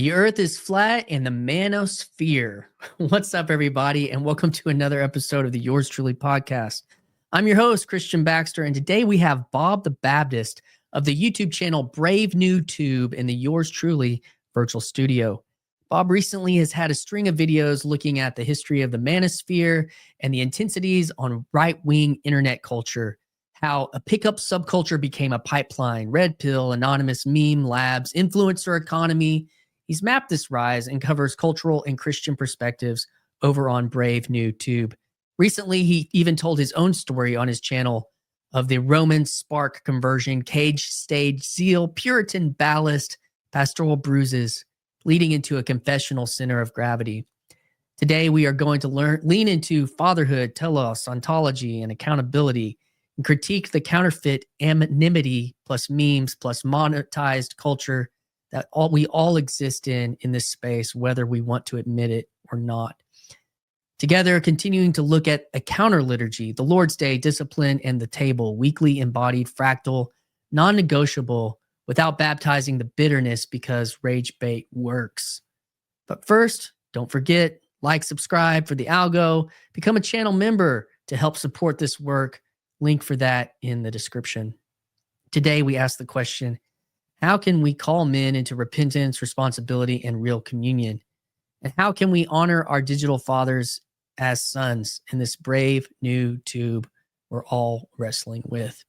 The earth is flat and the manosphere. What's up, everybody, and welcome to another episode of the Yours Truly podcast. I'm your host, Christian Baxter, and today we have Bob the Baptist of the YouTube channel Brave New Tube in the Yours Truly virtual studio. Bob recently has had a string of videos looking at the history of the manosphere and the intensities on right-wing internet culture, how a pickup subculture became a pipeline, red pill, anonymous meme labs, influencer economy. He's mapped this rise and covers cultural and Christian perspectives over on Brave New Tube. Recently, he even told his own story on his channel of the Roman spark conversion, cage stage zeal, Puritan ballast, pastoral bruises, leading into a confessional center of gravity. Today, we are going to lean into fatherhood, telos, ontology, and accountability, and critique the counterfeit anonymity plus memes plus monetized culture that we all exist in this space, whether we want to admit it or not. Together, continuing to look at a counter liturgy, the Lord's Day, discipline, and the table, weekly, embodied, fractal, non-negotiable, without baptizing the bitterness because rage bait works. But first, don't forget, like, subscribe for the algo, become a channel member to help support this work. Link for that in the description. Today, we ask the question, how can we call men into repentance, responsibility, and real communion? And how can we honor our digital fathers as sons in this brave new tube we're all wrestling with?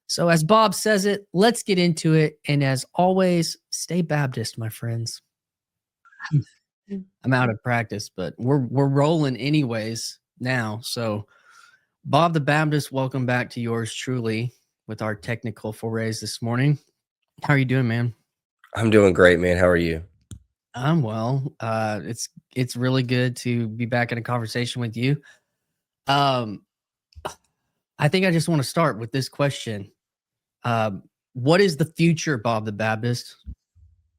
So as Bob says it, let's get into it. And as always, stay Baptist, my friends. I'm out of practice, but we're rolling anyways now. So Bob the Baptist, welcome back to Yours Truly with our technical forays this morning. How are you doing, man? I'm doing great, man. How are you? I'm well. It's really good to be back in a conversation with you. I think I just want to start with this question. What is the future, Bob the Baptist?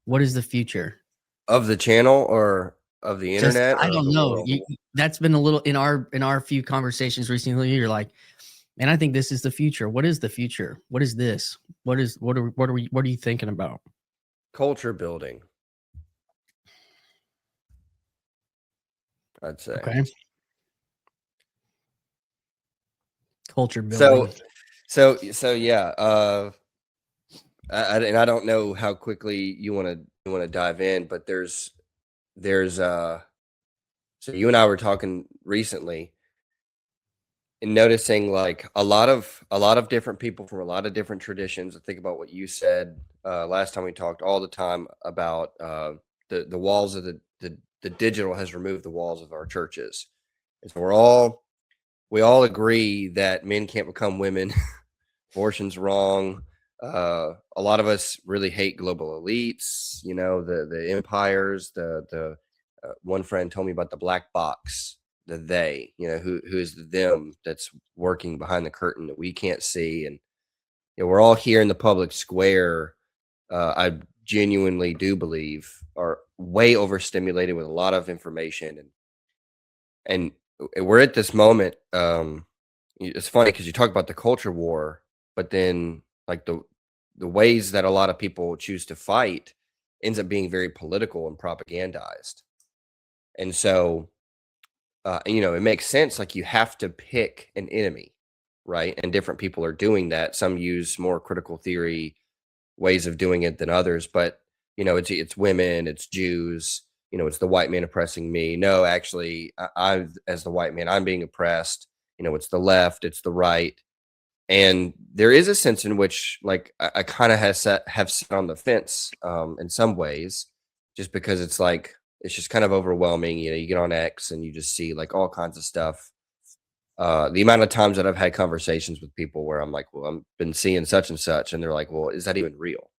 What is the future of the channel or of the internet? I don't know. That's been a little in our few conversations recently. You're like, man, I think this is the future. What is the future? What is this? What are you thinking about? Culture building, I'd say. Okay. Culture building. So yeah. And I don't know how quickly you want to dive in, but there's so you and I were talking recently and noticing like a lot of different people from a lot of different traditions. I think about what you said last time we talked all the time about the walls of the digital has removed the walls of our churches. And so we all agree that men can't become women. Abortion's wrong. A lot of us really hate global elites, you know, the empires, the one friend told me about the black box, the they, you know, who is the them that's working behind the curtain that we can't see. And you know, we're all here in the public square. I genuinely do believe are way overstimulated with a lot of information. And we're at this moment. It's funny because you talk about the culture war, but then like the ways that a lot of people choose to fight ends up being very political and propagandized. And so, you know, it makes sense. Like you have to pick an enemy, right? And different people are doing that. Some use more critical theory ways of doing it than others. But, you know, it's women, it's Jews, you know, it's the white man oppressing me. No, actually, I as the white man, I'm being oppressed. You know, it's the left, it's the right. And there is a sense in which, like, I kind of have sat on the fence in some ways, just because it's like it's just kind of overwhelming. You know, you get on X and you just see like all kinds of stuff. The amount of times that I've had conversations with people where I'm like, well, I've been seeing such and such, and they're like, well, is that even real?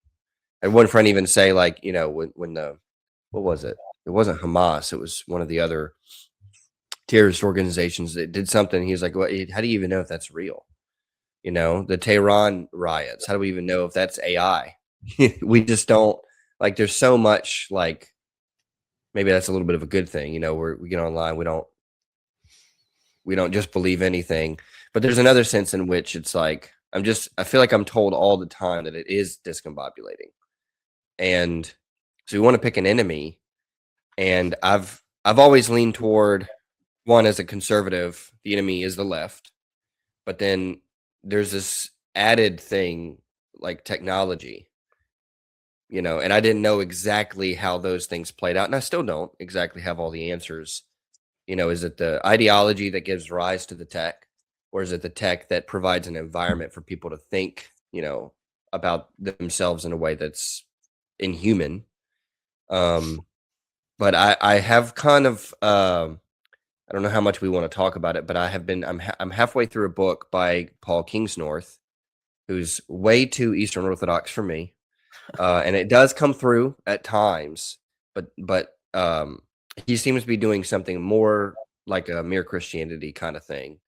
And one friend even say like, you know, when what was it? It wasn't Hamas. It was one of the other terrorist organizations that did something. He's like, well, how do you even know if that's real? You know, the Tehran riots. How do we even know if that's AI? We just don't like. There's so much like. Maybe that's a little bit of a good thing. You know, we get online. We don't just believe anything. But there's another sense in which it's like I feel like I'm told all the time that it is discombobulating, and So we want to pick an enemy, and I've always leaned toward one as a conservative. The enemy is the left, but then there's this added thing like technology, and I didn't know exactly how those things played out, and I still don't exactly have all the answers. Is it the ideology that gives rise to the tech, or is it the tech that provides an environment for people to think, about themselves in a way that's inhuman? But I have kind of I don't know how much we want to talk about it, but I'm halfway through a book by Paul Kingsnorth, who's way too Eastern Orthodox for me, and it does come through at times, but he seems to be doing something more like a mere Christianity kind of thing.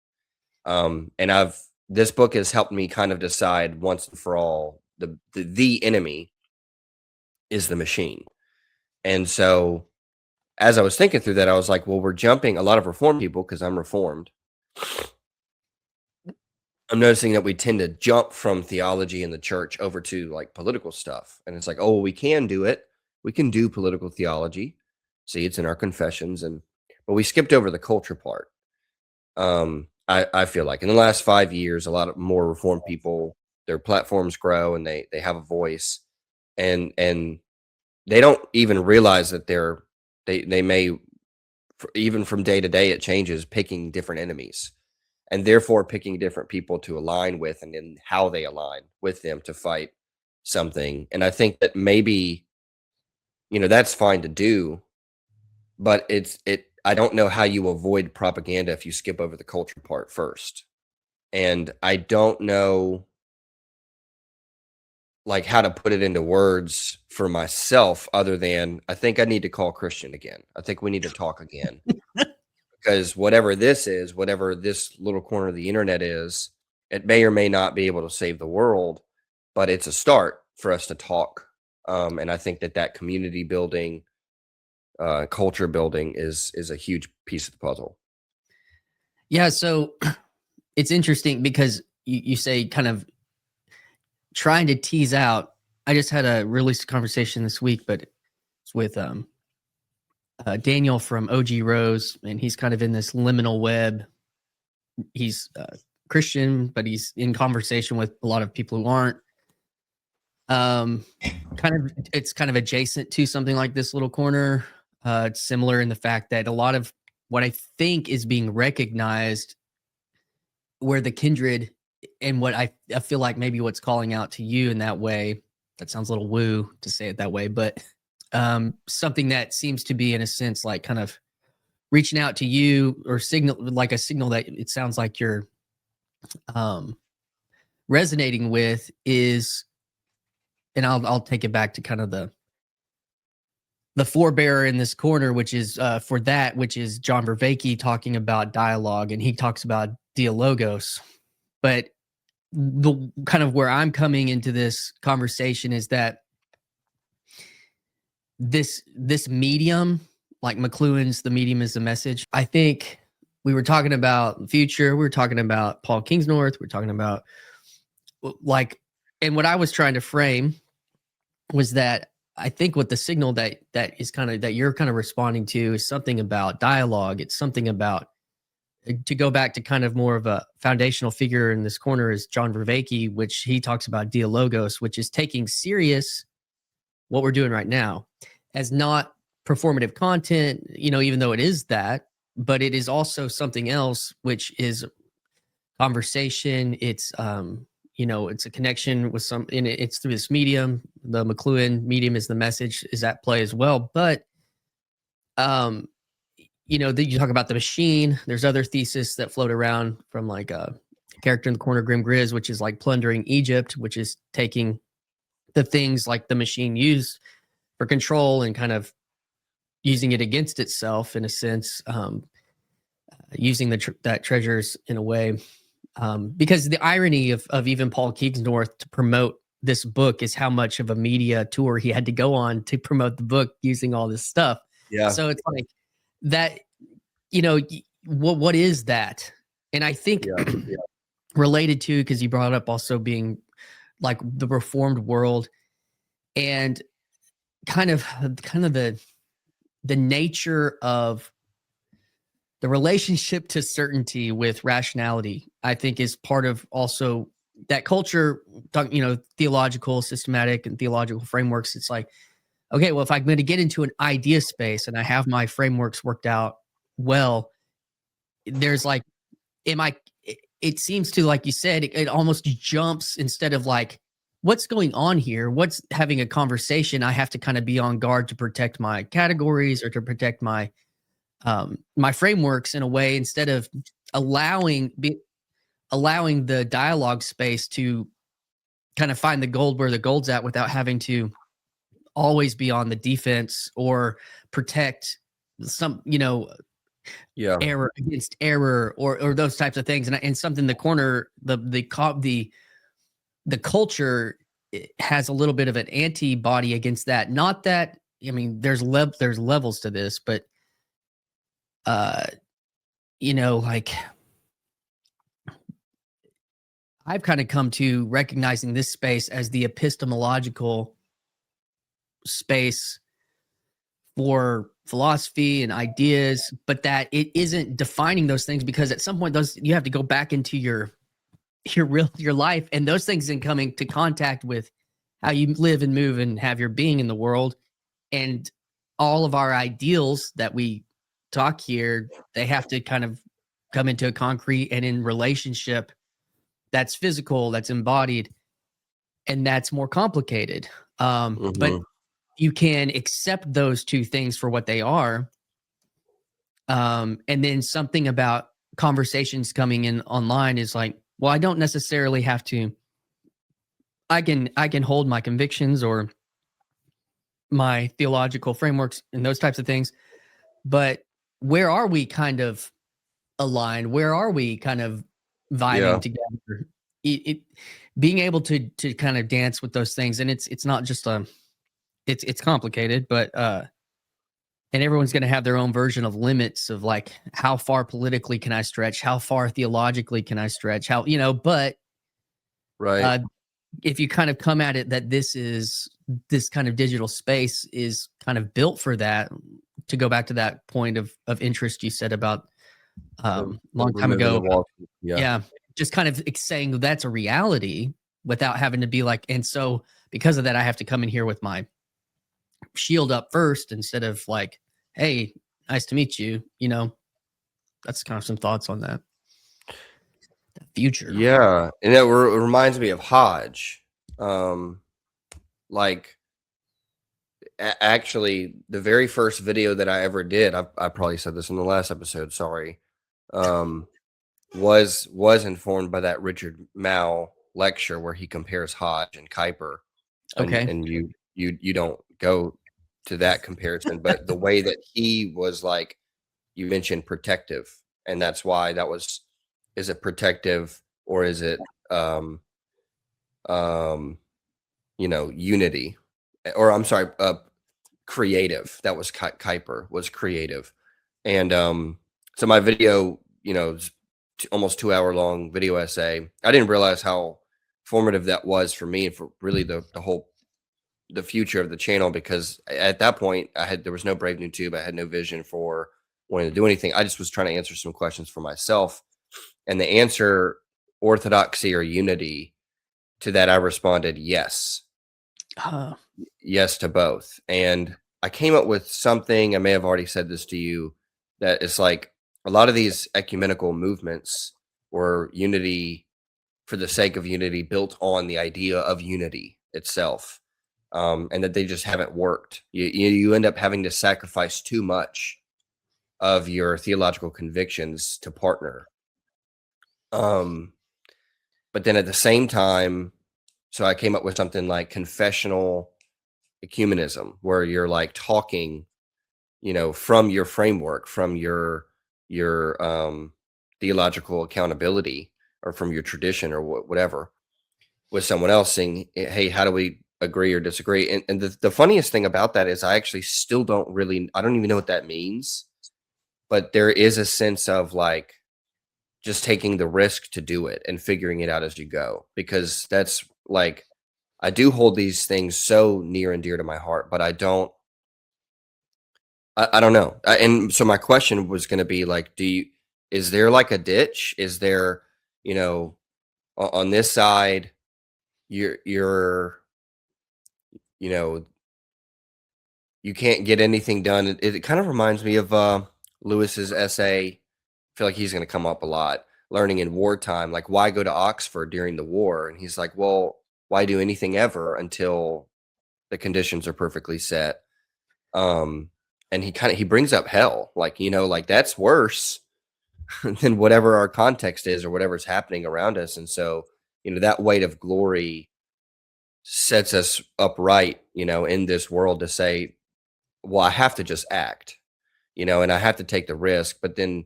And this book has helped me kind of decide once and for all the enemy is the machine. And so as I was thinking through that, I was like, well, we're jumping a lot of Reformed people, because I'm Reformed. I'm noticing that we tend to jump from theology in the church over to like political stuff. And it's like, oh, we can do it. We can do political theology. See, it's in our confessions. But we skipped over the culture part. I feel like in the last 5 years, a lot of more Reformed people, their platforms grow and they have a voice, and they don't even realize that they may, even from day to day, it changes, picking different enemies, and therefore picking different people to align with, and then how they align with them to fight something. And I think that maybe, that's fine to do, but I don't know how you avoid propaganda if you skip over the culture part first. And I don't know like how to put it into words for myself, other than I think I need to call Christian again. I think we need to talk again, because whatever this is, whatever this little corner of the internet is, it may or may not be able to save the world, but it's a start for us to talk. And I think that community building, culture building is a huge piece of the puzzle. Yeah, so it's interesting because you say kind of trying to tease out. I just had a released conversation this week, but it's with Daniel from OG Rose, and he's kind of in this liminal web. He's Christian, but he's in conversation with a lot of people who aren't. It's kind of adjacent to something like this little corner. It's similar in the fact that a lot of what I think is being recognized, where the kindred, and what I feel like maybe what's calling out to you in that way, that sounds a little woo to say it that way, but something that seems to be in a sense like kind of reaching out to you, or like a signal that it sounds like you're resonating with, is, and I'll take it back to kind of the forebearer in this corner, which is which is John Vervaeke talking about dialogue, and he talks about dialogos. But the kind of where I'm coming into this conversation is that this medium, like McLuhan's The Medium is the Message. I think we were talking about future, we were talking about Paul Kingsnorth, we're talking about like, and what I was trying to frame was that I think what the signal that is kind of that you're kind of responding to is something about dialogue. It's something about, to go back to kind of more of a foundational figure in this corner is John Vervaeke, which he talks about dialogos, which is taking serious what we're doing right now as not performative content, even though it is that, but it is also something else, which is conversation. It's it's a connection with it's through this medium. The McLuhan medium is the message is at play as well. But you talk about the machine. There's other thesis that float around from like a character in the corner, Grim Grizz, which is like plundering Egypt, which is taking the things like the machine used for control and kind of using it against itself in a sense, using that treasures in a way. Because the irony of even Paul Kingsnorth to promote this book is how much of a media tour he had to go on to promote the book using all this stuff. Yeah. So it's like that, what is that? And I think related to, because you brought up also being like the Reformed world, and kind of the nature of the relationship to certainty with rationality, I think, is part of also that culture, theological, systematic, and theological frameworks. It's like, okay, well, if I'm going to get into an idea space and I have my frameworks worked out well, there's like, am I, it seems to, like you said, it almost jumps instead of like, what's going on here? What's having a conversation? I have to kind of be on guard to protect my categories or to protect my frameworks in a way, instead of allowing allowing the dialogue space to kind of find the gold where the gold's at without having to always be on the defense or protect some, Yeah. error against error, or those types of things. And something the corner, the culture has a little bit of an antibody against that. Not that, I mean, there's levels to this, but like, I've kind of come to recognizing this space as the epistemological space for philosophy and ideas, but that it isn't defining those things, because at some point you have to go back into your life, and those things in coming to contact with how you live and move and have your being in the world. And all of our ideals that we talk here, they have to kind of come into a concrete and in relationship that's physical, that's embodied, and that's more complicated. But Mhm. you can accept those two things for what they are. And then something about conversations coming in online is like, well, I don't necessarily have to, I can hold my convictions or my theological frameworks and those types of things, but where are we kind of aligned? Where are we kind of Yeah. vibing together? It being able to kind of dance with those things, and it's not just it's complicated, but and everyone's going to have their own version of limits of like, how far politically can I stretch? How far theologically can I stretch? How, but Right. uh, if you kind of come at it that this kind of digital space is kind of built for that, to go back to that point of interest you said about long time Removing the ago. wall. Yeah. Yeah, just kind of saying that's a reality without having to be like, and so because of that, I have to come in here with my shield up first, instead of like, hey, nice to meet you. That's kind of some thoughts on that. The future. Yeah, and it reminds me of Hodge. Um, like, actually, the very first video that I ever did, I probably said this in the last episode, sorry, um, was informed by that Richard Mao lecture where he compares Hodge and Kuiper, and Okay. and you don't go to that comparison, but the way that he was like, you mentioned protective, and that's why that was, is it protective or is it um unity, or I'm sorry, creative. That was Kuiper was creative. And so my video, is almost 2 hour long video essay. I didn't realize how formative that was for me and for really the future of the channel, because at that point there was no Brave New Tube. I had no vision for wanting to do anything. I just was trying to answer some questions for myself. And the answer, orthodoxy or unity, to that I responded yes. Uh, Yes to both. And I came up with something, I may have already said this to you, that it's like a lot of these ecumenical movements or unity for the sake of unity, built on the idea of unity itself. And that they just haven't worked. You end up having to sacrifice too much of your theological convictions to partner. But then at the same time, so I came up with something like confessional ecumenism, where you're like talking, from your framework, from your theological accountability, or from your tradition, or whatever, with someone else, saying, hey, how do we agree or disagree? And the funniest thing about that is I actually still I don't even know what that means, but there is a sense of like just taking the risk to do it and figuring it out as you go, because that's like I do hold these things so near and dear to my heart, but I don't know. And so my question was going to be like, is there like a ditch? Is there, you know, on this side, you're, you know, you can't get anything done. It kind of reminds me of Lewis's essay. I feel like he's going to come up a lot. Learning in wartime, like why go to Oxford during the war? And he's like, well, why do anything ever until the conditions are perfectly set? Um, and he brings up hell, like, like that's worse than whatever our context is or whatever's happening around us. And so, that weight of glory sets us upright, in this world to say, well, I have to just act, and I have to take the risk. But then,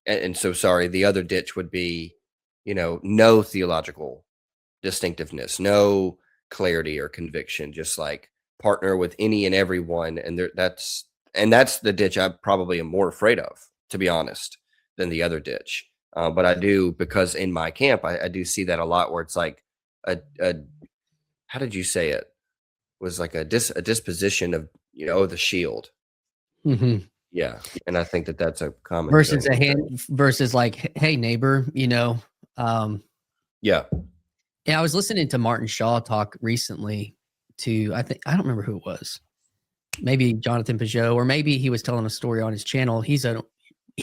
and so sorry, the other ditch would be, no theological distinctiveness, no clarity or conviction, just like partner with any and everyone. And that's the ditch I probably am more afraid of, to be honest, than the other ditch. But I do, because in my camp, I do see that a lot, where it's like a how did you say it? Was like a disposition of, the shield. Hmm. Yeah. And I think that that's a common Versus thing. a hand versus like, hey neighbor, Yeah. yeah, I was listening to Martin Shaw talk recently I don't remember who it was. Maybe Jonathan Peugeot, or maybe he was telling a story on his channel. He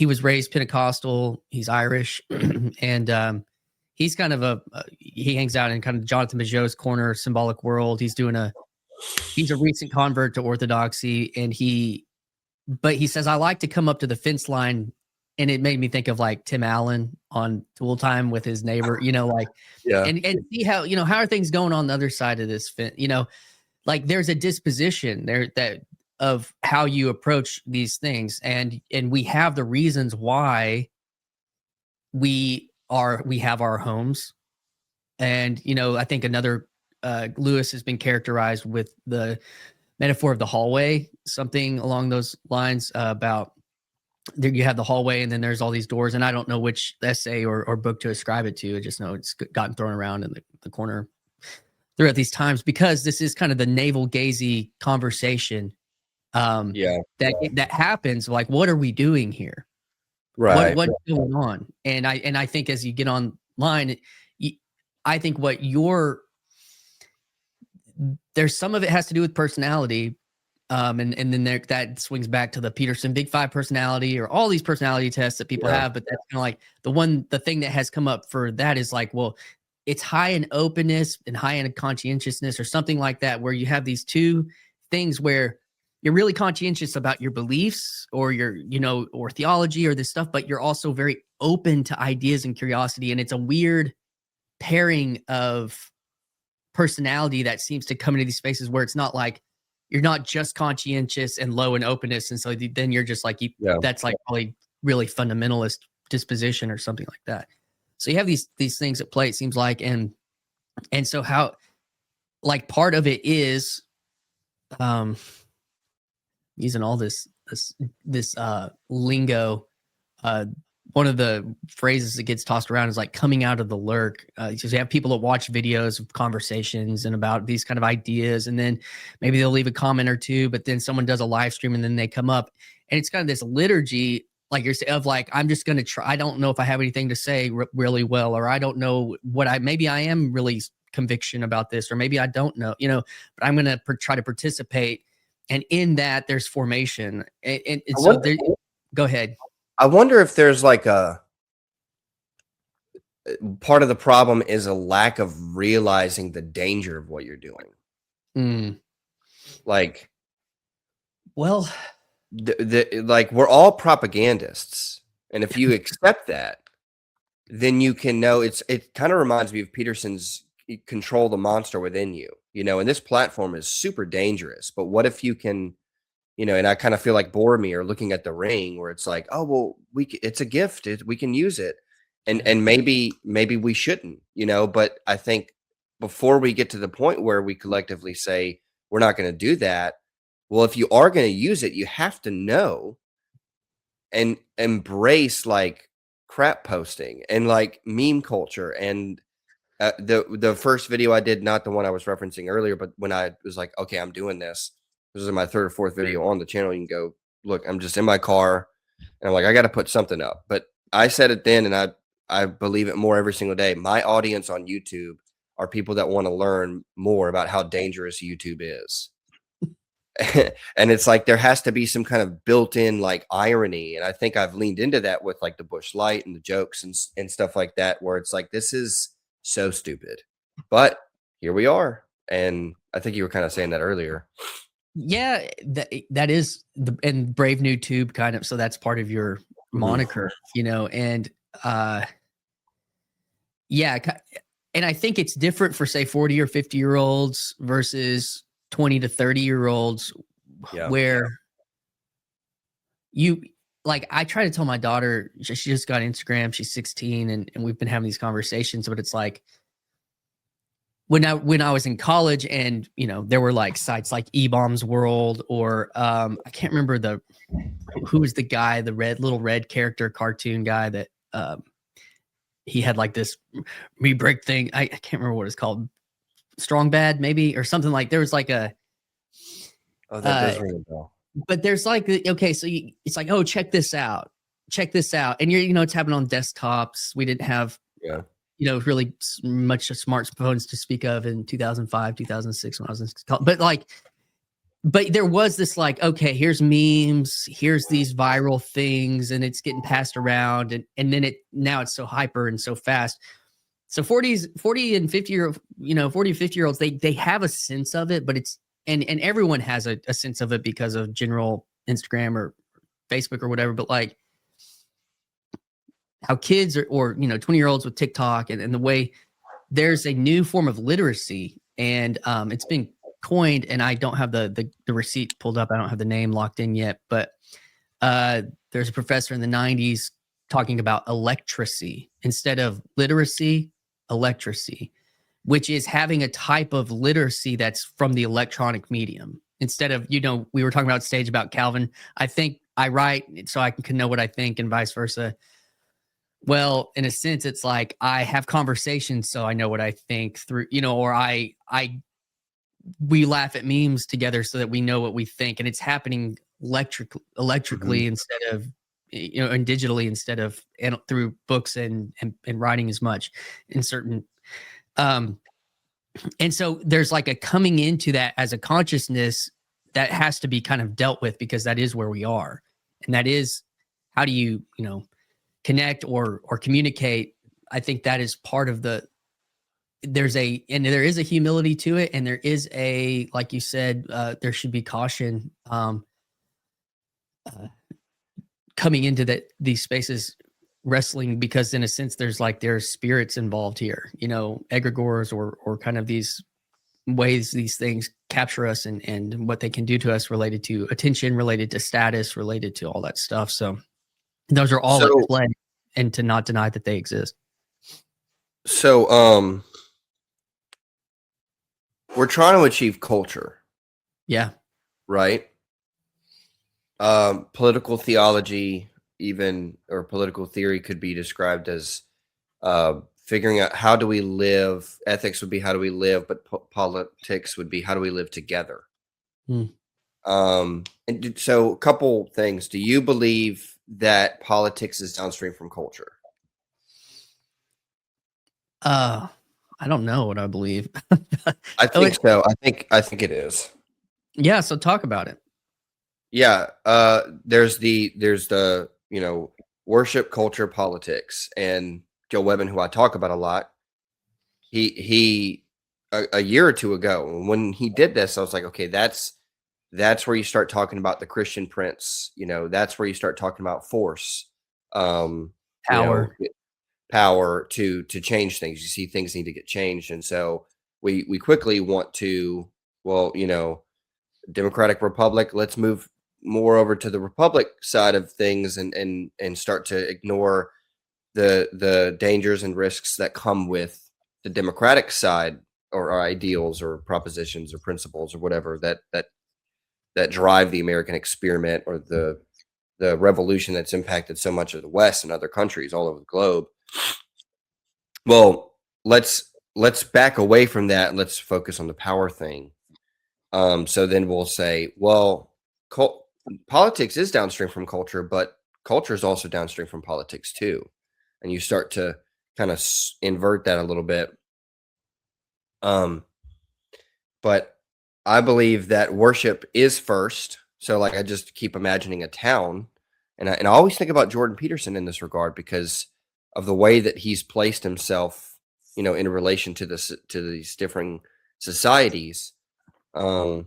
was raised Pentecostal. He's Irish, and he's kind of he hangs out in kind of Jonathan Peugeot's corner, symbolic world. He's a recent convert to Orthodoxy, but he says, I like to come up to the fence line, and it made me think of like Tim Allen on Tool Time with his neighbor, Yeah. and see how, how are things going on the other side of this fence, like there's a disposition there that of how you approach these things. And we have the reasons why we have our homes. And, I think another, Lewis has been characterized with the metaphor of the hallway, something along those lines, about there you have the hallway and then there's all these doors. And I don't know which essay or book to ascribe it to. I just know it's gotten thrown around in the corner throughout these times, because this is kind of the navel gazy conversation, Yeah. that happens. Like, what are we doing here? Right. What's going on? And I think as you get online, I think there's some of it has to do with personality. And then that swings back to the Peterson Big Five personality, or all these personality tests that people have. But that's kind of like the thing that has come up for that is like, well, it's high in openness and high in conscientiousness or something like that, where you have these two things where you're really conscientious about your beliefs or your, or theology or this stuff, but you're also very open to ideas and curiosity. And it's a weird pairing of personality that seems to come into these spaces where it's not like you're not just conscientious and low in openness. And so then you're just like, that's like probably really fundamentalist disposition or something like that. So you have these things at play, it seems like. And so how, like, part of it is, using all this lingo, one of the phrases that gets tossed around is like coming out of the lurk. So you have people that watch videos of conversations and about these kind of ideas, and then maybe they'll leave a comment or two, but then someone does a live stream and then they come up, and it's kind of this liturgy, like you're saying, of like, I'm just going to try. I don't know if I have anything to say really well, or I don't know maybe I am really conviction about this, or maybe I don't know, but I'm going to try to participate. And in that there's formation. And so go ahead. I wonder if there's like part of the problem is a lack of realizing the danger of what you're doing. Like, well, like we're all propagandists, and if you accept that, then you can know it kind of reminds me of Peterson's control the monster within you, and this platform is super dangerous. But what if you can, and I kind of feel like Boromir looking at the ring, where it's like, oh, well, it's a gift. We can use it. And maybe we shouldn't, but I think before we get to the point where we collectively say we're not going to do that, well, if you are going to use it, you have to know and embrace like crap posting and like meme culture and The first video I did, not the one I was referencing earlier, but when I was like, okay, I'm doing this. This is my third or fourth video on the channel. You can go look. I'm just in my car, and I'm like, I got to put something up. But I said it then, and I believe it more every single day. My audience on YouTube are people that want to learn more about how dangerous YouTube is. And it's like there has to be some kind of built-in like irony, and I think I've leaned into that with like the Bush Light and the jokes and stuff like that, where it's like, this is so stupid, but here we are. And I think you were kind of saying that earlier. Yeah, that is and Brave New Tube kind of, so that's part of your moniker, and yeah, and I think it's different for say 40 or 50-year-olds versus 20 to 30-year-olds, where you like, I try to tell my daughter, she just got Instagram, she's 16, and we've been having these conversations, but it's like, when I was in college, and there were like sites like eBaum's World, or I can't remember who was the guy, the little red character cartoon guy that he had like this re-break thing. I can't remember what it's called. Strong Bad maybe, or something. Like there was like a that does ring a bell. But there's like, okay, so it's like, oh, check this out, and it's happening on desktops. We didn't have really much smartphones to speak of in 2005, 2006 when I was in college. But there was this like, okay, here's memes, here's these viral things, and it's getting passed around, and then now it's so hyper and so fast. So 40 and 50-year-olds, they have a sense of it, but it's and everyone has a sense of it because of general Instagram or Facebook or whatever. But like how kids or 20-year-olds with TikTok and the way there's a new form of literacy, and it's been coined, and I don't have the receipt pulled up. I don't have the name locked in yet, but there's a professor in the 90s talking about electracy instead of literacy, electracy, which is having a type of literacy that's from the electronic medium. Instead of, we were talking about stage about Calvin. I think I write so I can know what I think, and vice versa. Well, in a sense, it's like I have conversations so I know what I think through, or we laugh at memes together so that we know what we think, and it's happening electrically instead of and digitally, instead of through books and writing as much in certain and so there's like a coming into that as a consciousness that has to be kind of dealt with, because that is where we are, and that is how do you connect or communicate. I think that is part of there is a humility to it, and there is like you said, there should be caution coming into these spaces, wrestling, because in a sense there's spirits involved here, egregores or kind of these ways these things capture us, and what they can do to us, related to attention, related to status, related to all that stuff. So those are all at play, and to not deny that they exist. So we're trying to achieve culture. Yeah. Right. Political theology, or political theory, could be described as figuring out how do we live. Ethics would be how do we live, but politics would be how do we live together. And so a couple things. Do you believe that politics is downstream from culture? I don't know what I believe. I think so. I think it is. Yeah. So talk about it. Yeah. There's the worship, culture, politics, and Joe Webben, who I talk about a lot. He a year or two ago, when he did this, I was like, okay, that's where you start talking about the Christian Prince. That's where you start talking about force, power to change things. You see things need to get changed, and so we quickly want to, Democratic Republic, let's move more over to the Republic side of things, and start to ignore the dangers and risks that come with the Democratic side, or ideals or propositions or principles or whatever that drive the American experiment, or the revolution that's impacted so much of the West and other countries all over the globe. Well, let's let's back away from that and let's focus on the power thing. So then we'll say, well, politics is downstream from culture, but culture is also downstream from politics too. And you start to kind of invert that a little bit. But I believe that worship is first. So like, I just keep imagining a town, and I always think about Jordan Peterson in this regard because of the way that he's placed himself, in relation to these different societies. And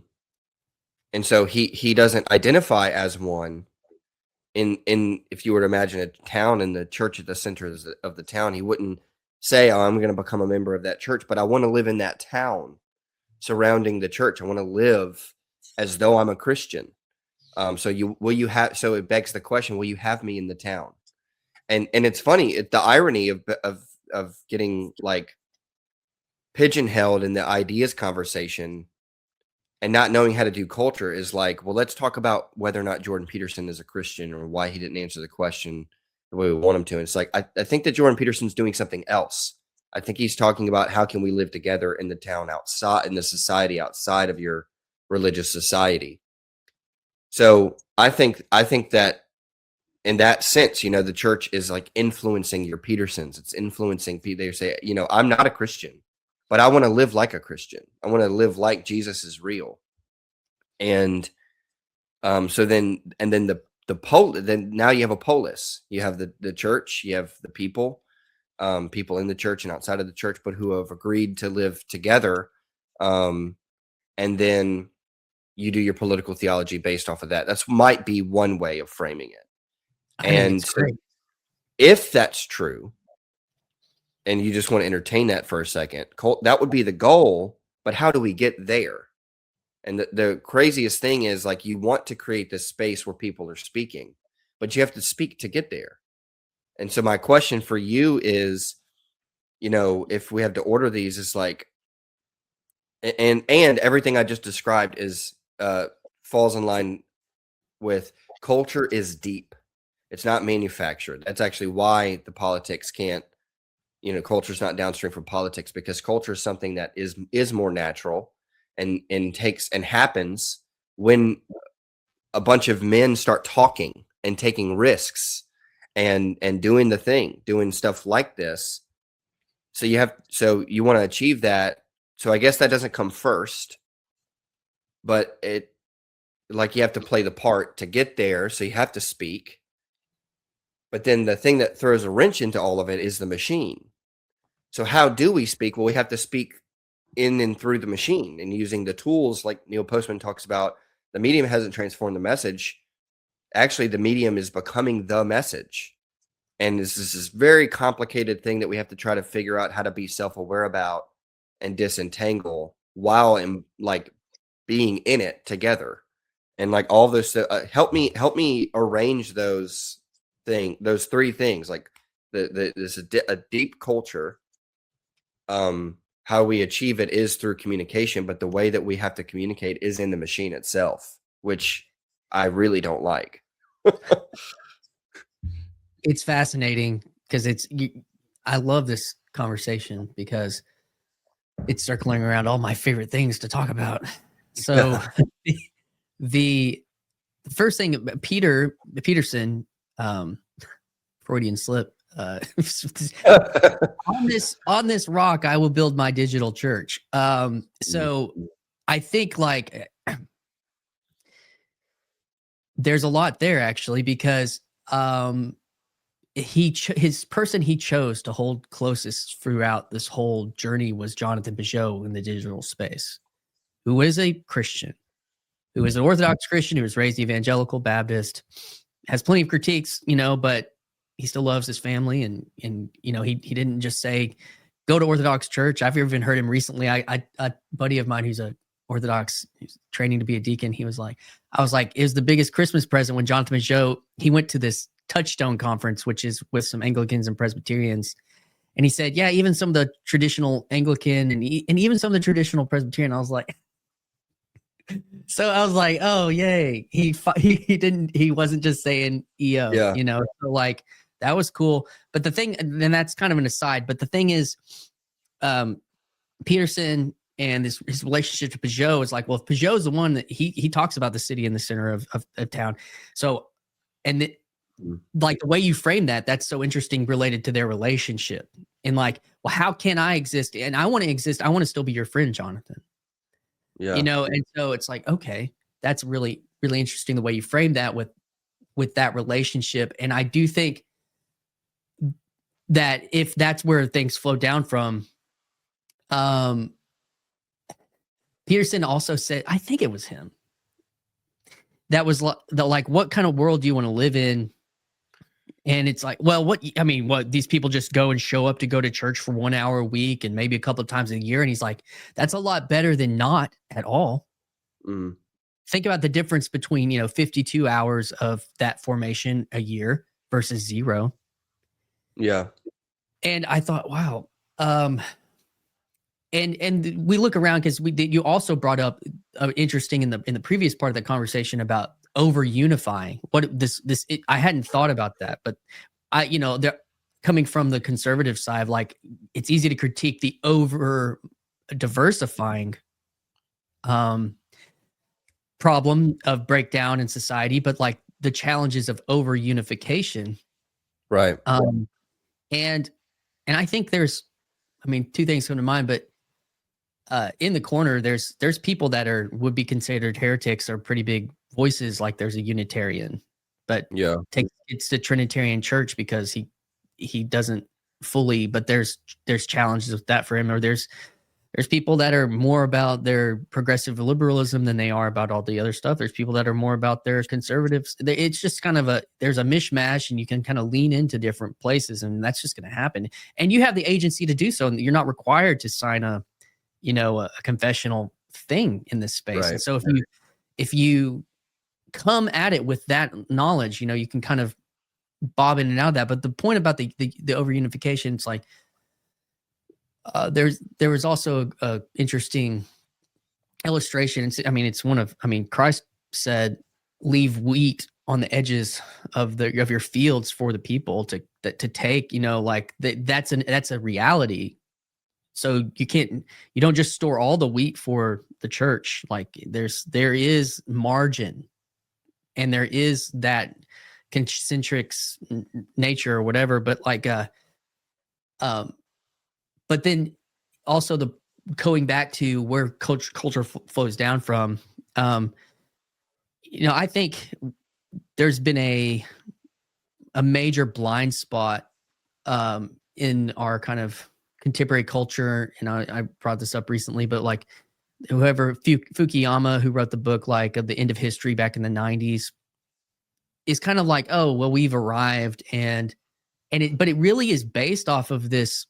so he doesn't identify as one. In if you were to imagine a town and the church at the center of the town, he wouldn't say, "Oh, I'm going to become a member of that church," but I want to live in that town surrounding the church. I want to live as though I'm a Christian. So it begs the question, will you have me in the town? And it's funny, the irony of getting like pigeonholed in the ideas conversation and not knowing how to do culture is like, well, let's talk about whether or not Jordan Peterson is a Christian or why he didn't answer the question the way we want him to. And it's like, I think that Jordan Peterson's doing something else. I think he's talking about how can we live together in the town outside, in the society outside of your religious society. So I think that in that sense, the church is like influencing your Petersons. It's influencing people. They say, I'm not a Christian, but I want to live like a Christian. I want to live like Jesus is real. And so then then now you have a polis. You have the church, you have the people in the church and outside of the church, but who have agreed to live together. And then you do your political theology based off of that. That's might be one way of framing it. And so if that's true, and you just want to entertain that for a second, that would be the goal. But how do we get there? And the craziest thing is, like, you want to create this space where people are speaking, but you have to speak to get there. And so my question for you is, if we have to order these, is like, and everything I just described is falls in line with culture is deep. It's not manufactured. That's actually why the politics can't, culture is not downstream from politics, because culture is something that is more natural and takes and happens when a bunch of men start talking and taking risks and doing stuff like this. So you want to achieve that. So I guess that doesn't come first, but you have to play the part to get there. So you have to speak. But then the thing that throws a wrench into all of it is the machine. So how do we speak? Well, we have to speak in and through the machine and using the tools like Neil Postman talks about. The medium hasn't transformed the message. Actually, the medium is becoming the message. And this is this very complicated thing that we have to try to figure out how to be self-aware about and disentangle while being in it together. And like all this, help me arrange those three things, like this a deep culture. How we achieve it is through communication, but the way that we have to communicate is in the machine itself, which I really don't like. It's fascinating because I love this conversation because it's circling around all my favorite things to talk about. So the first thing, Peterson, Freudian slip, on this rock, I will build my digital church. So I think there's a lot there actually, because his person he chose to hold closest throughout this whole journey was Jonathan Peugeot in the digital space, who is a Christian, who is an Orthodox Christian, who was raised evangelical Baptist, has plenty of critiques, but he still loves his family. And he didn't just say, go to Orthodox church. I've even heard him recently. A buddy of mine who's a Orthodox, who's training to be a deacon, I was like, it was the biggest Christmas present when Jonathan Peugeot, he went to this Touchstone conference, which is with some Anglicans and Presbyterians. And he said, yeah, even some of the traditional Anglican and even some of the traditional Presbyterian. I was like, oh, yay. He wasn't just saying EO, Yeah. So that was cool. But the thing, and that's kind of an aside, but the thing is, Peterson and his relationship to Peugeot is like, well, if Peugeot is the one that he talks about the city in the center of town. So, and like the way you frame that, that's so interesting related to their relationship. And like, well, how can I exist? And I want to exist. I want to still be your friend, Jonathan. Yeah. You know, and so it's like, okay, that's really, really interesting the way you frame that with that relationship. And I do think that if that's where things flow down from, Peterson also said, I think it was him, that was like, what kind of world do you want to live in? And it's like, well, what these people just go and show up to go to church for 1 hour a week and maybe a couple of times a year. And he's like, that's a lot better than not at all. Mm. Think about the difference between, 52 hours of that formation a year versus 0. Yeah. And I thought, wow. And we look around because you also brought up interesting in the previous part of the conversation about over unifying. I hadn't thought about that, but they're coming from the conservative side. Like, it's easy to critique the over diversifying problem of breakdown in society, but like the challenges of over unification. Right. And I think there's, two things come to mind, but in the corner, there's people that would be considered heretics or pretty big voices. Like, there's a Unitarian, but Yeah. it's the Trinitarian church because he doesn't fully. But there's challenges with that for him. Or there's people that are more about their progressive liberalism than they are about all the other stuff. There's people that are more about their conservatives. It's just kind of there's a mishmash, and you can kind of lean into different places, and that's just going to happen. And you have the agency to do so, and you're not required to sign a confessional thing in this space. Right. And so if you come at it with that knowledge, you can kind of bob in and out of that. But the point about the over unification, it's like, there was also a interesting illustration. It's one of, Christ said, leave wheat on the edges of your fields for the people to take, that's a reality. So you don't just store all the wheat for the church. Like, there is margin, and there is that concentric nature or whatever. But like, but then also going back to where culture flows down from, I think there's been a major blind spot in our kind of contemporary culture. And I brought this up recently, but like, whoever Fukuyama, who wrote the book like of the end of history back in the 90s, is kind of like, oh, well, we've arrived, but it really is based off of this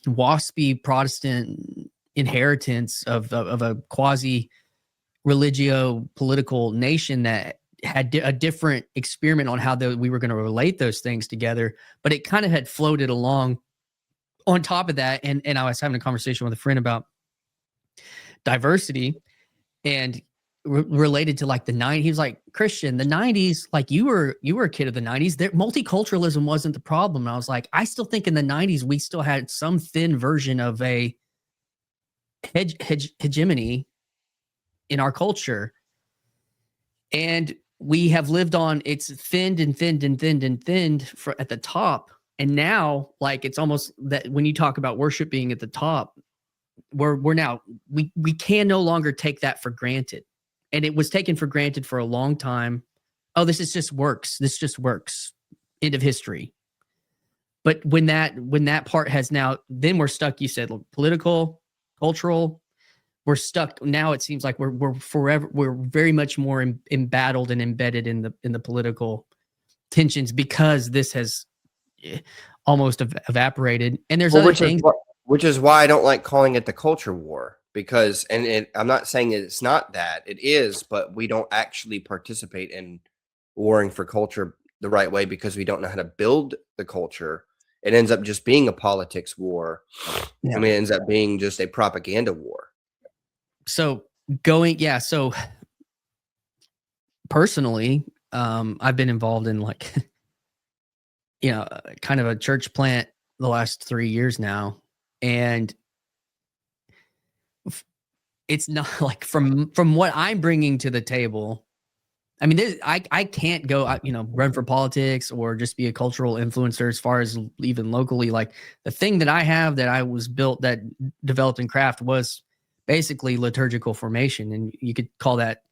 waspy Protestant inheritance of a quasi religio political nation that had a different experiment on how we were going to relate those things together. But it kind of had floated along on top of that. And I was having a conversation with a friend about diversity, and related to like the 90s. He was like, Christian, the 90s, like you were a kid of the 90s. Multiculturalism wasn't the problem. And I was like, I still think in the 90s, we still had some thin version of a hegemony in our culture. And we have lived on, it's thinned and thinned and thinned and thinned at the top. And now, like, it's almost that when you talk about worship being at the top, we're now, we can no longer take that for granted. And it was taken for granted for a long time. Oh, this just works. This just works. End of history. But when that part has now, then we're stuck. You said political, cultural. We're stuck now. It seems like we're forever. We're very much more embattled and embedded in the political tensions because this has almost evaporated. And there's other things. Which is why I don't like calling it the culture war, because, I'm not saying that it's not that, it is, but we don't actually participate in warring for culture the right way because we don't know how to build the culture. It ends up just being a politics war. Yeah. It ends up being just a propaganda war. So personally, I've been involved in like, kind of a church plant the last 3 years now. And it's not like from what I'm bringing to the table. I mean, I can't go, run for politics or just be a cultural influencer as far as even locally. Like the thing that I have that I was built that developed in craft was basically liturgical formation, and you could call that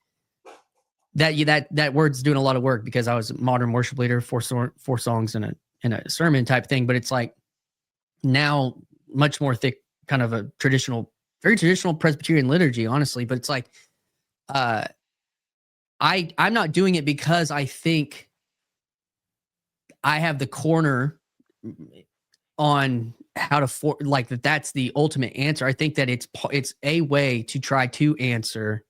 word's doing a lot of work because I was a modern worship leader, four songs in a sermon type thing. But it's like now much more thick, kind of a very traditional Presbyterian liturgy, honestly. But it's like, I'm not doing it because I think I have the corner on how to like that's the ultimate answer. I think that it's a way to try to answer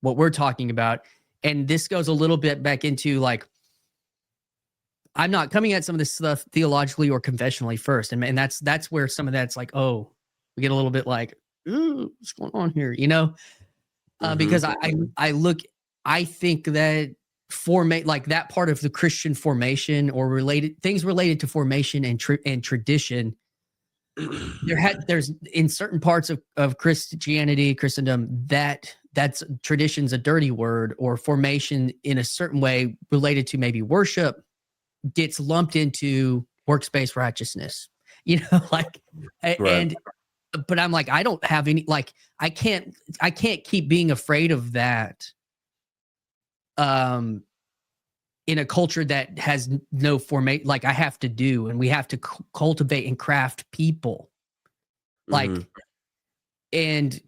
what we're talking about. And this goes a little bit back into like, I'm not coming at some of this stuff theologically or confessionally first. And that's where some of that's like, oh, we get a little bit like, ooh, what's going on here? Because I think that like that part of the Christian formation or things related to formation and tradition, there's in certain parts of Christendom that's tradition's a dirty word, or formation in a certain way related to maybe worship gets lumped into works-based righteousness, like, and but I'm like, I don't have any, like, I can't keep being afraid of that. In a culture that has no formate, like I have to do, and we have to cultivate and craft people, like, and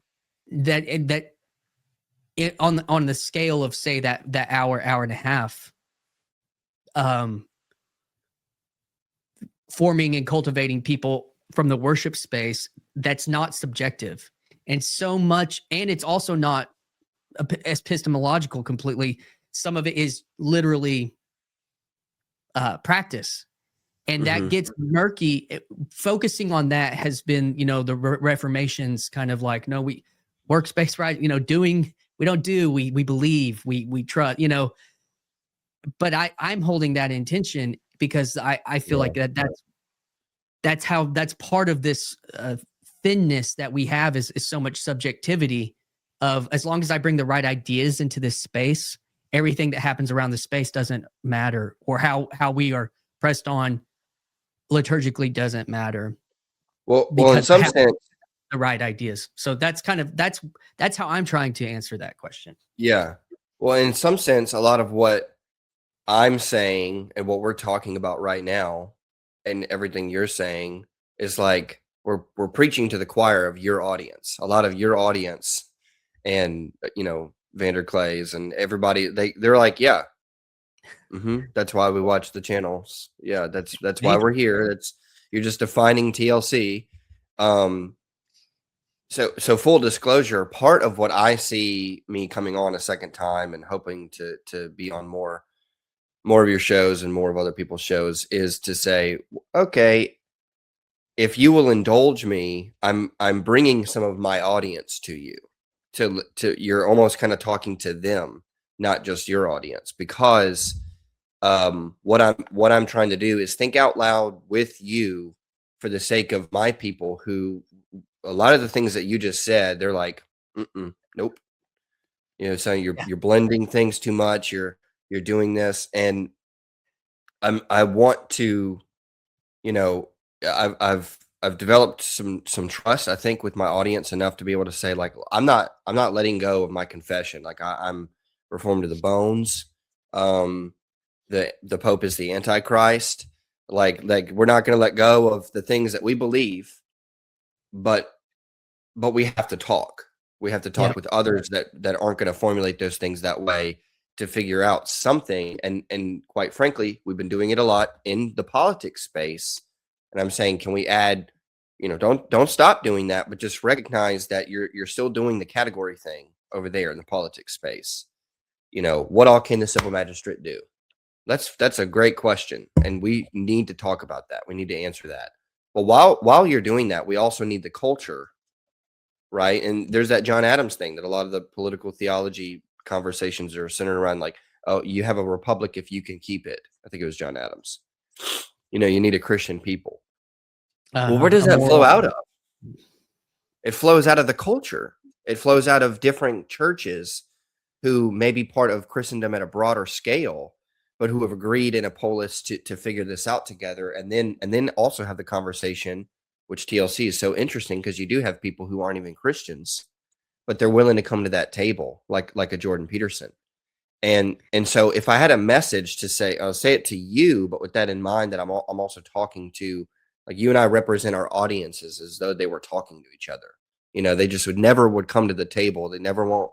that it on the scale of say that hour and a half, forming and cultivating people from the worship space, that's not subjective, and so much, and it's also not epistemological completely. Some of it is literally practice, and that gets murky. Focusing on that has been, the Reformation's kind of like, no, we works-based, right? Doing, we don't do, we believe, we trust, but I'm holding that intention because I feel like that's part of this thinness that we have is so much subjectivity of, as long as I bring the right ideas into this space, everything that happens around the space doesn't matter, or how we are pressed on liturgically doesn't matter. Well, in some sense, the right ideas. So that's how I'm trying to answer that question. Yeah. Well, in some sense, a lot of what I'm saying and what we're talking about right now and everything you're saying is like we're preaching to the choir of your audience. A lot of your audience and Vander Clays and everybody, they're like, yeah, that's why we watch the channels. Yeah, that's why we're here. You're just defining TLC. So full disclosure, part of what I see me coming on a second time and hoping to be on more of your shows and more of other people's shows is to say, okay, if you will indulge me, I'm bringing some of my audience to you. To you're almost kind of talking to them, not just your audience, because what I'm trying to do is think out loud with you for the sake of my people, who a lot of the things that you just said, they're like, nope. So you're blending things too much. You're doing this, and I want to, I've developed some trust, I think, with my audience enough to be able to say, like, I'm not letting go of my confession. Like I'm reformed to the bones. The Pope is the Antichrist. Like we're not going to let go of the things that we believe, but we have to talk. We have to talk with others that aren't going to formulate those things that way, to figure out something. And quite frankly, we've been doing it a lot in the politics space. And I'm saying, can we add, don't stop doing that, but just recognize that you're still doing the category thing over there in the politics space. What all can the civil magistrate do? That's a great question, and we need to talk about that. We need to answer that. But while you're doing that, we also need the culture, right? And there's that John Adams thing that a lot of the political theology conversations are centered around, like, oh, you have a republic if you can keep it. I think it was John Adams. You need a Christian people. Well, where does that flow out of? It flows out of the culture. It flows out of different churches who may be part of Christendom at a broader scale, but who have agreed in a polis to figure this out together, and then also have the conversation, which TLC is so interesting because you do have people who aren't even Christians, but they're willing to come to that table, like a Jordan Peterson. And so if I had a message to say, I'll say it to you, but with that in mind, that I'm also talking to, like, you and I represent our audiences as though they were talking to each other. They just would come to the table. They never won't.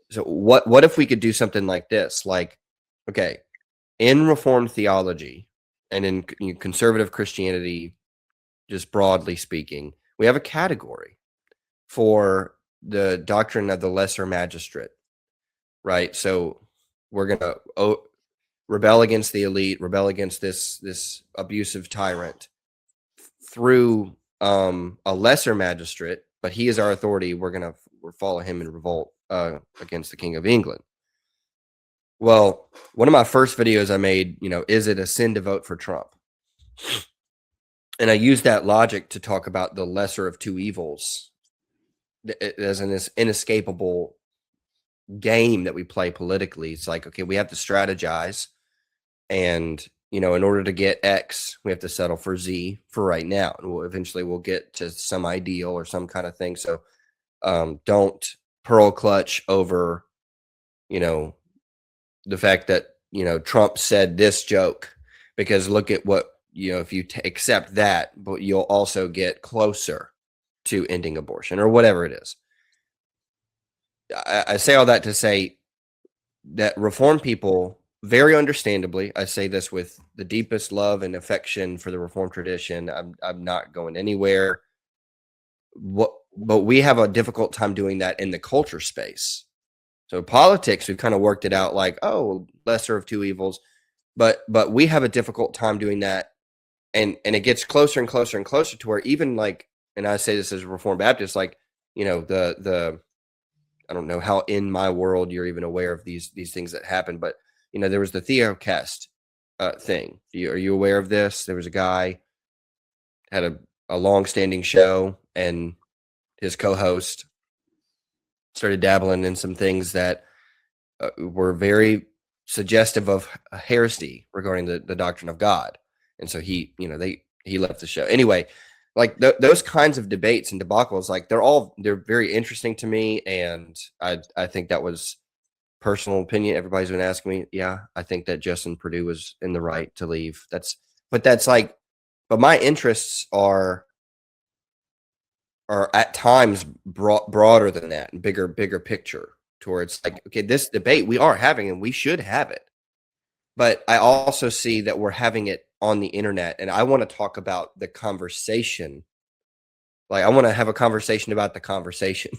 So what if we could do something like this? Like, okay, in Reformed theology and in conservative Christianity, just broadly speaking, we have a category for the doctrine of the lesser magistrate, right? So we're going to rebel against the elite, rebel against this abusive tyrant through a lesser magistrate, but he is our authority. We're going to follow him in revolt against the King of England. Well, one of my first videos I made, is it a sin to vote for Trump? And I used that logic to talk about the lesser of two evils as an inescapable game that we play politically. It's like, okay, we have to strategize, and in order to get X, we have to settle for Z for right now, and eventually we'll get to some ideal or some kind of thing. So don't pearl clutch over the fact that Trump said this joke, because look at what if you accept that, but you'll also get closer to ending abortion or whatever it is. I say all that to say that Reformed people, very understandably, I say this with the deepest love and affection for the Reformed tradition. I'm not going anywhere. But we have a difficult time doing that in the culture space. So politics, we've kind of worked it out like, oh, lesser of two evils, but we have a difficult time doing that, and it gets closer and closer and closer to where even like, and I say this as a Reformed Baptist, like the I don't know how in my world you're even aware of these things that happen, but there was the Theocast thing. Are you aware of this? There was a guy had a long-standing show, and his co-host started dabbling in some things that were very suggestive of a heresy regarding the doctrine of God. And so he left the show. Anyway, like those kinds of debates and debacles, like they're very interesting to me. And I think that was personal opinion. Everybody's been asking me. Yeah, I think that Justin Purdue was in the right to leave. But my interests are at times broader than that and bigger picture, towards like, okay, this debate we are having and we should have it. But I also see that we're having it on the internet, and I want to talk about the conversation. Like, I want to have a conversation about the conversation.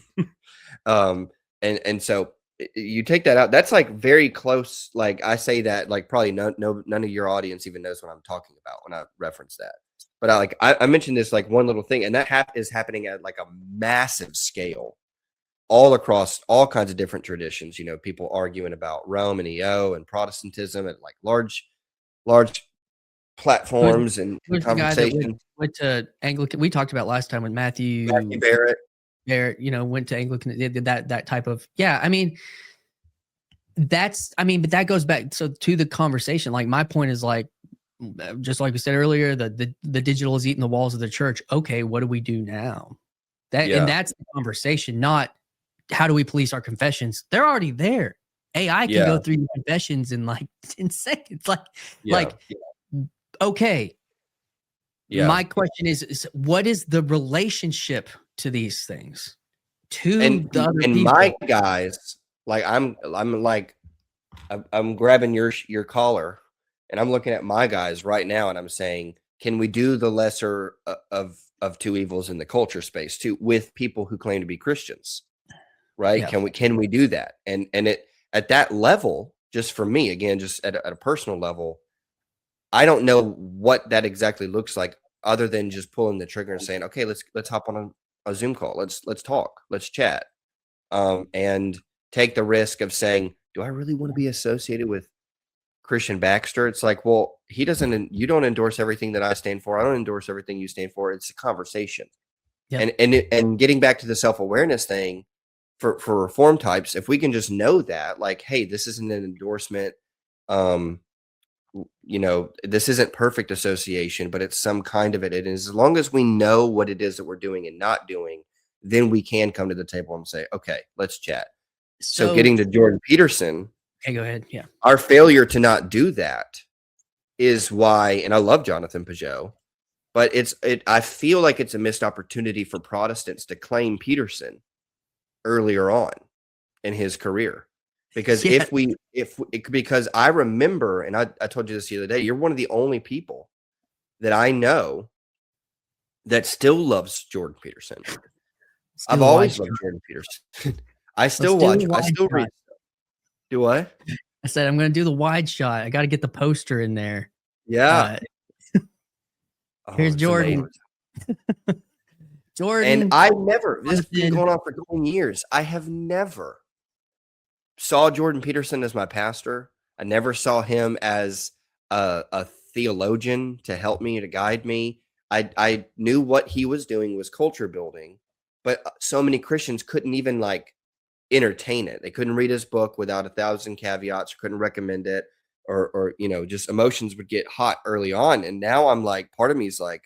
And so you take that out. That's like very close. Like, I say that like probably none of your audience even knows what I'm talking about when I reference that. But I mentioned this like one little thing, and that is happening at like a massive scale all across all kinds of different traditions. People arguing about Rome and EO and Protestantism at like large platforms and conversation. Went to Anglican. We talked about last time with Matthew Barrett. Barrett, went to Anglican, did that type of, yeah. I mean, but that goes back to the conversation. Like, my point is, like, just like we said earlier, the digital is eating the walls of the church. Okay, what do we do now? And that's the conversation, not how do we police our confessions? They're already there. AI can go through your confessions in like 10 seconds. Okay. Yeah. My question is what is the relationship to these things? To the other people? My guys, like I'm grabbing your collar, and I'm looking at my guys right now, and I'm saying, can we do the lesser of two evils in the culture space too, with people who claim to be Christians? Right? Yeah. Can we do that? And it at that level, just for me, again, just at a personal level, I don't know what that exactly looks like, other than just pulling the trigger and saying, okay, let's hop on a Zoom call. Let's talk. Let's chat. And take the risk of saying, do I really want to be associated with Christian Baxter? It's like, well, you don't endorse everything that I stand for. I don't endorse everything you stand for. It's a conversation. Yeah. And getting back to the self-awareness thing, for reform types, if we can just know that, like, hey, this isn't an endorsement, this isn't perfect association, but it's some kind of it. And as long as we know what it is that we're doing and not doing, then we can come to the table and say, okay, let's chat. So getting to Jordan Peterson. Okay, go ahead. Yeah. Our failure to not do that is why, and I love Jonathan Pageau, but I feel like it's a missed opportunity for Protestants to claim Peterson earlier on in his career. Because because I remember, and I told you this the other day, you're one of the only people that I know that still loves Jordan Peterson. I've always loved Jordan Peterson. I still watch. I still read. Do what? I said I'm going to do the wide shot. I got to get the poster in there. Yeah. Here's Jordan. Jordan. And I never. This has been going on for 20 years. I have never saw Jordan Peterson as my pastor. I never saw him as a theologian to help me, to guide me. I knew what he was doing was culture building, but so many Christians couldn't even like entertain it. They couldn't read his book without 1,000 caveats, couldn't recommend it, or just emotions would get hot early on. And now I'm like, part of me is like,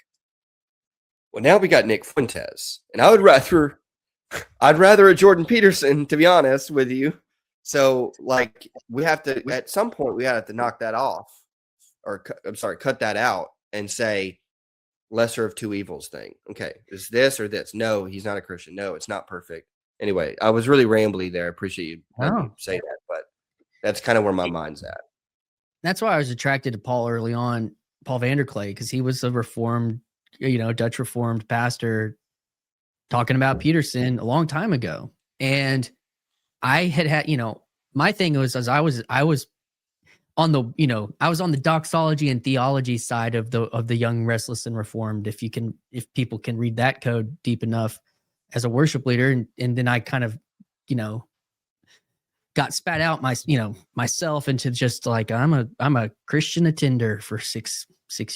well, now we got Nick Fuentes, and I'd rather a Jordan Peterson, to be honest with you. So like we have to, at some point we have to knock that off, or cut that out and say lesser of two evils thing. Okay. Is this or this? No, he's not a Christian. No, it's not perfect. Anyway, I was really rambly there. I appreciate you letting me say that, but that's kind of where my mind's at. That's why I was attracted to Paul early on, Paul Vanderklay, because he was a reformed, Dutch reformed pastor talking about Peterson a long time ago. And I had, my thing was, as I was on the, I was on the doxology and theology side of the young, restless, and reformed. If people can read that code deep enough as a worship leader, and then I kind of, got spat out myself into just like I'm a Christian attender for six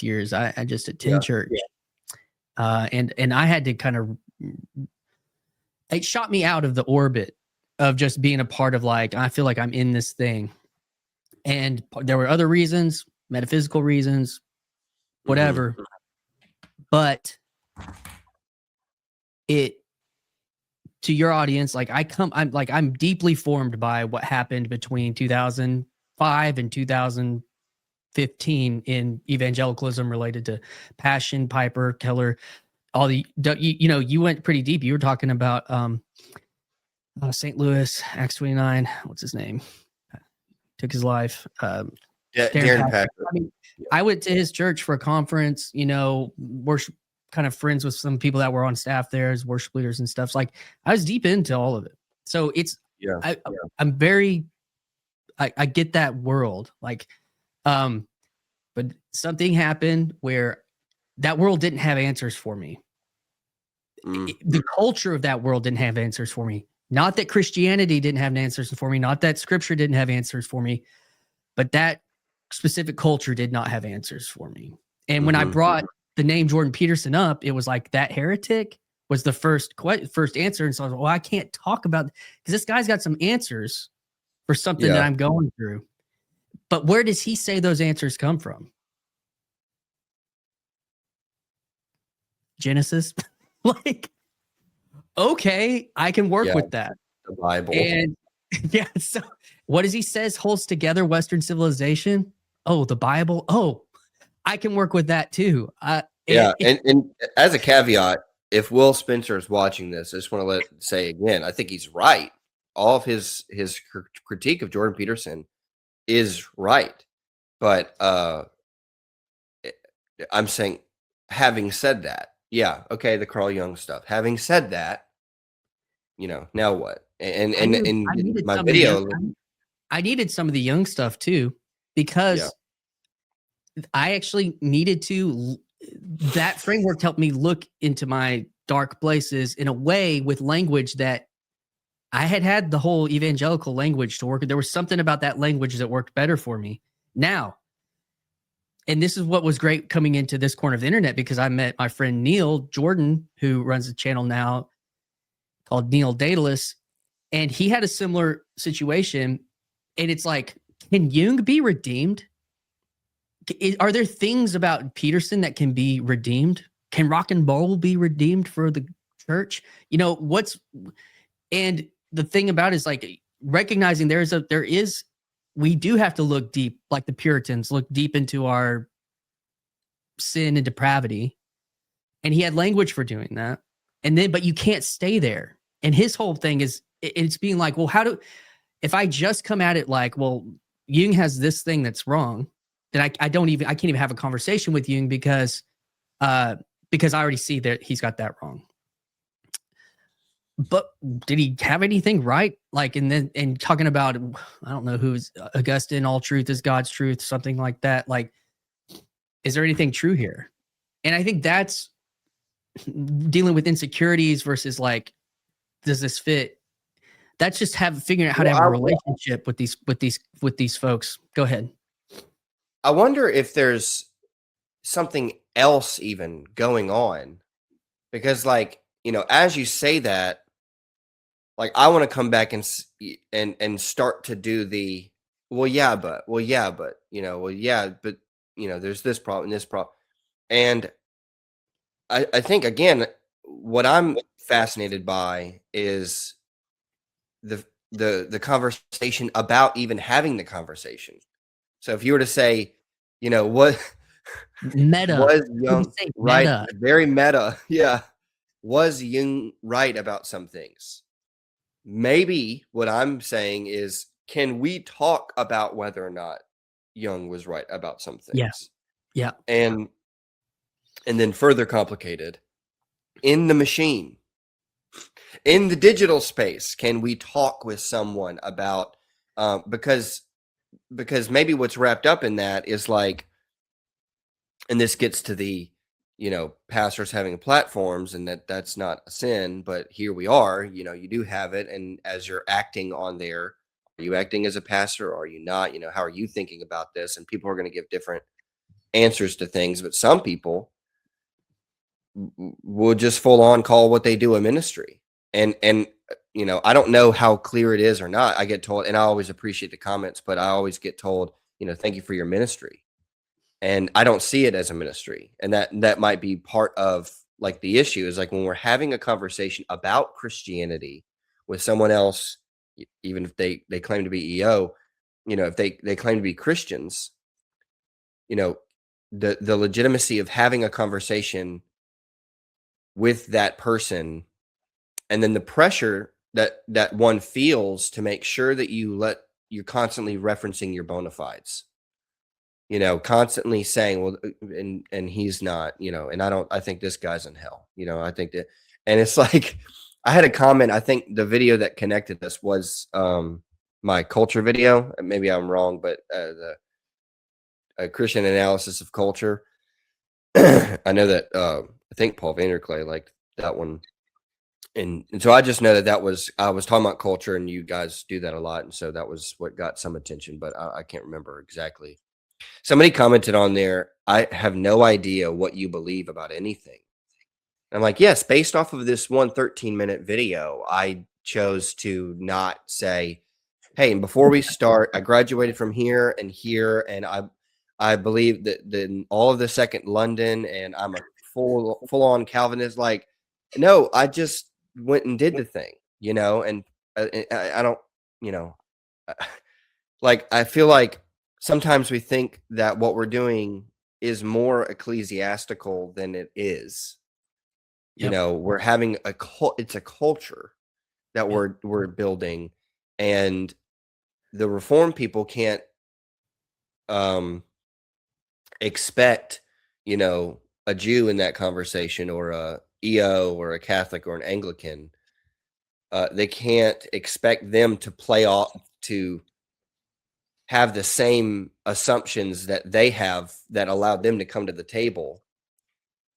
years. I just attend church, and I had to kind of, it shot me out of the orbit of just being a part of like, I feel like I'm in this thing. And there were other reasons, metaphysical reasons, whatever. Mm-hmm. But to your audience, like I'm deeply formed by what happened between 2005 and 2015 in evangelicalism related to Passion, Piper, Keller, all the, you went pretty deep. You were talking about St. Louis, Acts 29. What's his name? Took his life. Darren Packer. I mean, I went to his church for a conference, worship, kind of friends with some people that were on staff there as worship leaders and stuff. Like I was deep into all of it. So it's, I'm very, I get that world. Like, but something happened where that world didn't have answers for me. The culture of that world didn't have answers for me. Not that Christianity didn't have answers for me, not that scripture didn't have answers for me, but that specific culture did not have answers for me. And when I brought the name Jordan Peterson up, it was like that heretic was the first answer. And so I was like, well, I can't talk about, because this guy's got some answers for something that I'm going through. But where does he say those answers come from? Genesis? Like, okay, I can work with that. The Bible. And so what does he says holds together Western civilization? Oh, the Bible. Oh, I can work with that too. And as a caveat, if Will Spencer is watching this, I just want to say again, I think he's right. All of his critique of Jordan Peterson is right. But I'm saying, having said that, okay, the Carl Jung stuff. Having said that, now what? And my video, I needed some of the Jung stuff too, because I actually needed to. That framework helped me look into my dark places in a way with language that I had the whole evangelical language to work. There was something about that language that worked better for me now. And this is what was great coming into this corner of the internet, because I met my friend Neil Jordan, who runs a channel now called Neil Daedalus. And he had a similar situation. And it's like, can Jung be redeemed? Are there things about Peterson that can be redeemed? Can rock and roll be redeemed for the church? You know, and the thing about it is like recognizing we do have to look deep, like the Puritans, look deep into our sin and depravity. And he had language for doing that. But you can't stay there. And his whole thing is, it's being like, well, if I just come at it like, well, Jung has this thing that's wrong, then I can't even have a conversation with Jung because I already see that he's got that wrong. But did he have anything right? Like, and talking about, I don't know who's Augustine, all truth is God's truth, something like that. Like, is there anything true here? And I think that's dealing with insecurities versus like, does this fit? That's just figuring out how to have a relationship with these folks. Go ahead. I wonder if there's something else even going on, because like, you know, as you say that, like I want to come back and start to do the well, yeah, but you know, but you know, there's this problem, and I think again, what I'm fascinated by is the conversation about even having the conversation. So if you were to say, you know, what Meta was Jung right? Meta. Very meta, yeah. Was Jung right about some things? Maybe what I'm saying is, can we talk about whether or not Jung was right about some things? Yeah. And then further complicated, in the machine, in the digital space, can we talk with someone about because maybe what's wrapped up in that is like, and this gets to the, you know, pastors having platforms, and that's not a sin, but here we are, you know, you do have it. And as you're acting on there, are you acting as a pastor or are you not? You know, how are you thinking about this? And people are going to give different answers to things, but some people will just full on call what they do a ministry. And you know, I don't know how clear it is or not. I get told, and I always appreciate the comments, but I always get told, you know, thank you for your ministry. And I don't see it as a ministry. And that might be part of like the issue is like when we're having a conversation about Christianity with someone else, even if they claim to be EO, you know, if they claim to be Christians, you know, the legitimacy of having a conversation with that person, and then the pressure that one feels to make sure that you're constantly referencing your bona fides. You know, constantly saying, well, and he's not, you know, and I think this guy's in hell, you know, I think that, and it's like, I had a comment, I think the video that connected us was my culture video. Maybe I'm wrong, but the Christian analysis of culture. I know that, I think Paul Vanderklay liked that one. And so I just know that was, I was talking about culture, and you guys do that a lot. And so that was what got some attention, but I can't remember exactly. Somebody commented on there, I have no idea what you believe about anything. I'm like, yes, based off of this 13-minute video, I chose to not say, hey, and before we start, I graduated from here, and I believe that all of the second London, and I'm a full on Calvinist. Like, no, I just went and did the thing, you know, and I don't, you know, like I feel like sometimes we think that what we're doing is more ecclesiastical than it is. You Yep. know, we're having it's a culture that we're building, and the Reformed people can't expect, you know, a Jew in that conversation, or a EO, or a Catholic, or an Anglican. They can't expect them to play off, to have the same assumptions that they have that allowed them to come to the table.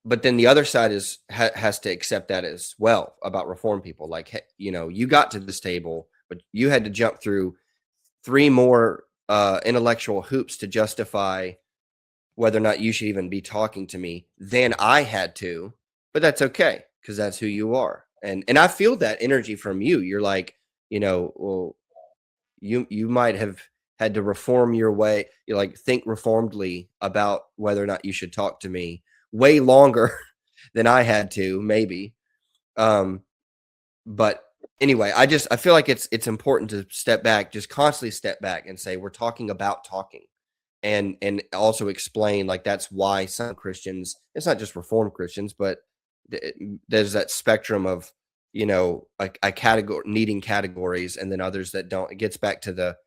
But then the other side has to accept that as well about Reformed people. Like, hey, you know, you got to this table, but you had to jump through 3 more intellectual hoops to justify whether or not you should even be talking to me than I had to. But that's okay, because that's who you are. And I feel that energy from you. You're like, well, you might have had to reform your way, think reformedly about whether or not you should talk to me way longer than I had to, maybe. But anyway, I feel like it's important to step back, just constantly step back and say, we're talking about talking. And also explain, like, that's why some Christians, it's not just Reformed Christians, but there's that spectrum of, a category needing categories, and then others that don't. It gets back to the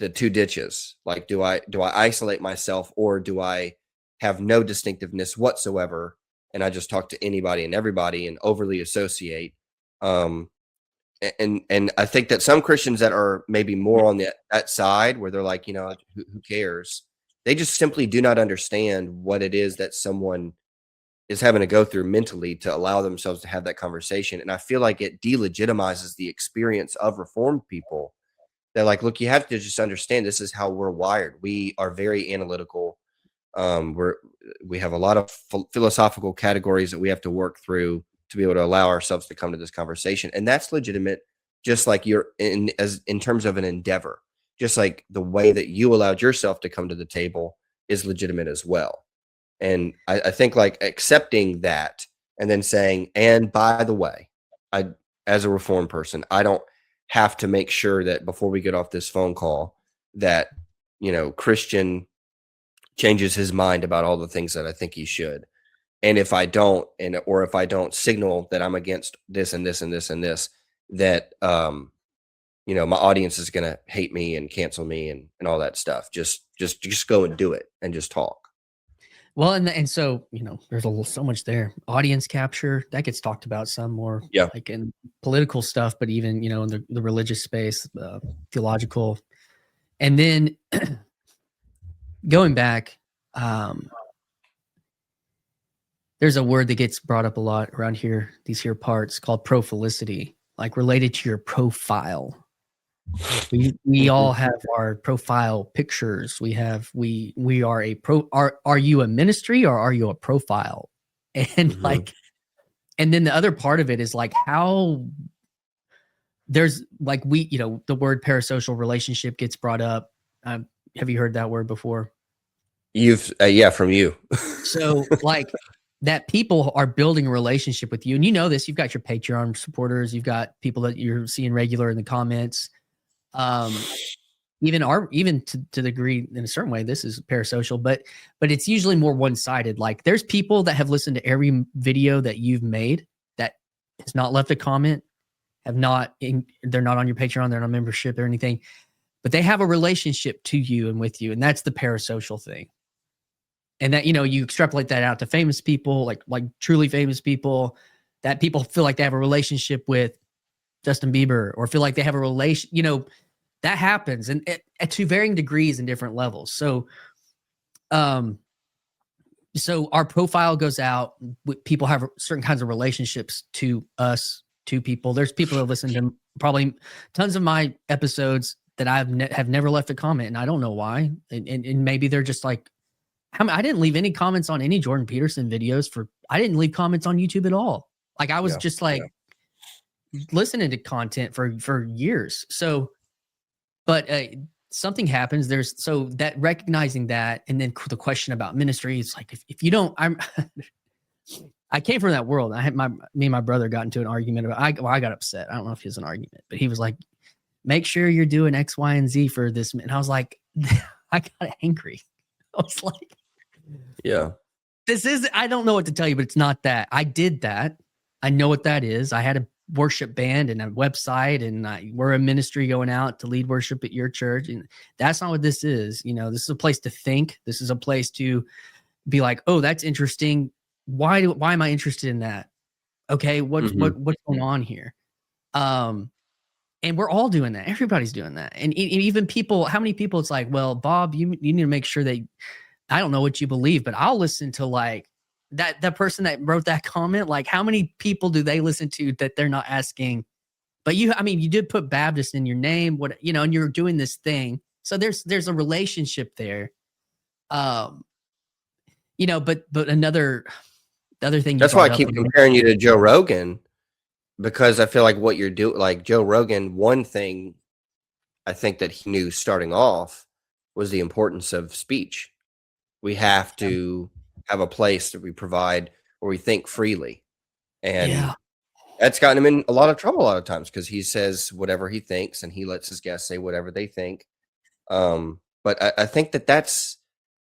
two ditches. Like, do I isolate myself, or do I have no distinctiveness whatsoever, and I just talk to anybody and everybody and overly associate? And I think that some Christians that are maybe more on that side, where they're like, who cares? They just simply do not understand what it is that someone is having to go through mentally to allow themselves to have that conversation. And I feel like it delegitimizes the experience of Reformed people. They're like, look, you have to just understand, this is how we're wired. We are very analytical. We have a lot of philosophical categories that we have to work through to be able to allow ourselves to come to this conversation. And that's legitimate, just like you're in terms of an endeavor. Just like the way that you allowed yourself to come to the table is legitimate as well. And I think, like, accepting that and then saying, and by the way, as a Reformed person, I don't have to make sure that before we get off this phone call that, Christian changes his mind about all the things that I think he should. And if I don't, or if I don't signal that I'm against this and this and this and this, that, my audience is going to hate me and cancel me and all that stuff. Just go and do it and just talk. Well, and so, there's so much there. Audience capture, that gets talked about some more, like in political stuff, but even, in the religious space, theological. And then going back, there's a word that gets brought up a lot around here, these here parts, called prophilicity, like related to your profile. We all have our profile pictures. We are are you a ministry, or are you a profile? And and then the other part of it is like how there's like, the word parasocial relationship gets brought up. Have you heard that word before? You've from you. So like that people are building a relationship with you, and this, you've got your Patreon supporters, you've got people that you're seeing regular in the comments. Even to the degree, in a certain way, this is parasocial, but it's usually more one-sided. Like, there's people that have listened to every video that you've made that has not left a comment, they're not on your Patreon, they're not on membership or anything, but they have a relationship to you and with you. And that's the parasocial thing. And that, you extrapolate that out to famous people, like truly famous people, that people feel like they have a relationship with Justin Bieber, or feel like they have a relation, that happens, and to varying degrees and different levels. So, so our profile goes out. People have certain kinds of relationships to us, to people. There's people that listen to probably tons of my episodes that have never left a comment, and I don't know why. And maybe they're just like, I didn't leave any comments on any Jordan Peterson videos I didn't leave comments on YouTube at all. Like, I was just like listening to content for years. So, but something happens. So that recognizing that, and then the question about ministry, it's like, if you don't, I came from that world. Me and my brother got into an argument about, I got upset. I don't know if it was an argument, but he was like, make sure you're doing X, Y, and Z for this. And I was like, I got angry. I was like, I don't know what to tell you, but it's not that. I did that. I know what that is. I had a worship band and a website, and we're a ministry going out to lead worship at your church. And that's not what this is. This is a place to think. This is a place to be like, oh, that's interesting. Why am I interested in that? Okay. What's going on here? And we're all doing that. Everybody's doing that. And even people, how many people, it's like, well, Bob, you need to make sure that, I don't know what you believe, but I'll listen to like that person that wrote that comment. Like, how many people do they listen to that they're not asking? But you did put Baptist in your name, and you're doing this thing. So there's a relationship there. But the other thing. That's why I keep comparing you to Joe Rogan, because I feel like what you're doing, like Joe Rogan, one thing I think that he knew starting off was the importance of speech. We have to have a place that we provide where we think freely. Yeah. And that's gotten him in a lot of trouble a lot of times because he says whatever he thinks and he lets his guests say whatever they think. But I think that that's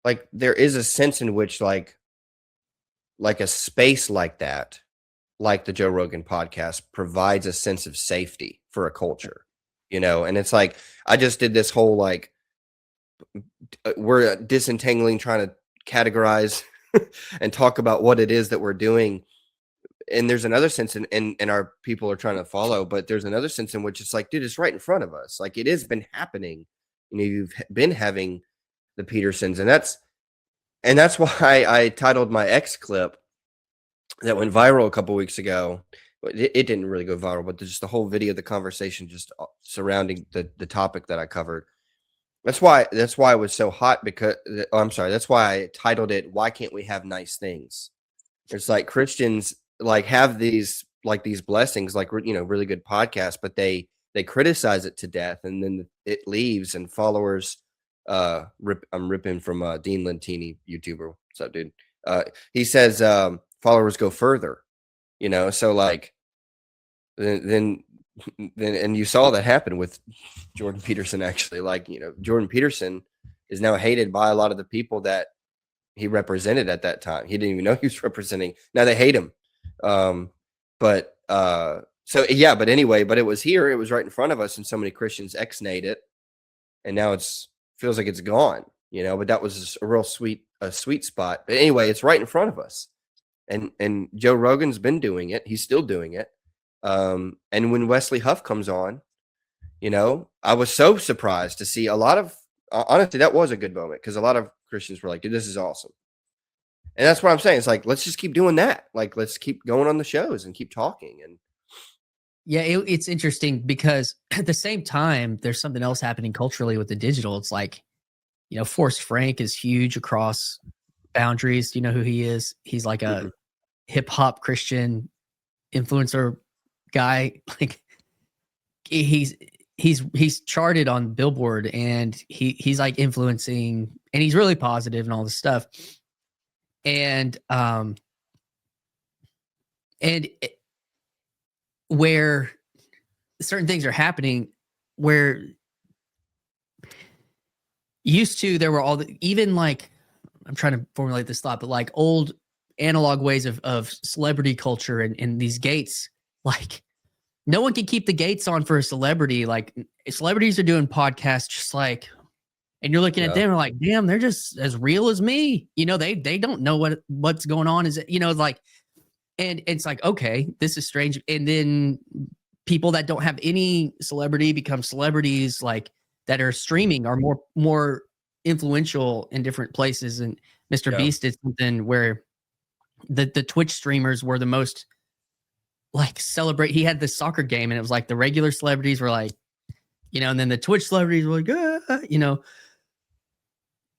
like there is a sense in which like a space like that, like the Joe Rogan podcast, provides a sense of safety for a culture, and it's like I just did this whole like we're disentangling, trying to categorize and talk about what it is that we're doing. And there's another sense in our people are trying to follow, but there's another sense in which it's like, dude, it's right in front of us. Like it has been happening. You've been having the Petersons, and that's why I titled my X clip that went viral a couple weeks ago. It didn't really go viral, but just the whole video, the conversation just surrounding the topic that I covered. That's why it was so hot because I'm sorry. That's why I titled it, "Why Can't We Have Nice Things?" It's like Christians like have these blessings, like really good podcasts, but they criticize it to death, and then it leaves, and followers. I'm ripping from Dean Lentini, YouTuber. What's up, dude? He says followers go further, So like then and you saw that happen with Jordan Peterson. Actually, like Jordan Peterson is now hated by a lot of the people that he represented at that time. He didn't even know he was representing. Now they hate him. But it was here. It was right in front of us, and so many Christians ex-nate it, and now feels like it's gone. But that was a real sweet spot. But anyway, it's right in front of us, and Joe Rogan's been doing it. He's still doing it. And when Wesley Huff comes on, I was so surprised to see a lot of. Honestly, that was a good moment because a lot of Christians were like, dude, this is awesome. And that's what I'm saying. It's like, let's just keep doing that. Like, let's keep going on the shows and keep talking. And yeah, it's interesting because at the same time, there's something else happening culturally with the digital. It's like, Forrest Frank is huge across boundaries. Do you know who he is? He's like a hip hop Christian influencer guy. Like he's charted on Billboard, and he's like influencing, and he's really positive and all this stuff. And where certain things are happening, where used to there were even like, I'm trying to formulate this thought, but like old analog ways of celebrity culture and these gates, like no one can keep the gates on for a celebrity. Like celebrities are doing podcasts just like, and you're looking at them and like, damn, they're just as real as me. They don't know what's going on. Is it, like, and it's like, okay, this is strange. And then people that don't have any celebrity become celebrities, like that are streaming, are more influential in different places. And Mr. Beast did something where the Twitch streamers were the most like celebrate. He had this soccer game, and it was like the regular celebrities were like, and then the Twitch celebrities were like,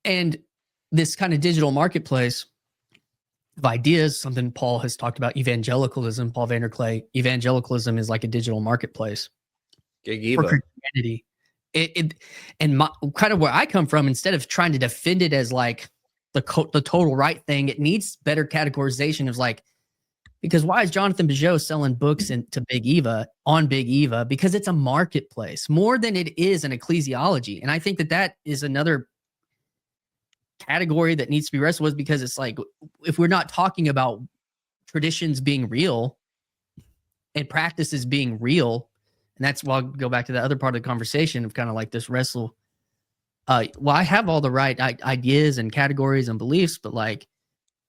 and this kind of digital marketplace of ideas, something Paul has talked about, evangelicalism, Paul Vanderklay, evangelicalism is like a digital marketplace for Christianity. And kind of where I come from, instead of trying to defend it as like the total right thing, it needs better categorization of like, because why is Jonathan Bijot selling books to Big Eva on Big Eva? Because it's a marketplace more than it is an ecclesiology. And I think that is another category that needs to be wrestled with, because it's like, if we're not talking about traditions being real and practices being real, and that's why I'll go back to the other part of the conversation of kind of like this wrestle. Well, I have all the right ideas and categories and beliefs, but like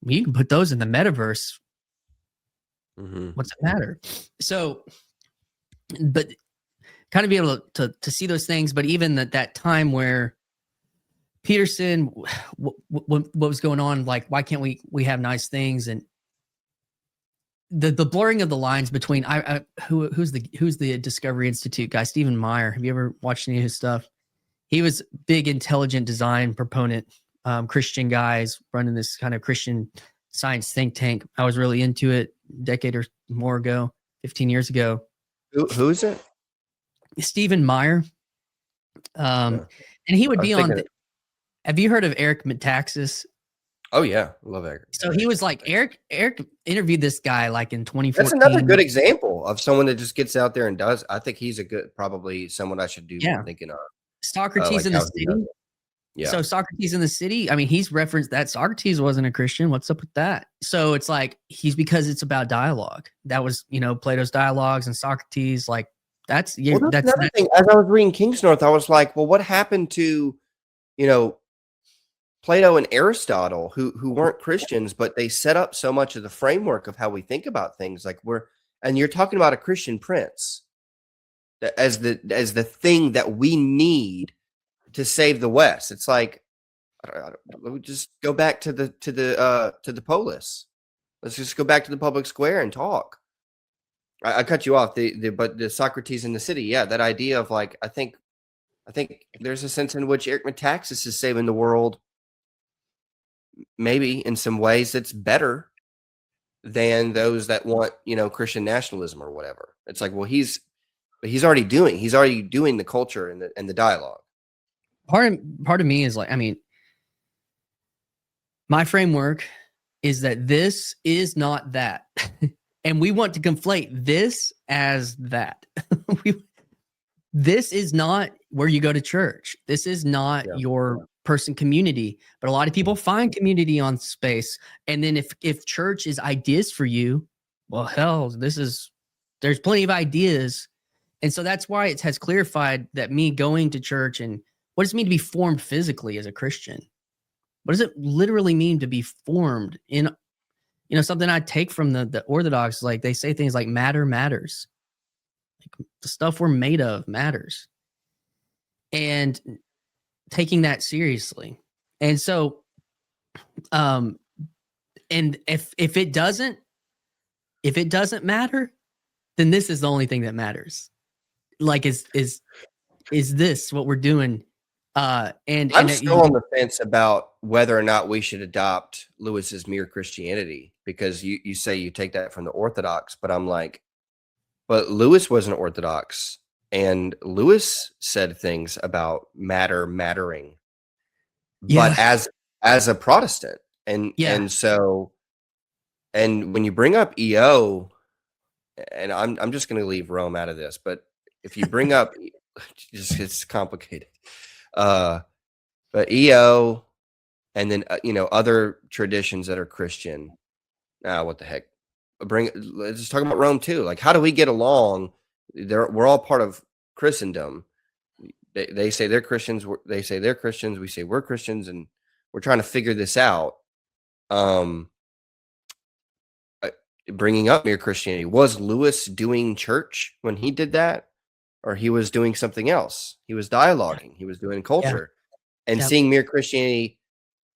you can put those in the metaverse. What's it matter? So, but kind of be able to see those things. But even that time where Peterson, what was going on? Like, why can't we have nice things? And the blurring of the lines between who's the Discovery Institute guy, Stephen Meyer. Have you ever watched any of his stuff? He was big intelligent design proponent, Christian guys running this kind of Christian science think tank. I was really into it a decade or more ago. 15 years ago. Who is it? Stephen Meyer. No. And he would I was be on. thinking. Have you heard of Eric Metaxas? Oh yeah, love Eric. So he was like, Eric interviewed this guy like in 2014. That's another good example of someone that just gets out there and does. I think he's probably someone I should do more thinking of. Socrates like in the how he City. does it. Yeah. So Socrates in the City, I mean, he's referenced that Socrates wasn't a Christian. What's up with that? So it's like, because it's about dialogue. That was, Plato's dialogues and Socrates, like that's another thing. As I was reading Kingsnorth, I was like, well, what happened to, Plato and Aristotle, who weren't Christians, but they set up so much of the framework of how we think about things. Like and you're talking about a Christian prince as the thing that we need to save the West. It's like, let me just go back to the polis. Let's just go back to the public square and talk. I cut you off. But the Socrates in the City, yeah, that idea of like, I think there's a sense in which Eric Metaxas is saving the world. Maybe in some ways it's better than those that want, Christian nationalism or whatever. It's like, well, he's already doing the culture and the dialogue. Part of me is like, I mean, my framework is that this is not that. And we want to conflate this as that. This is not where you go to church. This is not your person community. But a lot of people find community on space. And then if church is ideas for you, well, hell, there's plenty of ideas. And so that's why it has clarified that me going to church and what does it mean to be formed physically as a Christian? What does it literally mean to be formed in, something I take from the Orthodox, like they say things like matter matters. Like the stuff we're made of matters. And taking that seriously. And so, and if it doesn't matter, then this is the only thing that matters. Like, is this what we're doing? And I'm still on the fence about whether or not we should adopt Lewis's mere Christianity, because you say you take that from the Orthodox, but I'm like, but Lewis wasn't Orthodox, and Lewis said things about mattering, but as a Protestant, and so, and when you bring up EO, and I'm just going to leave Rome out of this, but if you bring up, it's complicated. But EO, and then other traditions that are Christian. What the heck? Let's just talk about Rome too. Like, how do we get along? We're all part of Christendom. They say they're Christians. They say they're Christians. We say we're Christians, and we're trying to figure this out. Bringing up mere Christianity, was Lewis doing church when he did that? Or he was doing something else. He was dialoguing. He was doing culture, and seeing mere Christianity.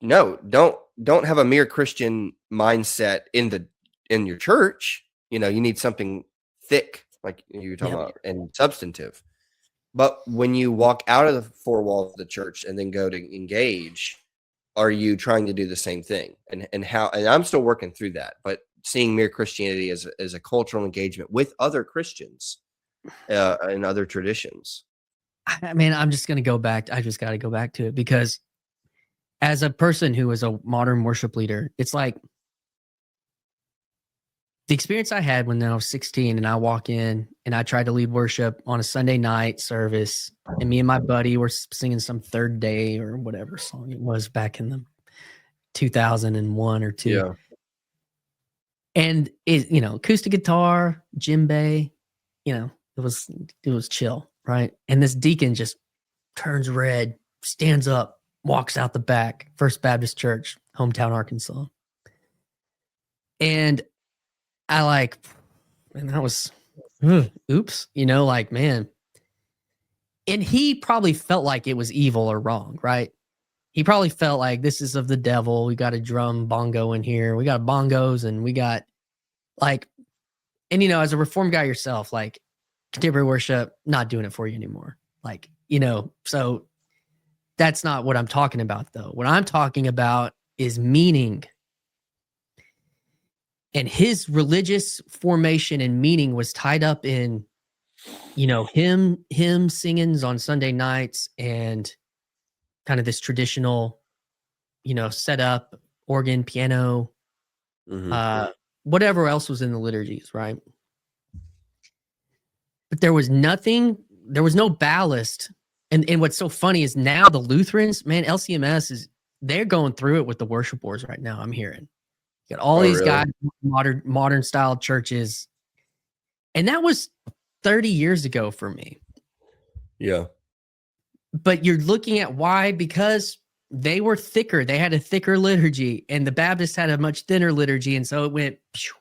No, don't have a mere Christian mindset in your church. You need something thick, like you were talking about, and substantive. But when you walk out of the four walls of the church and then go to engage, are you trying to do the same thing? And how? And I'm still working through that. But seeing mere Christianity as a cultural engagement with other Christians. And other traditions. I mean, I'm just going to go back. I just got to go back to it, because as a person who is a modern worship leader, it's like the experience I had when I was 16 and I walk in and I tried to lead worship on a Sunday night service, and me and my buddy were singing some Third Day or whatever song it was back in the 2001 or 2. Yeah. And acoustic guitar, djembe, it was chill, right? And this deacon just turns red, stands up, walks out the back, First Baptist Church, hometown Arkansas. And I and that was, oops, man. And he probably felt like it was evil or wrong, right? He probably felt like this is of the devil. We got a drum bongo in here. We got bongos, and we got and as a Reformed guy yourself, like, contemporary worship, not doing it for you anymore. So that's not what I'm talking about, though. What I'm talking about is meaning. And his religious formation and meaning was tied up in, him singings on Sunday nights and kind of this traditional, setup, organ, piano, Mhm. uh, whatever else was in the liturgies, right? But there was no ballast. And what's so funny is now the Lutherans, man, LCMS they're going through it with the worship boards right now. I'm hearing. You got all Oh, these really? guys, modern style churches. And that was 30 years ago for me. Yeah. But you're looking at why, because they were thicker. They had a thicker liturgy, and the Baptists had a much thinner liturgy. And so it went, phew,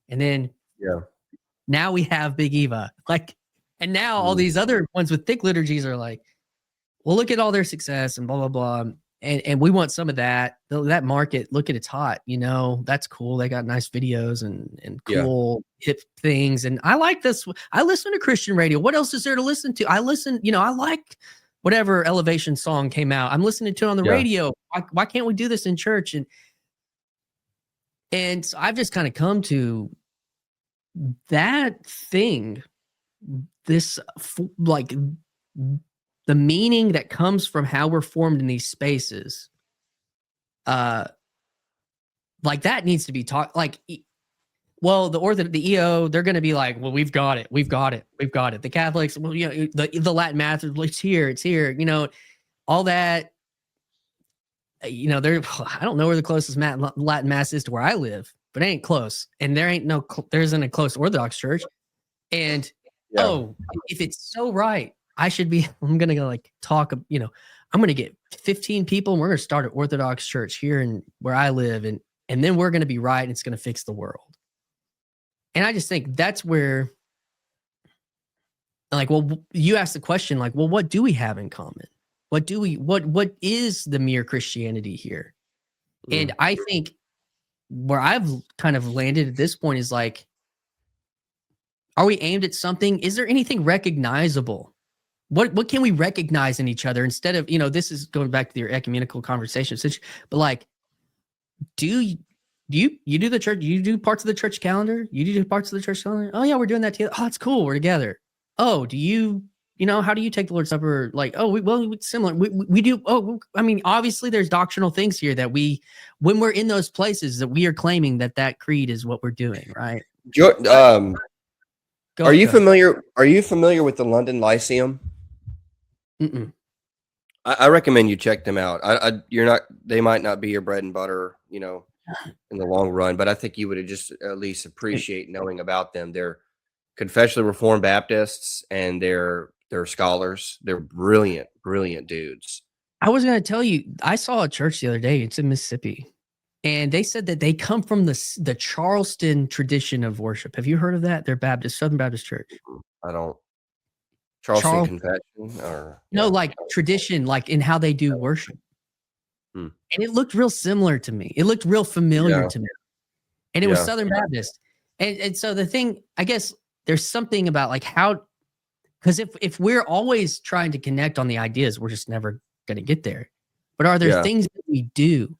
and then Yeah. now we have Big Eva. And now all Mm. these other ones with thick liturgies are like, well, look at all their success and blah, blah, blah. And we want some of that. That market, look at it's hot, that's cool. They got nice videos and Yeah. cool hip things. And I like this. I listen to Christian radio. What else is there to listen to? I listen, I like whatever Elevation song came out. I'm listening to it on the Yeah. radio. Why can't we do this in church? And so I've just kind of come to that thing, this like the meaning that comes from how we're formed in these spaces, like that needs to be taught. Well, the EO, they're going to be like, well, we've got it. The Catholics, well, the Latin mass, it's here, all that. There, I don't know where the closest Latin mass is to where I live, but it ain't close. And there isn't a close Orthodox church. And Yeah. if it's so right, I'm going to talk, I'm going to get 15 people and we're going to start an Orthodox church here in where I live. And then we're going to be right. And it's going to fix the world. And I just think that's where, you asked the question, what do we have in common? What is the mere Christianity here? And I think where I've kind of landed at this point is are we aimed at something? Is there anything recognizable? What can we recognize in each other instead of, this is going back to your ecumenical conversation, but do you do the church? You do parts of the church calendar? You do parts of the church calendar? Oh yeah, we're doing that together. Oh, that's cool. We're together. Oh, do you, how do you take the Lord's Supper? It's similar. We do. Oh, I mean, obviously there's doctrinal things here that when we're in those places that we are claiming that creed is what we're doing. Right. Are you familiar with the London Lyceum? Mm-mm. I recommend you check them out. They might not be your bread and butter, in the long run, but I think you would just at least appreciate knowing about them. They're confessionally Reformed Baptists and they're scholars. They're brilliant dudes. I was going to tell you, I saw a church the other day. It's in Mississippi. And they said that they come from the Charleston tradition of worship. Have you heard of that? They're Baptist, Southern Baptist Church. I don't. Charleston Confession or no, tradition, in how they do worship. And it looked real similar to me. It looked real familiar to me. And it was Southern Baptist. And so the thing, I guess there's something about how, because if we're always trying to connect on the ideas, we're just never going to get there. But are there things that we do?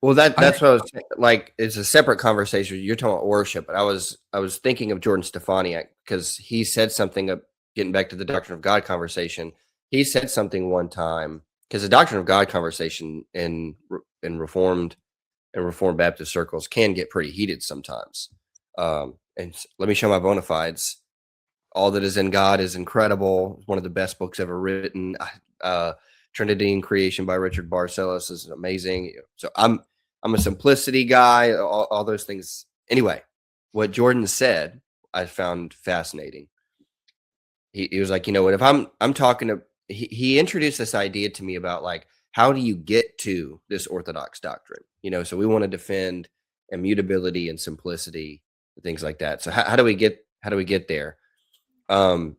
Well, that's what I was saying. It's a separate conversation. You're talking about worship, but I was thinking of Jordan Stefaniak because he said something getting back to the Doctrine of God conversation. He said something one time because the Doctrine of God conversation in Reformed and Reformed Baptist circles can get pretty heated sometimes. And let me show my bona fides. All That Is in God is incredible. It's one of the best books ever written. Trinity and Creation by Richard Barcellos is amazing. So I'm a simplicity guy, all those things. Anyway, what Jordan said, I found fascinating. He was like, if I'm talking to, he introduced this idea to me about how do you get to this Orthodox doctrine? So we want to defend immutability and simplicity, things like that. So how do we get there? And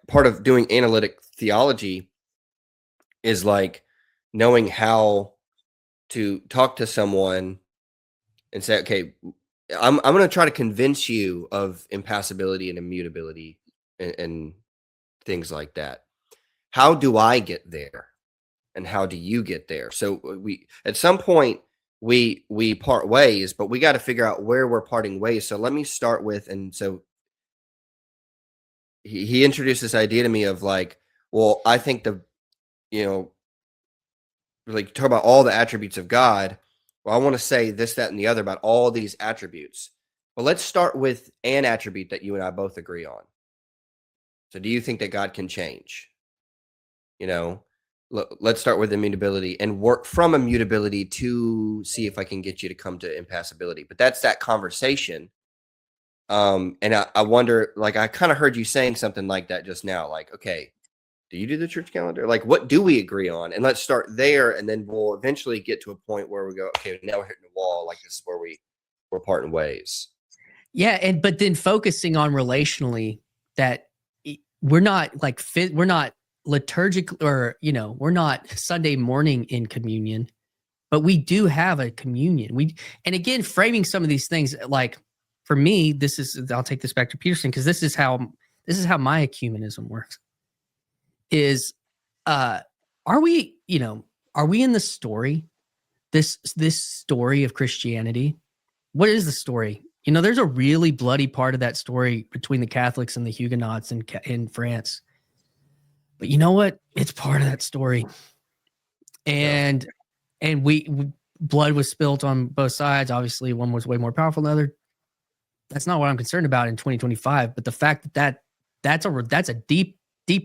part of doing analytic theology is knowing how to talk to someone and say, okay, I'm going to try to convince you of impassibility and immutability and things like that. How do I get there? And how do you get there? So we, at some point, we part ways, but we got to figure out where we're parting ways. So let me start with, and so he introduced this idea to me of like, well, I think you know, like talk about all the attributes of God. Well, I want to say this, that, and the other about all these attributes. But let's start with an attribute that you and I both agree on. So do you think that God can change? You know, let's start with immutability and work from immutability to see if I can get you to come to impassibility. But that's that conversation. And I wonder, like, I kind of heard you saying something like that just now. Like, okay, do you do the church calendar? Like, what do we agree on? And let's start there, and then we'll eventually get to a point where we go, okay, now we're hitting the wall. Like, this is where we're parting ways. Yeah, but then focusing on relationally that we're not like we're not liturgical, or we're not Sunday morning in communion, but we do have a communion. And again, framing some of these things, like for me, I'll take this back to Peterson, because this is how my ecumenism works. Is are we in the story, this story of Christianity? What is the story? There's a really bloody part of that story between the Catholics and the Huguenots in France. But you know what? It's part of that story. And blood was spilt on both sides. Obviously, one was way more powerful than the other. That's not what I'm concerned about in 2025. But the fact that's a deep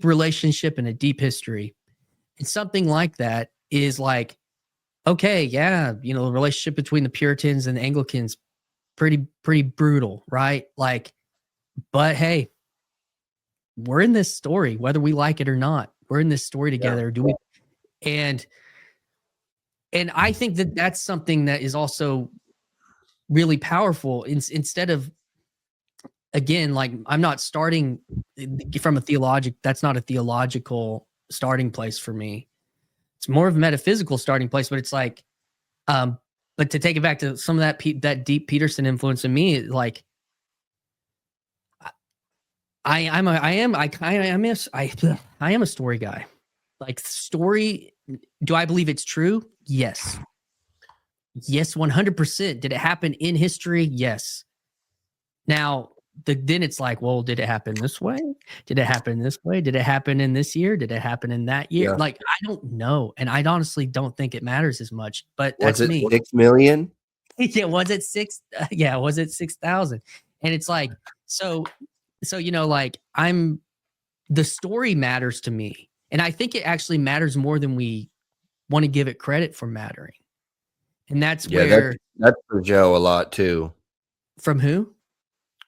relationship and a deep history. And something like that is like, okay, yeah, the relationship between the Puritans and the Anglicans, pretty brutal, right? Like, but hey, we're in this story, whether we like it or not. We're in this story together. Do we? And I think that's something that is also really powerful. Instead of, again, like, I'm not starting from that's not a theological starting place for me. It's more of a metaphysical starting place, but it's like, but to take it back to some of that deep Peterson influence in me, like, I am a story guy. Like, story, do I believe it's true? Yes. Yes, 100%. Did it happen in history? Yes. Now, then it's like, well, did it happen this way? Did it happen this way? Did it happen in this year? Did it happen in that year? Yeah. Like, I don't know. And I honestly don't think it matters as much, but that's Was it me. 6 million? Yeah, was it 6? Yeah, was it 6,000? And it's like, so like, the story matters to me. And I think it actually matters more than we want to give it credit for mattering. And that's where. That's Peugeot a lot too. From who?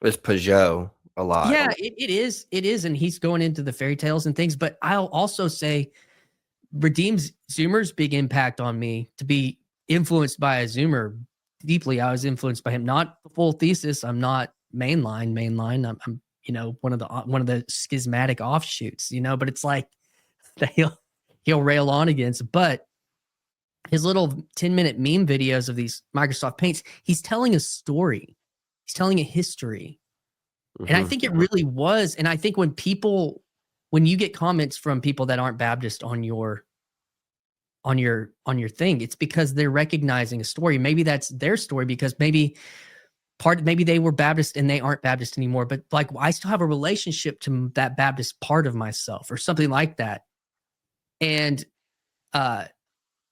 It's Peugeot a lot. Yeah, it is. It is. And he's going into the fairy tales and things. But I'll also say Redeem's Zoomer's big impact on me, to be influenced by a Zoomer deeply. I was influenced by him, not the full thesis. I'm not mainline. I'm one of the schismatic offshoots, but it's like that he'll rail on against. But his little 10-minute meme videos of these Microsoft Paints, he's telling a story. He's telling a history. And I think it really was. And I think when you get comments from people that aren't Baptist on your thing, it's because they're recognizing a story. Maybe that's their story, because maybe they were Baptist and they aren't Baptist anymore, but like, I still have a relationship to that Baptist part of myself, or something like that. And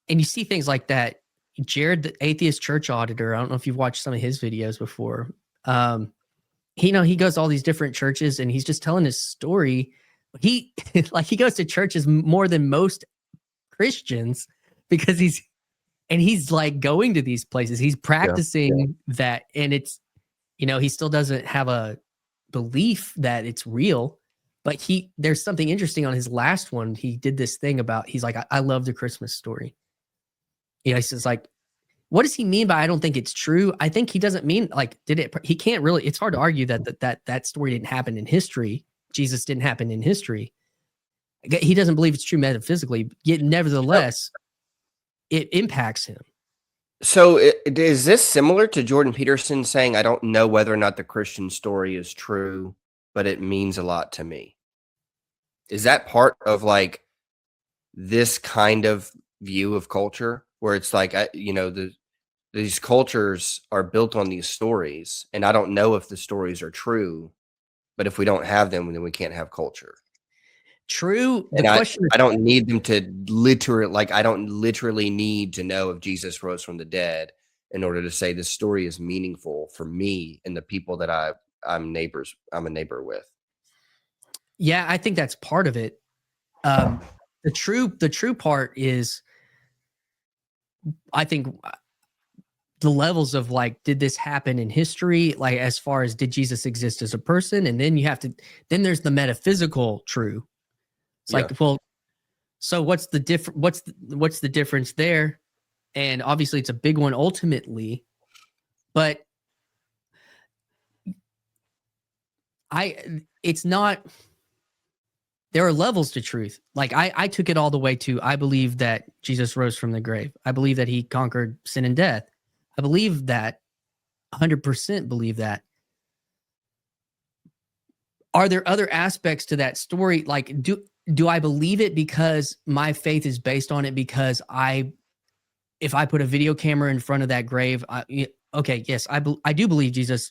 you see things like that. Jared, the atheist church auditor, I don't know if you've watched some of his videos before. He goes to all these different churches and he's just telling his story. He goes to churches more than most Christians, because he's like going to these places. He's practicing that. And it's, he still doesn't have a belief that it's real, but there's something interesting on his last one. He did this thing about, he's like, I love the Christmas story. He says, like, what does he mean by, I don't think it's true? I think he doesn't mean, like, he can't really, it's hard to argue that story didn't happen in history. Jesus didn't happen in history. He doesn't believe it's true metaphysically, yet nevertheless, it impacts him. So is this similar to Jordan Peterson saying, I don't know whether or not the Christian story is true, but it means a lot to me? Is that part of like this kind of view of culture, where it's like, the these cultures are built on these stories, and I don't know if the stories are true, but if we don't have them, then we can't have culture. True. The And question I don't need them to I don't literally need to know if Jesus rose from the dead in order to say this story is meaningful for me and the people that I'm a neighbor with. Yeah, I think that's part of it. The true part is, I think, the levels of like, did this happen in history? Like, as far as, did Jesus exist as a person? And then then there's the metaphysical true. It's Yeah. like, well, so what's the difference there? And obviously it's a big one ultimately, but it's not, there are levels to truth. Like I took it all the way to, I believe that Jesus rose from the grave. I believe that he conquered sin and death. I believe that, 100% believe that. Are there other aspects to that story? Like, do I believe it because my faith is based on it? Because if I put a video camera in front of that grave, okay, yes, I do believe Jesus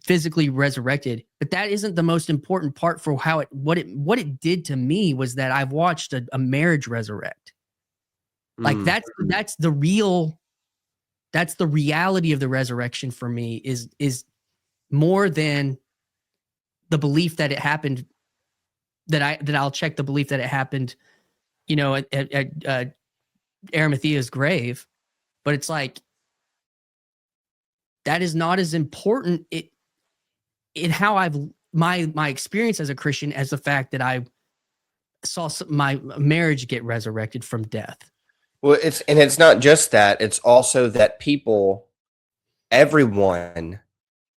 physically resurrected, but that isn't the most important part for what it did to me. Was that I've watched a marriage resurrect. Like that's the reality of the resurrection for me, is more than the belief that it happened, that I'll check the belief that it happened, at Arimathea's grave. But it's like, that is not as important in how my experience as a Christian, as the fact that I saw my marriage get resurrected from death. Well, it's not just that, it's also that everyone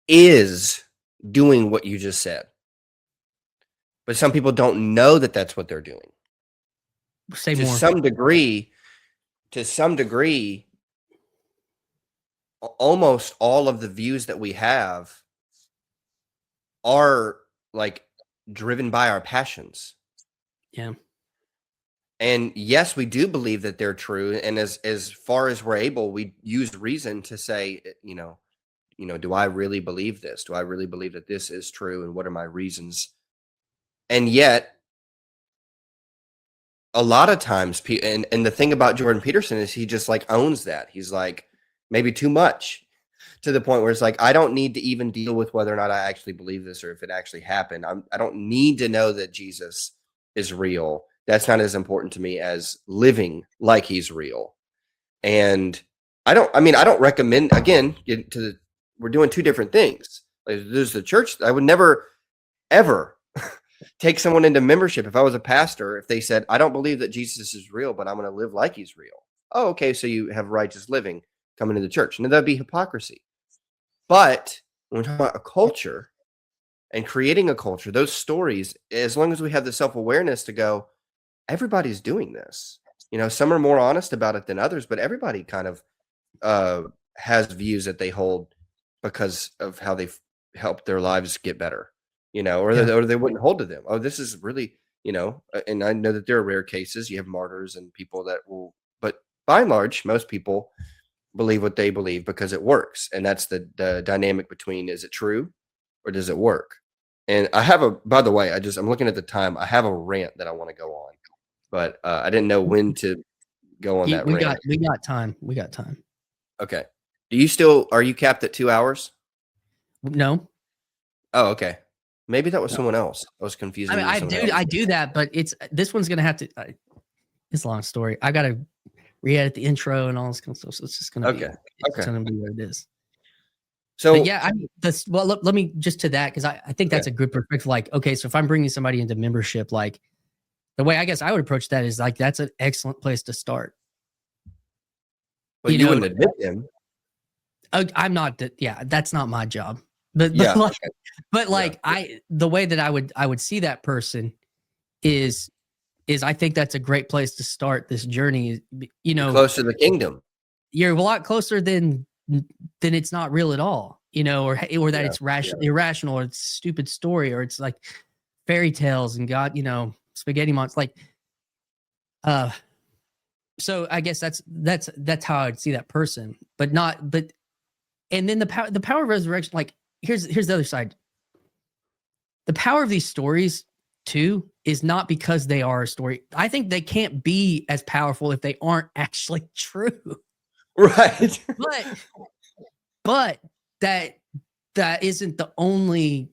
is doing what you just said. But some people don't know that that's what they're doing. Say to more. To some degree, almost all of the views that we have are like driven by our passions. Yeah. And yes, we do believe that they're true. And as far as we're able, we use reason to say, do I really believe this? Do I really believe that this is true? And what are my reasons? And yet, a lot of times, and the thing about Jordan Peterson is he just like owns that. He's like, maybe too much, to the point where it's like, I don't need to even deal with whether or not I actually believe this or if it actually happened. I don't need to know that Jesus is real. That's not as important to me as living like he's real. And I don't recommend, again, we're doing two different things. Like, there's the church. I would never, ever take someone into membership. If I was a pastor, if they said, I don't believe that Jesus is real, but I'm going to live like he's real. Oh, okay. So you have righteous living coming to the church. And that'd be hypocrisy. But when we're talking about a culture and creating a culture, those stories, as long as we have the self-awareness to go, everybody's doing this. Some are more honest about it than others, but everybody kind of has views that they hold because of how they've helped their lives get better, or they wouldn't hold to them. Oh, this is really, and I know that there are rare cases. You have martyrs and people that will, but by and large, most people believe what they believe because it works. And that's the dynamic between, is it true or does it work? And by the way, I'm looking at the time. I have a rant that I want to go on, but I didn't know when to go on that rant. We got time. We got time. Okay. Are you capped at 2 hours? No. Oh, okay. Maybe that was someone else. I was confusing. I do that, but this one's going to have to, it's a long story. I got to re-edit the intro and all this kind of stuff. So it's just going to be, it's going to be what it is. So but yeah, let me just to that, because I think that's a good perspective. Like, okay, so if I'm bringing somebody into membership, like the way I guess I would approach that is like, that's an excellent place to start. But you wouldn't admit them. I'm not. Yeah, that's not my job. But the way that I would see that person is I think that's a great place to start this journey. You're close to the kingdom. You're a lot closer than it's not real at all, or that it's irrational, or it's a stupid story, or it's like fairy tales and God, spaghetti monsters. Like, So I guess that's how I'd see that person, but and then the power of resurrection, like here's the other side. The power of these stories too is not because they are a story. I think they can't be as powerful if they aren't actually true. Right. But that isn't the only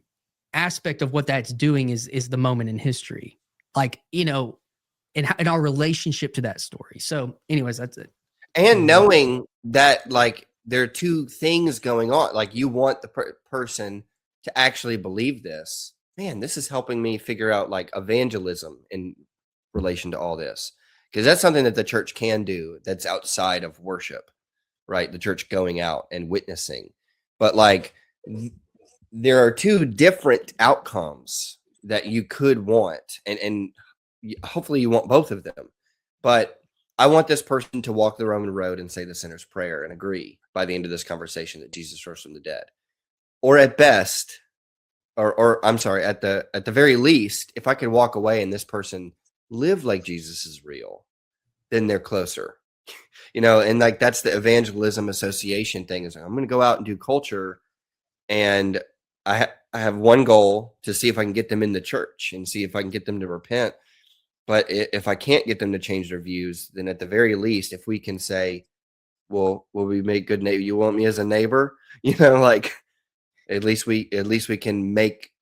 aspect of what that's doing is the moment in history. Like, in our relationship to that story. So anyways, that's it. And knowing that, like, there are two things going on. Like, you want the person to actually believe this. Man, this is helping me figure out like evangelism in relation to all this, because that's something that the church can do that's outside of worship, right? The church going out and witnessing. But like, there are two different outcomes that you could want, and hopefully you want both of them. But I want this person to walk the Roman road and say the sinner's prayer and agree by the end of this conversation that Jesus rose from the dead. Or at best, or I'm sorry, at the very least, if I could walk away and this person live like Jesus is real, then they're closer. And like, that's the evangelism association thing, is like, I'm going to go out and do culture, and I have one goal, to see if I can get them in the church and see if I can get them to repent. But if I can't get them to change their views, then at the very least, if we can say, well, will we make good neighbor? You want me as a neighbor? Like, at least we can make,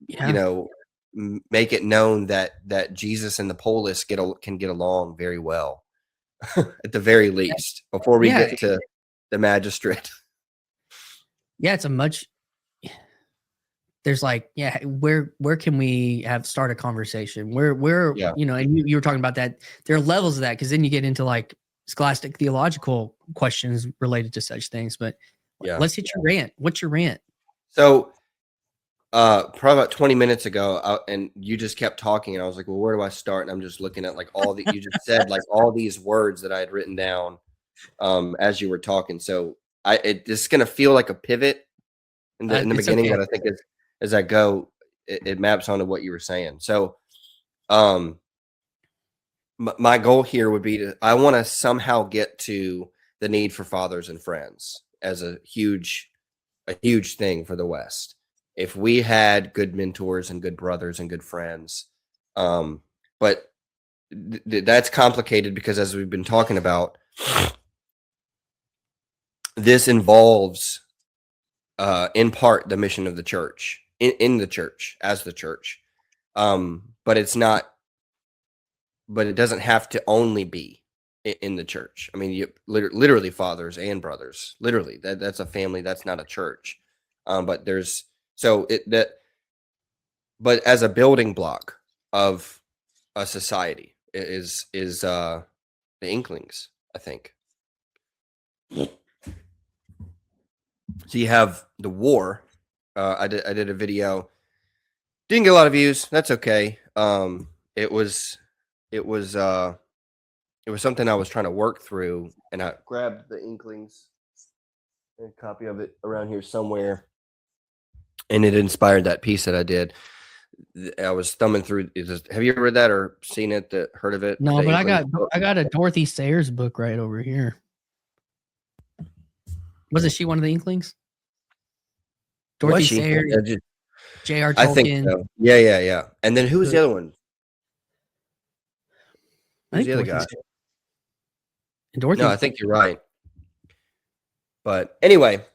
make it known that Jesus and the polis can get along very well, at the very least, before we get to the magistrate. Yeah, it's a much. There's like, where can we start a conversation? Where and you were talking about that. There are levels of that, because then you get into like scholastic theological questions related to such things. But let's hit your rant. What's your rant? So, probably about 20 minutes ago, and you just kept talking, and I was like, well, where do I start? And I'm just looking at like all that you just said, like all these words that I had written down as you were talking. So this is going to feel like a pivot in the beginning, okay. But I think as I go, it maps onto what you were saying. So, my goal here would be I want to somehow get to the need for fathers and friends as a huge thing for the West. If we had good mentors and good brothers and good friends, but that's complicated, because as we've been talking about, this involves, in part, the mission of the church, in the church, as the church. But it's not, but it doesn't have to only be in the church. I mean, you literally fathers and brothers, literally that's a family. That's not a church. But there's, but as a building block of a society is the Inklings, I think. So you have the war. I did a video. Didn't get a lot of views. That's okay. It was something I was trying to work through, and I grabbed the Inklings, a copy of it around here somewhere, and it inspired that piece that I did. I was thumbing through. Have you ever read that or seen it? Heard of it? No, but I got a Dorothy Sayers book right over here. Wasn't she one of the Inklings? Dorothy Sayers, J.R. Tolkien. I think so. Yeah. And then who's the other one? Who's the other guy? Dorothy. No, I think you're right. But anyway,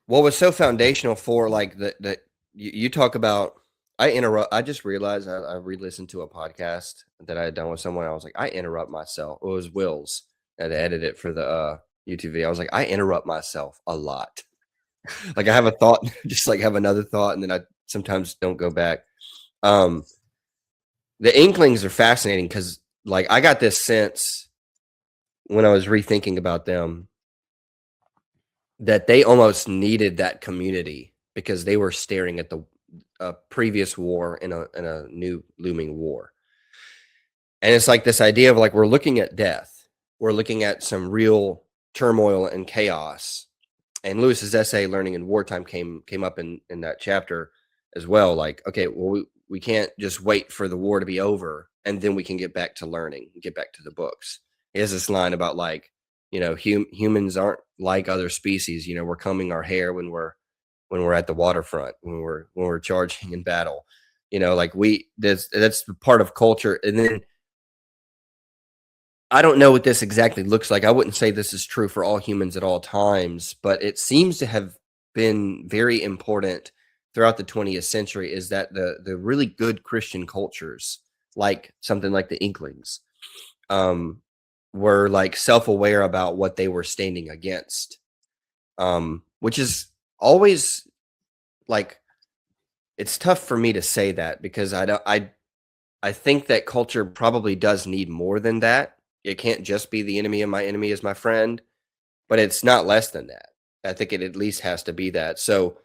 what was so foundational for like that you talk about, I just realized I re-listened to a podcast that I had done with someone. I was like, I interrupt myself. It was Will's. I had to edit it for the YouTube video. I was like, I interrupt myself a lot. Like, I have a thought, just like have another thought, and then I sometimes don't go back. The Inklings are fascinating, because like I got this sense when I was rethinking about them that they almost needed that community, because they were staring at the previous war in a new looming war. And it's like this idea of like, we're looking at death. We're looking at some real turmoil and chaos. And Lewis's essay, Learning in Wartime, came up in that chapter as well. Like, okay, well, we can't just wait for the war to be over and then we can get back to learning, get back to the books. is this line about like, humans aren't like other species. We're combing our hair when we're at the waterfront, when we're charging in battle. Like that's the part of culture. And then I don't know what this exactly looks like. I wouldn't say this is true for all humans at all times, but it seems to have been very important throughout the 20th century is that the really good Christian cultures, like something like the Inklings, um, were like self-aware about what they were standing against, which is always like it's tough for me to say that because I think that culture probably does need more than that. It can't just be the enemy and my enemy is my friend, but it's not less than that. I think it at least has to be that. So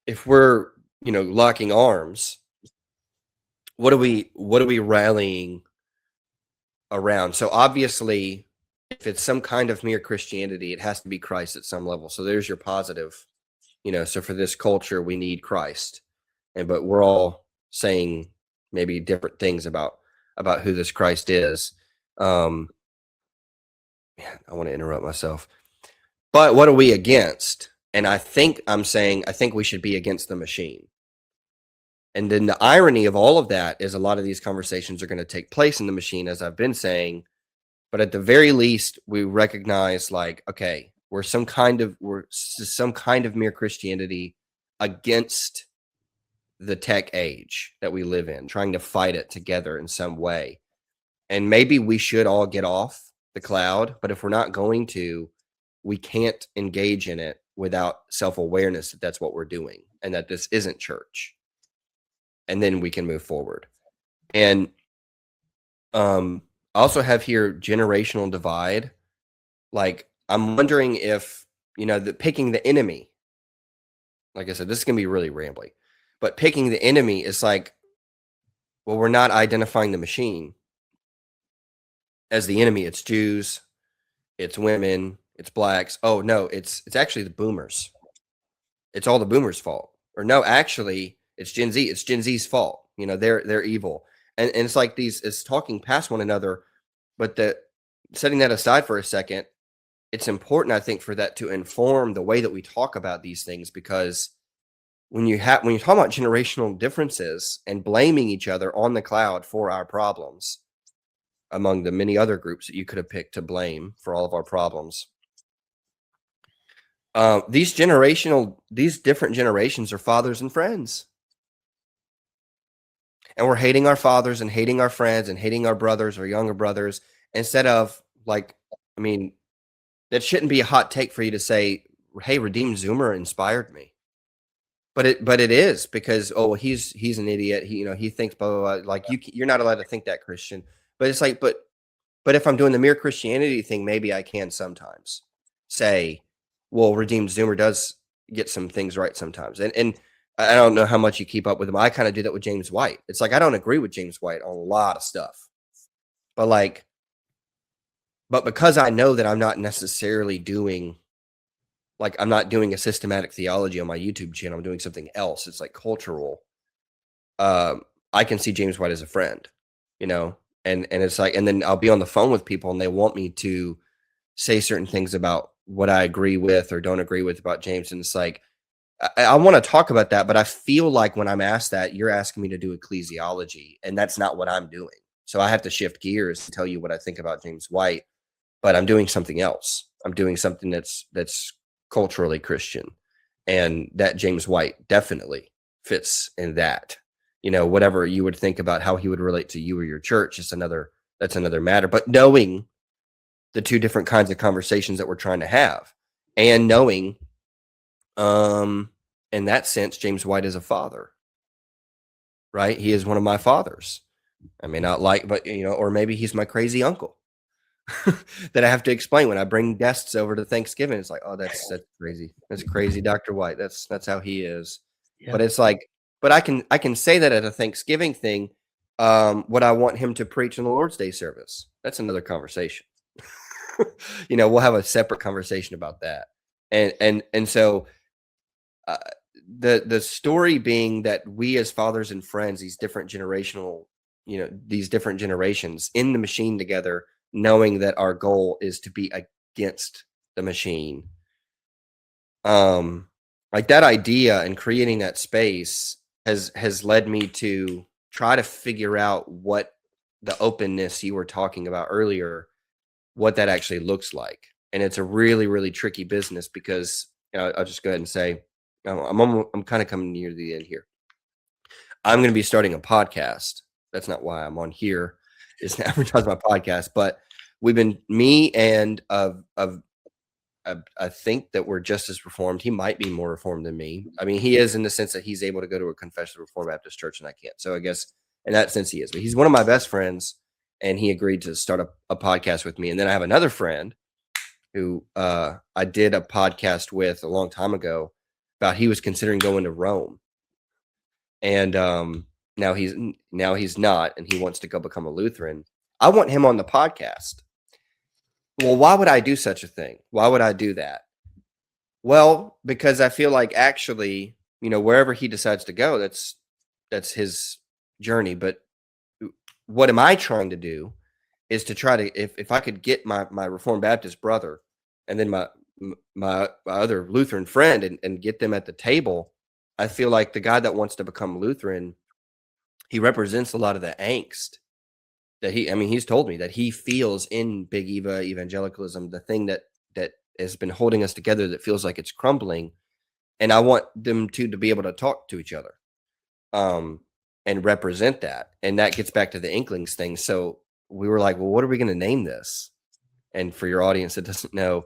if we're, locking arms, what are we rallying around? So obviously, if it's some kind of mere Christianity, it has to be Christ at some level. So there's your positive, so for this culture, we need Christ. But we're all saying maybe different things about who this Christ is. Man, I want to interrupt myself. But what are we against? And I think we should be against the machine. And then the irony of all of that is a lot of these conversations are going to take place in the machine, as I've been saying. But at the very least, we recognize like, okay, we're some kind of mere Christianity against the tech age that we live in, trying to fight it together in some way. And maybe we should all get off the cloud, but if we're not going to, we can't engage in it without self-awareness that that's what we're doing and that this isn't church. And then we can move forward. And I also have here generational divide. Like, I'm wondering if, picking the enemy, like I said, this is going to be really rambly, but picking the enemy is like, well, we're not identifying the machine as the enemy. It's Jews, it's women, it's blacks. Oh no, it's actually the boomers. It's all the boomers' fault. Or no, actually, it's Gen Z. It's Gen Z's fault. They're evil. And it's like it's talking past one another, but setting that aside for a second, it's important, I think, for that to inform the way that we talk about these things, because when you talk about generational differences and blaming each other on the cloud for our problems, among the many other groups that you could have picked to blame for all of our problems, these different generations are fathers and friends. And we're hating our fathers and hating our friends and hating our brothers or younger brothers instead of like, I mean, that shouldn't be a hot take for you to say, hey, Redeemed Zoomer inspired me. But it is because, oh, he's an idiot. He thinks blah, blah, blah. Like you're not allowed to think that, Christian. But it's like, but if I'm doing the mere Christianity thing, maybe I can sometimes say, well, Redeemed Zoomer does get some things right sometimes. And I don't know how much you keep up with him. I kind of do that with James White. It's like, I don't agree with James White on a lot of stuff, but because I know that I'm not necessarily doing, like, I'm not doing a systematic theology on my YouTube channel, I'm doing something else. It's like cultural. I can see James White as a friend, and it's like, and then I'll be on the phone with people and they want me to say certain things about what I agree with or don't agree with about James. And it's like, I want to talk about that, but I feel like when I'm asked that, you're asking me to do ecclesiology, and that's not what I'm doing. So I have to shift gears to tell you what I think about James White, but I'm doing something else. I'm doing something that's culturally Christian, and that James White definitely fits in that. Whatever you would think about how he would relate to you or your church, that's another matter. But knowing the two different kinds of conversations that we're trying to have, and knowing, in that sense, James White is a father, right? He is one of my fathers. I may not like, but or maybe he's my crazy uncle that I have to explain when I bring guests over to Thanksgiving. It's like, oh, that's crazy. That's crazy, Dr. White. That's how he is. Yeah. But it's like, but I can say that at a Thanksgiving thing, what I want him to preach in the Lord's Day service. That's another conversation. We'll have a separate conversation about that. And so the story being that we as fathers and friends, these different generations in the machine together, knowing that our goal is to be against the machine. Like that idea and creating that space has led me to try to figure out what the openness you were talking about earlier, what that actually looks like. And it's a really, really tricky business because I'll just go ahead and say, I'm kind of coming near the end here. I'm going to be starting a podcast. That's not why I'm on here. It's to advertise my podcast, but me and I think that we're just as reformed. He might be more reformed than me. I mean, he is in the sense that he's able to go to a confessional Reformed Baptist church and I can't. So I guess in that sense he is. But he's one of my best friends, and he agreed to start a podcast with me. And then I have another friend who I did a podcast with a long time ago about he was considering going to Rome. And now he's not, and he wants to go become a Lutheran. I want him on the podcast. Well, why would I do such a thing? Why would I do that? Well, because I feel like actually, wherever he decides to go, that's his journey. But what am I trying to do is to try to, if I could get my Reformed Baptist brother and then my other Lutheran friend and get them at the table, I feel like the guy that wants to become Lutheran, he represents a lot of the angst that he's told me that he feels in Big Eva evangelicalism, the thing that has been holding us together that feels like it's crumbling. And I want them to be able to talk to each other and represent that. And that gets back to the Inklings thing. So we were like, well, what are we going to name this? And for your audience that doesn't know,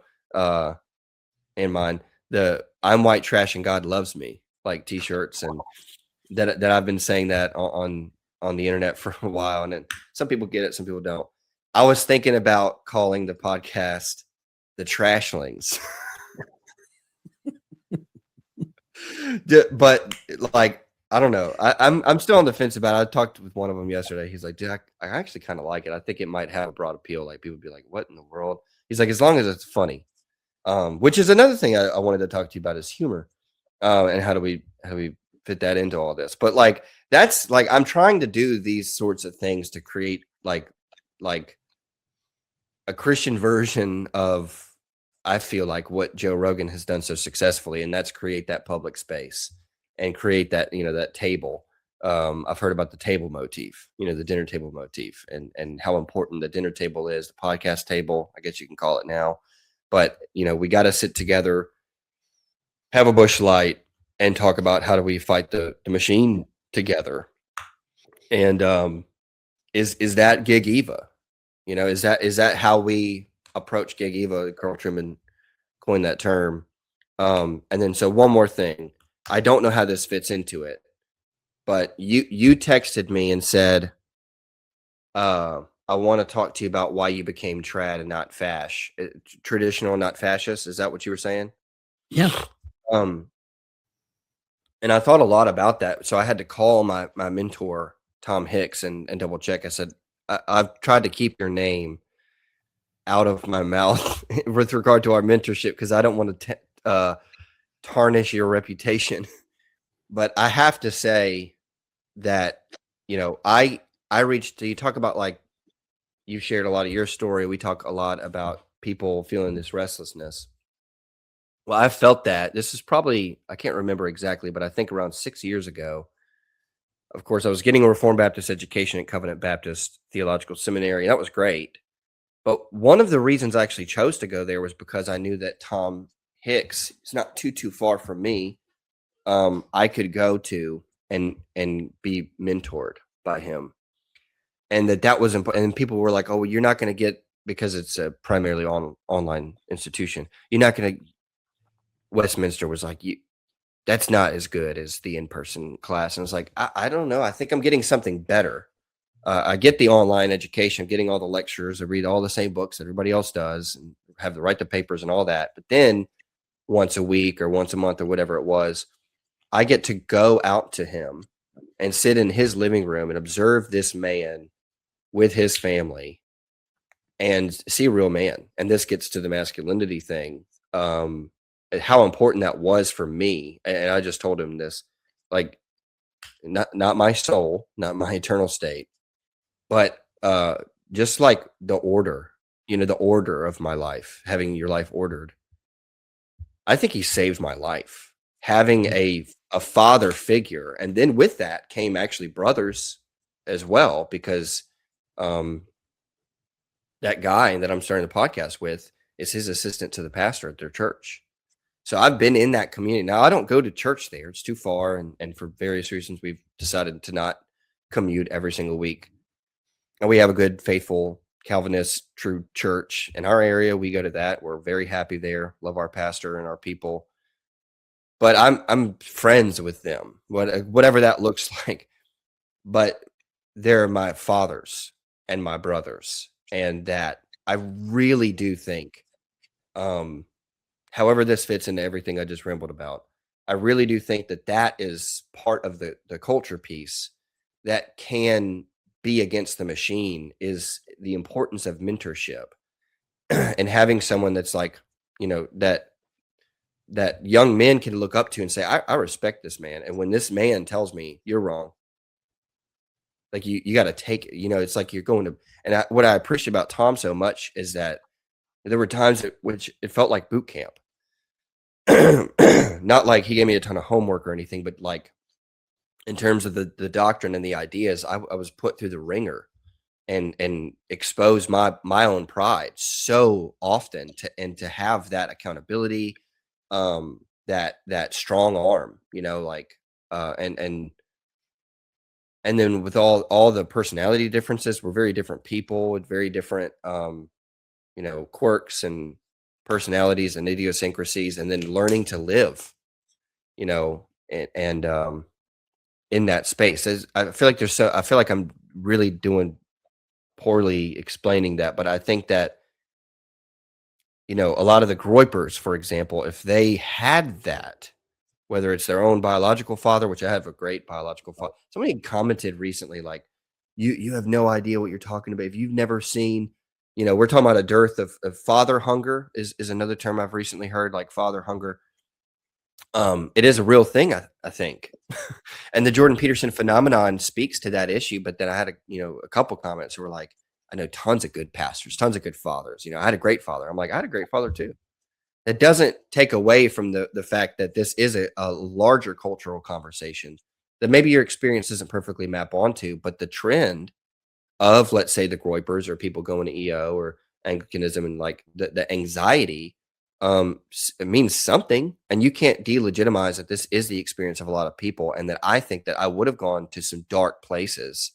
in mind, the I'm white trash and God loves me, like t-shirts, and that I've been saying that on the internet for a while, and then some people get it, some people don't. I was thinking about calling the podcast the Trashlings. But like, I don't know. I'm still on the fence about it. I talked with one of them yesterday. He's like, dude, I actually kind of like it. I think it might have a broad appeal. Like people be like, what in the world? He's like, as long as it's funny. Which is another thing I wanted to talk to you about is humor. And how do we fit that into all this? But like, that's like, I'm trying to do these sorts of things to create like a Christian version of, I feel like, what Joe Rogan has done so successfully, and that's create that public space and create that, that table. I've heard about the table motif, the dinner table motif, and how important the dinner table is, the podcast table, I guess you can call it now. But, we got to sit together, have a bush light, and talk about how do we fight the machine together. And is that Gig Eva? Is that how we approach Gig Eva? Carl Truman coined that term. And then, so one more thing, I don't know how this fits into it, but you texted me and said, I want to talk to you about why you became trad and not fash, traditional, not fascist. Is that what you were saying? Yeah. And I thought a lot about that. So I had to call my mentor, Tom Hicks, and double check. I said, I've tried to keep your name out of my mouth with regard to our mentorship, because I don't want to tarnish your reputation. But I have to say that, I reached, you talk about, like, you shared a lot of your story. We talk a lot about people feeling this restlessness. Well, I felt that. This is probably, I can't remember exactly, but I think around 6 years ago. Of course, I was getting a Reformed Baptist education at Covenant Baptist Theological Seminary. That was great. But one of the reasons I actually chose to go there was because I knew that Tom Hicks is not too far from me. I could go to and be mentored by him. And that was important. And people were like, oh, well, you're not going to get, because it's a primarily online institution, you're not going to, Westminster was like, that's not as good as the in-person class. And I was like, I don't know. I think I'm getting something better. I get the online education, getting all the lectures. I read all the same books that everybody else does and have to write the papers and all that. But then once a week or once a month or whatever it was, I get to go out to him and sit in his living room and observe this man with his family and see a real man. And this gets to the masculinity thing. How important that was for me. And I just told him this, like, not my soul, not my eternal state, but just like the order the order of my life, having your life ordered. I think he saved my life. Having a father figure, and then with that came actually brothers as well, because that guy that I'm starting the podcast with is his assistant to the pastor at their church. So I've been in that community. Now I don't go to church there; it's too far, and for various reasons, we've decided to not commute every single week. And we have a good, faithful Calvinist true church in our area. We go to that. We're very happy there. Love our pastor and our people. But I'm friends with them, whatever that looks like. But they're my fathers and my brothers, and that I really do think, however this fits into everything I just rambled about, I really do think that that is part of the culture piece that can be against the machine, is the importance of mentorship and having someone that's like, that young men can look up to and say, I respect this man. And when this man tells me you're wrong, like you got to take it, it's like you're going to, and what I appreciate about Tom so much is that there were times which it felt like boot camp. Not like he gave me a ton of homework or anything, but like in terms of the doctrine and the ideas, I was put through the ringer and expose my own pride so often, to have that accountability, that strong arm, and then with all the personality differences, we're very different people with very different quirks and personalities and idiosyncrasies, and then learning to live, and in that space. I feel like I feel like I'm really doing poorly explaining that, but I think that, a lot of the Groypers, for example, if they had that, whether it's their own biological father, which I have a great biological father. Somebody commented recently, like, you have no idea what you're talking about. If you've never seen, we're talking about a dearth of father hunger is another term I've recently heard, like father hunger. It is a real thing, I think. And the Jordan Peterson phenomenon speaks to that issue. But then I had a couple comments who were like, I know tons of good pastors, tons of good fathers. I had a great father. I'm like, I had a great father too. That doesn't take away from the fact that this is a larger cultural conversation that maybe your experience doesn't perfectly map onto, but the trend of, let's say, the Groypers or people going to EO or Anglicanism, and like the anxiety, it means something, and you can't delegitimize that this is the experience of a lot of people, and that I think that I would have gone to some dark places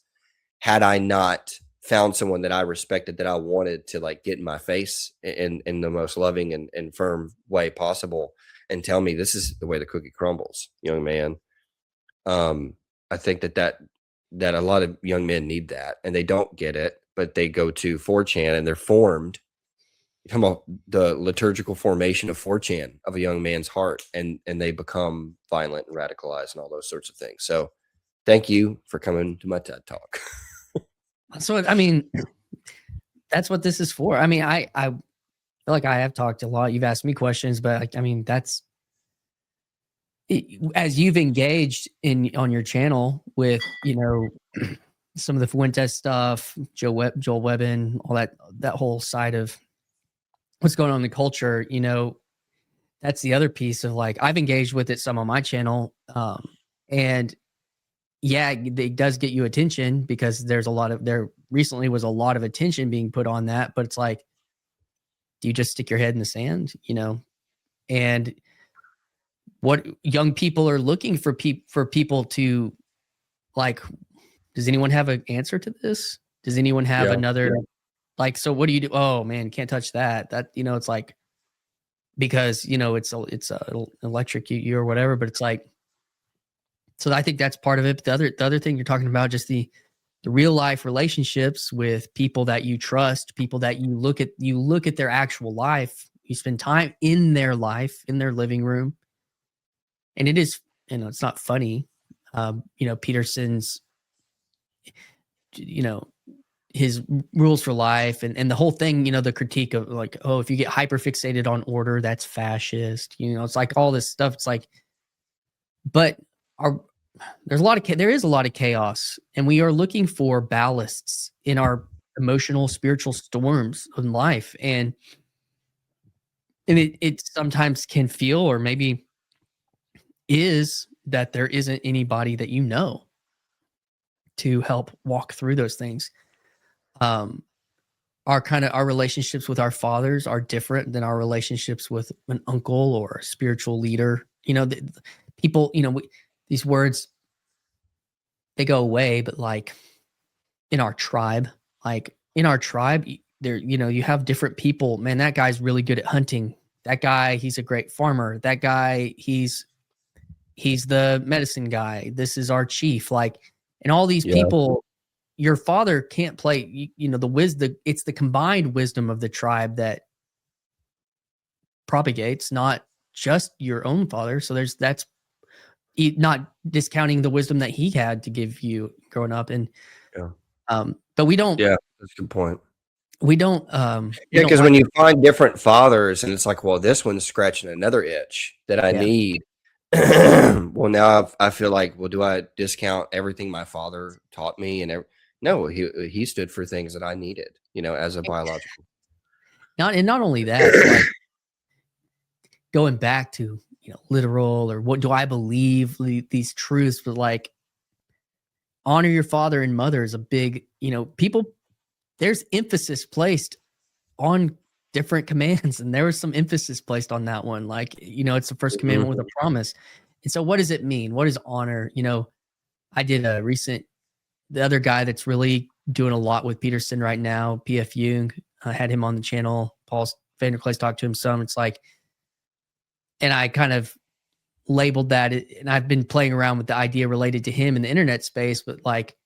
had I not found someone that I respected, that I wanted to like get in my face in the most loving and firm way possible, and tell me this is the way the cookie crumbles, young man. I think that a lot of young men need that, and they don't get it, but they go to 4chan and they're formed. Come on, the liturgical formation of 4chan of a young man's heart, and they become violent and radicalized and all those sorts of things. So thank you for coming to my TED Talk. So, I mean, that's what this is for. I mean, I feel like I have talked a lot. You've asked me questions, but like, I mean, that's as you've engaged on your channel with, some of the Fuentes stuff, Joel Webbin, all that whole side of what's going on in the culture, that's the other piece of like, I've engaged with it some on my channel. And yeah, it does get you attention because there recently was a lot of attention being put on that, but it's like, do you just stick your head in the sand, and what young people are looking for people to like, does anyone have an answer to this? Does anyone have another, like, so what do you do? Oh man, can't touch that. It's like, because, it's electrocute you or whatever, but it's like, so I think that's part of it. But the other thing you're talking about, just the real life relationships with people that you trust, people that you look at their actual life, you spend time in their life, in their living room. And it is, it's not funny. Peterson's, his rules for life and the whole thing, the critique of like, oh, if you get hyper fixated on order, that's fascist. It's like all this stuff. It's like, but there is a lot of chaos, and we are looking for ballasts in our emotional, spiritual storms in life. And it sometimes can feel, or maybe is, that there isn't anybody that you know to help walk through those things. Um, our relationships with our fathers are different than our relationships with an uncle or a spiritual leader. People, these words, they go away, but like in our tribe, there, you have different people. Man, that guy's really good at hunting. That guy, he's a great farmer. That guy, he's the medicine guy. This is our chief. Like, and all these people, your father can't play, the wisdom. It's the combined wisdom of the tribe that propagates, not just your own father. So that's not discounting the wisdom that he had to give you growing up. And, but we don't, Yeah, that's a good point. we don't, Yeah, because when you find different fathers and it's like, well, this one's scratching another itch that I need. Well, now I feel like, well, do I discount everything my father taught me? And no, he stood for things that I needed, as a biological. Not only that, but like going back to, literal, or what do I believe these truths, but like honor your father and mother is a big, people, there's emphasis placed on different commands, and there was some emphasis placed on that one. Like, it's the first commandment with a promise. And so what does it mean? What is honor? I did the other guy that's really doing a lot with Peterson right now, P.F. Jung, I had him on the channel. Paul Vanderkleist talked to him some. It's like, and I kind of labeled that, and I've been playing around with the idea related to him in the internet space, but like,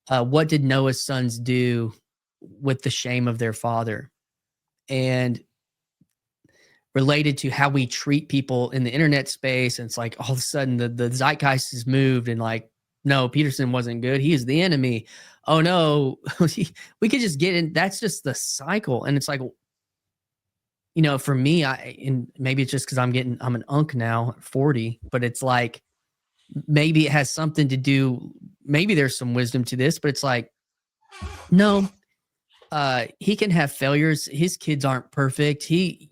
what did Noah's sons do with the shame of their father? And related to how we treat people in the internet space. And it's like, all of a sudden the zeitgeist has moved, and like, no, Peterson wasn't good. He is the enemy. Oh no, we could just get in. That's just the cycle. And it's like, for me, and maybe it's just because I'm an unk now at 40, but it's like, maybe it has something to do, maybe there's some wisdom to this, but it's like, no, he can have failures. His kids aren't perfect. He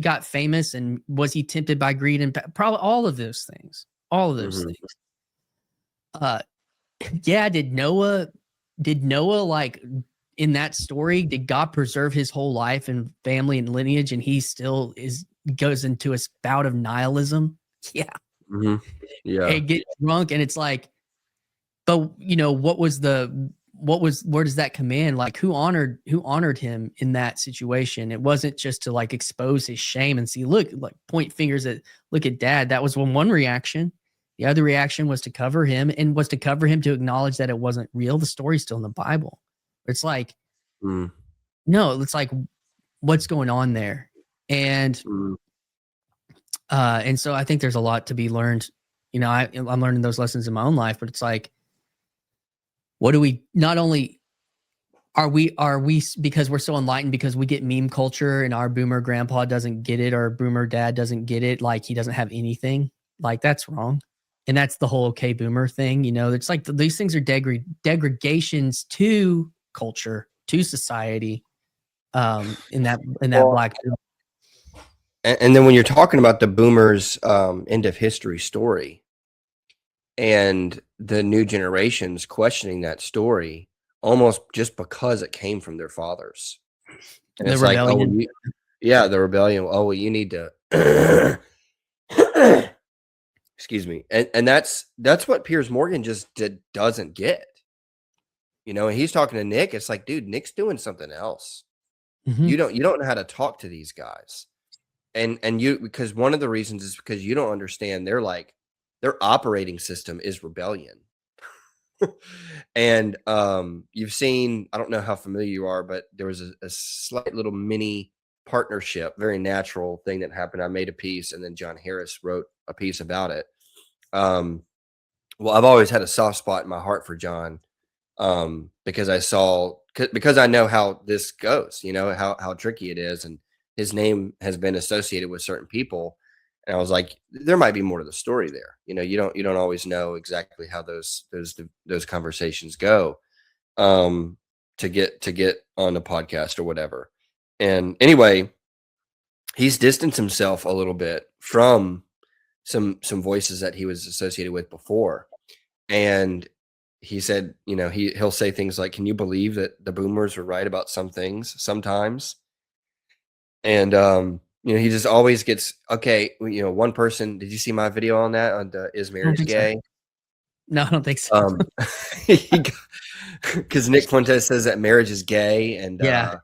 got famous, and was he tempted by greed and probably all of those things, things. Did Noah, like, in that story, did God preserve his whole life and family and lineage, and he still goes into a bout of nihilism? Yeah. Yeah. And get drunk, and it's like, but where does that command, like, who honored him in that situation? It wasn't just to like expose his shame and see, look, like, point fingers at, look at dad. That was one reaction. The other reaction was to cover him, and was to cover him to acknowledge that it wasn't real. The story's still in the Bible. It's like, no, it's like, what's going on there? And so I think there's a lot to be learned. I'm learning those lessons in my own life, but it's like, what do we, not only are we, because we're so enlightened, because we get meme culture and our boomer grandpa doesn't get it, or boomer dad doesn't get it, like he doesn't have anything, like that's wrong. And that's the whole okay boomer thing. It's like these things are degradations to culture, to society, in that black. And then when you're talking about the boomers end of history story, and the new generations questioning that story almost just because it came from their fathers. And the it's rebellion. like, the rebellion. Oh, well, you need to excuse me. And that's what Piers Morgan just doesn't get. And he's talking to Nick. It's like, dude, Nick's doing something else. You don't know how to talk to these guys. And because one of the reasons is because you don't understand their operating system is rebellion. And you've seen, I don't know how familiar you are, but there was a slight little mini partnership, very natural thing that happened. I made a piece, and then John Harris wrote a piece about it. Well, I've always had a soft spot in my heart for John, because I know how this goes, how tricky it is, and his name has been associated with certain people. And I was like, there might be more to the story there. You don't always know exactly how those conversations go. to get on the podcast or whatever. And anyway, he's distanced himself a little bit from some voices that he was associated with before. And he said, he'll say things like, "Can you believe that the boomers were right about some things sometimes?" And he just always gets, okay, one person, did you see my video on that, on the "Is Marriage Gay"? So. No, I don't think so. Because Nick Fuentes says that marriage is gay, and yeah.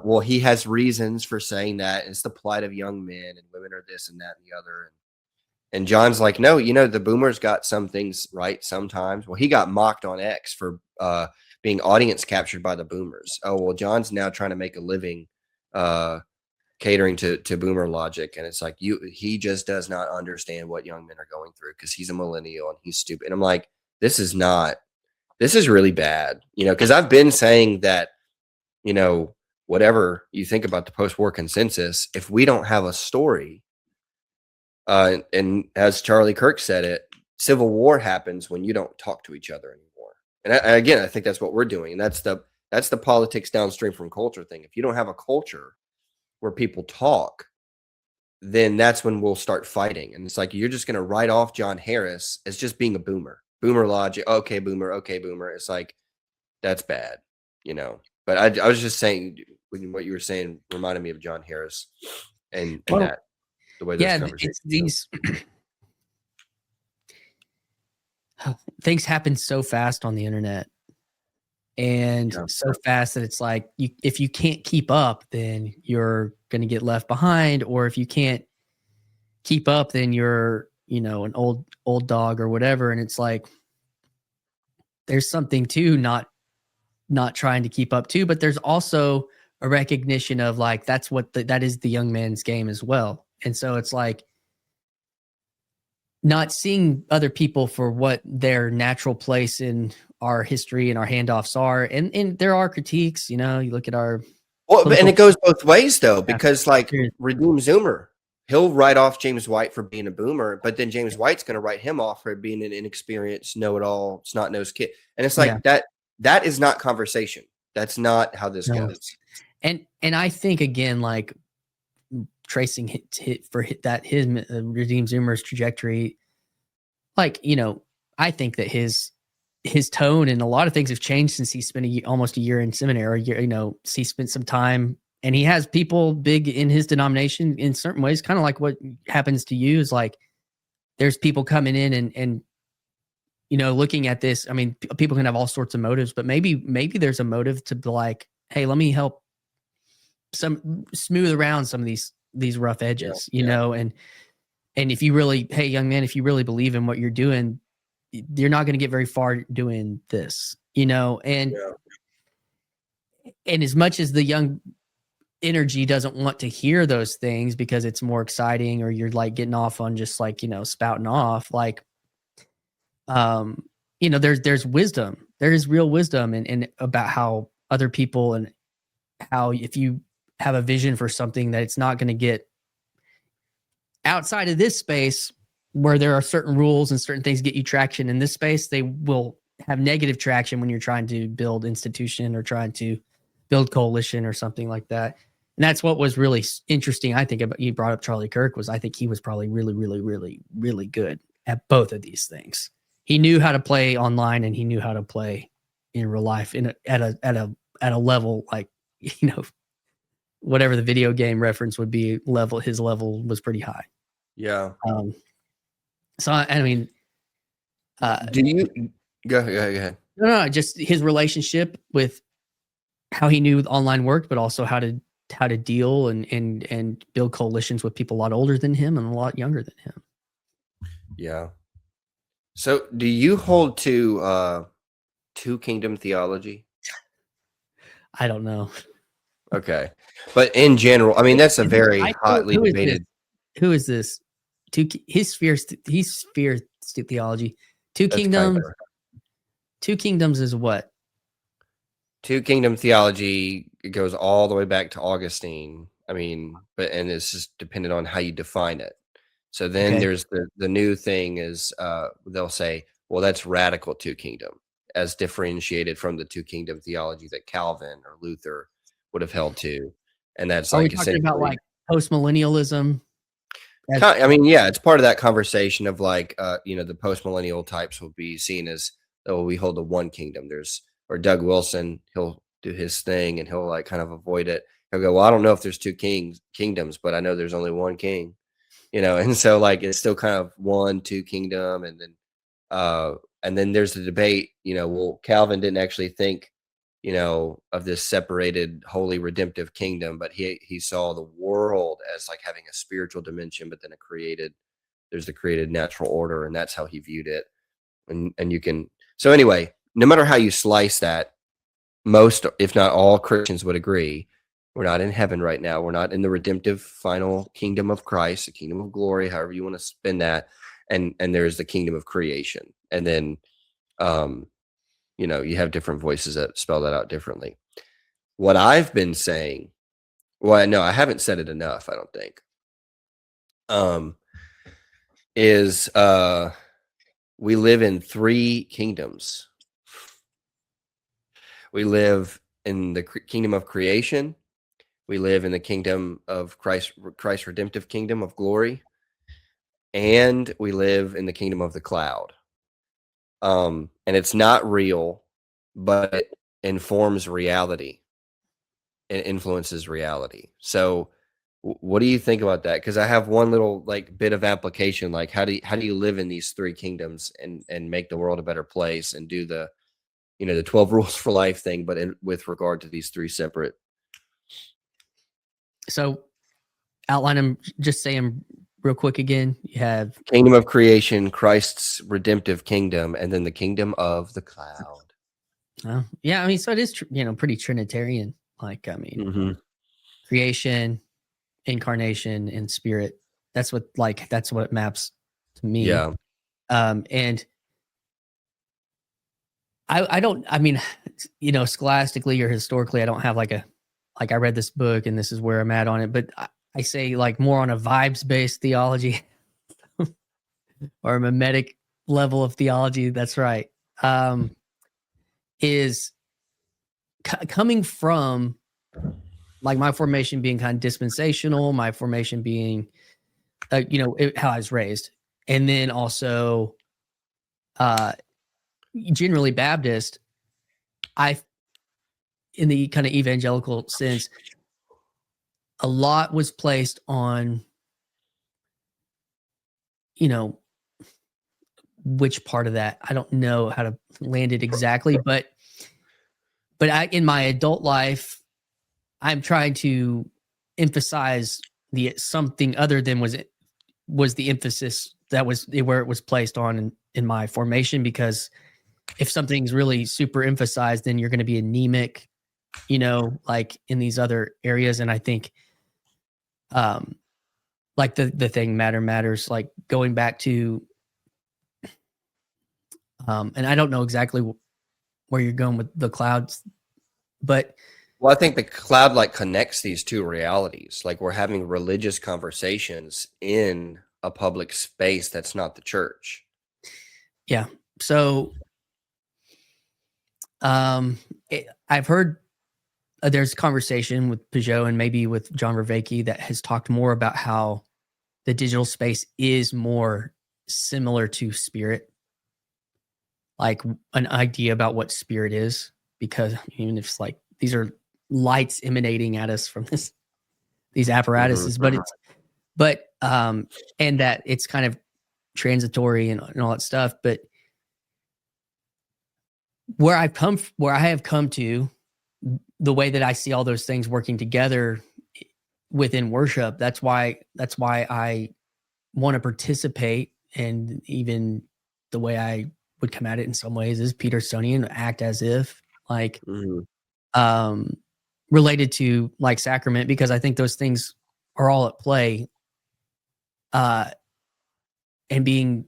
well, he has reasons for saying that. It's the plight of young men, and women are this and that and the other. And John's like, no, the boomers got some things right sometimes. Well, he got mocked on X for being audience captured by the boomers. Oh, well, John's now trying to make a living catering to boomer logic. And it's like, he just does not understand what young men are going through because he's a millennial and he's stupid. And I'm like, this is really bad, because I've been saying that, whatever you think about the post-war consensus, if we don't have a story, and as Charlie Kirk said it, civil war happens when you don't talk to each other anymore. And again, I think that's what we're doing. And that's the politics downstream from culture thing. If you don't have a culture where people talk, then that's when we'll start fighting. And it's like, you're just going to write off John Harris as just being a boomer logic. Okay, boomer. It's like, that's bad, but I was just saying, what you were saying reminded me of John Harris and that. The way it's these things happen so fast on the internet, and so fast that it's like, if you can't keep up, then you're going to get left behind, or if you can't keep up, then you're an old dog or whatever. And it's like, there's something to not trying to keep up to, but there's also a recognition of like, that is the young man's game as well. And so it's like, not seeing other people for what their natural place in our history and our handoffs are. And there are critiques, you look at our. Well, and it goes both ways though, because like Redeem Zoomer, he'll write off James White for being a boomer, but then James White's going to write him off for being an inexperienced, know-it-all, snot-nosed kid. And it's like, that is not conversation. That's not how this goes. And I think, again, like, tracing his Redeem Zoomer's trajectory, like, I think that his tone and a lot of things have changed since he spent almost a year in seminary. He spent some time, and he has people big in his denomination in certain ways, kind of like what happens to you, is like, there's people coming in and looking at this. I mean, people can have all sorts of motives, but maybe there's a motive to be like, hey, let me help smooth around some of these rough edges, and if you really, hey, young man, if you really believe in what you're doing, you're not going to get very far doing this, and as much as the young energy doesn't want to hear those things because it's more exciting, or you're like getting off on just like, spouting off, like, there's wisdom, there is real wisdom and about how other people, and how if you have a vision for something, that it's not going to get outside of this space where there are certain rules and certain things get you traction in this space. They will have negative traction when you're trying to build institution or trying to build coalition or something like that. And that's what was really interesting, I think, about, you brought up Charlie Kirk, was I think he was probably really, really, really, really good at both of these things. He knew how to play online, and he knew how to play in real life at a level, like, whatever the video game reference would be, his level was pretty high. Yeah. So I mean, do you go ahead? No, just his relationship with how he knew online worked, but also how to deal and build coalitions with people a lot older than him and a lot younger than him. Yeah. So do you hold to two kingdom theology? I don't know. Okay. But in general, I mean, that's a very hotly debated. Who is this? His sphere theology. Two kingdoms. Two kingdoms is what? Two kingdom theology, it goes all the way back to Augustine. I mean, and it's just dependent on how you define it. So then there's the new thing is they'll say, well, that's radical two kingdom. as differentiated from the two kingdom theology that Calvin or Luther would have held to. And that's Are we like talking about essentially, like postmillennialism? I mean, yeah, it's part of that conversation of like, the post-millennial types will be seen as, oh, we hold the one kingdom. Or Doug Wilson, he'll do his thing and he'll like kind of avoid it. He'll go, well, I don't know if there's two kingdoms, but I know there's only one king, and so like it's still kind of one, two kingdom. And then there's the debate, well, Calvin didn't actually think, of this separated holy redemptive kingdom, but he saw the world as like having a spiritual dimension, but then there's the created natural order, and that's how he viewed it. And you can, so anyway, no matter how you slice that, most, if not all, Christians would agree we're not in heaven right now. We're not in the redemptive final kingdom of Christ, the kingdom of glory, however you want to spin that. And there's the kingdom of creation. And then, you have different voices that spell that out differently. What I've been saying, well, no, I haven't said it enough, I don't think, is we live in three kingdoms. We live in the kingdom of creation. We live in the kingdom of Christ's redemptive kingdom of glory. And we live in the kingdom of the cloud. And it's not real, but it informs reality. It influences reality. So what do you think about that? Because I have one little like bit of application, like how do you live in these three kingdoms and make the world a better place and do the 12 rules for life thing, but with regard to these three separate. So outline them, just say them real quick again. You have kingdom of creation, Christ's redemptive kingdom, and then the kingdom of the cloud. Yeah, I mean, so it is, pretty Trinitarian. Like, I mean, creation, incarnation, and spirit. That's what it maps to me. Yeah. And I don't, I mean, scholastically or historically, I don't have like I read this book and this is where I'm at on it, but I say like more on a vibes-based theology or a mimetic level of theology. That's right. Is coming from like my formation being kind of dispensational, my formation being, how I was raised. And then also, generally Baptist, in the kind of evangelical sense, a lot was placed on, which part of that, I don't know how to land it exactly, but in my adult life, I'm trying to emphasize something other than was the emphasis that was where it was placed on in my formation, because if something's really super emphasized, then you're going to be anemic, like in these other areas. And I think, like the thing matters, like going back to, and I don't know exactly where you're going with the clouds, but well, I think the cloud like connects these two realities. Like we're having religious conversations in a public space that's not the church. Yeah. So, I've heard there's conversation with Peugeot and maybe with John Vervaeke that has talked more about how the digital space is more similar to spirit, like an idea about what spirit is, because even if it's like these are lights emanating at us from these apparatuses, but and that it's kind of transitory and all that stuff. But where I have come to, the way that I see all those things working together within worship, that's why I want to participate. And even the way I would come at it in some ways is Petersonian, act as if, like, related to like sacrament, because I think those things are all at play, and being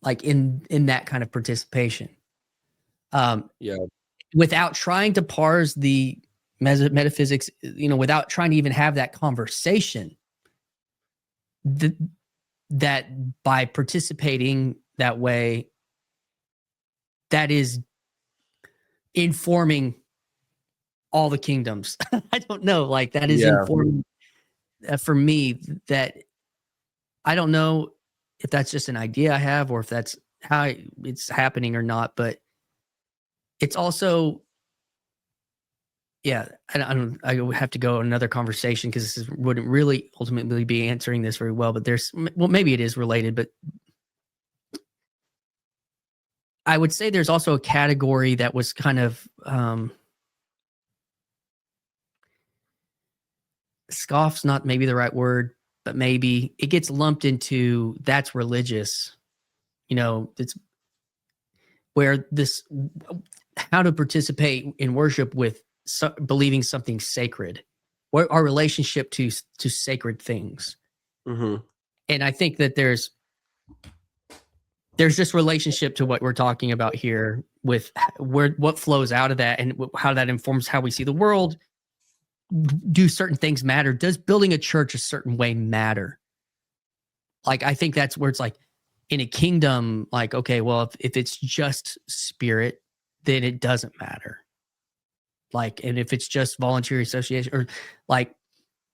like in that kind of participation, Yeah. without trying to parse the metaphysics, without trying to even have that conversation, that by participating that way, that is informing all the kingdoms. I don't know. Like that is Yeah. informing for me. That I don't know if that's just an idea I have or if that's how it's happening or not. But it's also, yeah, I would have to go another conversation because this wouldn't really ultimately be answering this very well. But well, maybe it is related, but I would say there's also a category that was kind of scoff's not maybe the right word, but maybe it gets lumped into that's religious. It's where this how to participate in worship with believing something sacred, or our relationship to sacred things. Mm-hmm. And I think that there's just relationship to what we're talking about here with what flows out of that and how that informs how we see the world. Do certain things matter? Does building a church a certain way matter? Like, I think that's where it's like in a kingdom, like, okay, well, if it's just spirit, then it doesn't matter. Like, and if it's just voluntary association or like,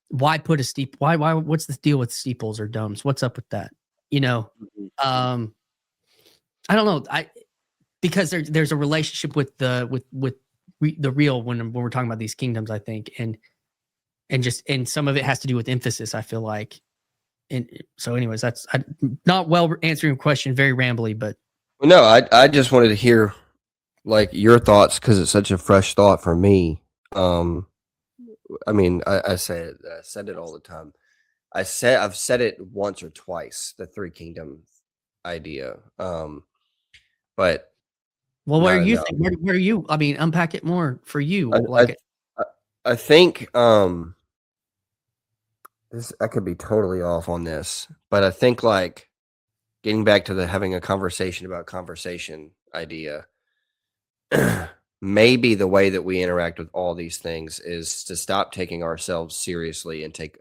why put a steeple? Why, what's the deal with steeples or domes? What's up with that? Mm-hmm. I don't know. Because there's a relationship with the real when we're talking about these kingdoms, I think. And some of it has to do with emphasis, I feel like. And so anyways, that's not well answering a question, very rambly, but Well, no, I just wanted to hear like your thoughts because it's such a fresh thought for me. I mean, I said it all the time. I've said it once or twice, the three kingdom idea. But well, what are not you enough. think? Where are you? I mean, unpack it more for you. I I Like, I, I think this I could be totally off on this, but I think like getting back to the having a conversation about conversation idea. Maybe the way that we interact with all these things is to stop taking ourselves seriously and take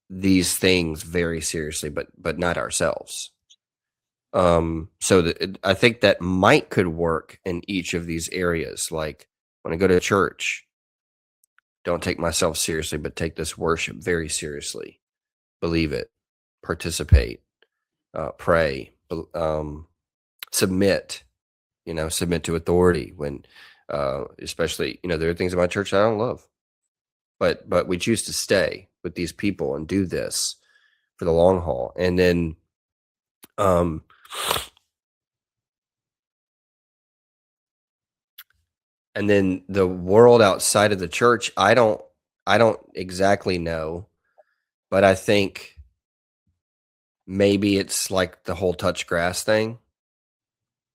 these things very seriously, but not ourselves. So I think that might could work in each of these areas. Like when I go to church, don't take myself seriously, but take this worship very seriously. Believe it, participate, pray, submit. Submit to authority when, especially, there are things in my church I don't love, but we choose to stay with these people and do this for the long haul. Um, and then the world outside of the church, I don't exactly know, but I think maybe it's like the whole touch grass thing.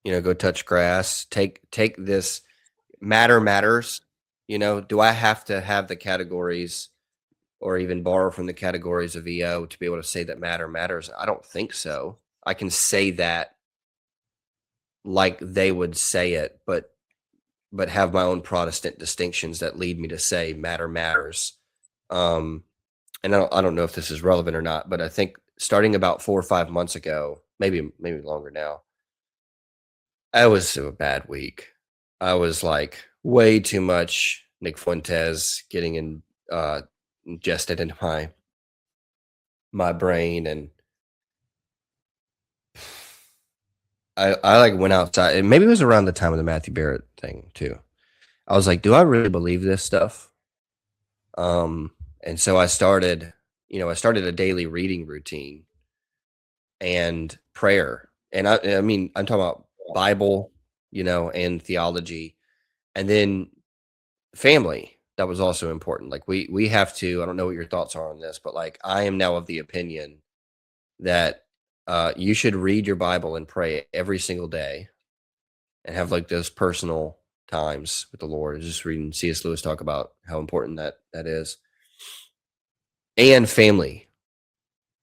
Go touch grass. Take this matters. Do I have to have the categories or even borrow from the categories of EO to be able to say that matters? I don't think so. I can say that like they would say it, but have my own Protestant distinctions that lead me to say matters. And I don't know if this is relevant or not, but I think starting about 4 or 5 months ago, maybe longer now, I was a bad week. I was like way too much Nick Fuentes getting ingested into my brain, and I like went outside, and maybe it was around the time of the Matthew Barrett thing too. I was like, do I really believe this stuff? And so I started a daily reading routine and prayer. And I mean, I'm talking about Bible, and theology, and then family. That was also important. Like we have to, I don't know what your thoughts are on this, but like I am now of the opinion that you should read your Bible and pray every single day and have like those personal times with the Lord. Just reading C.S. Lewis talk about how important that is. And family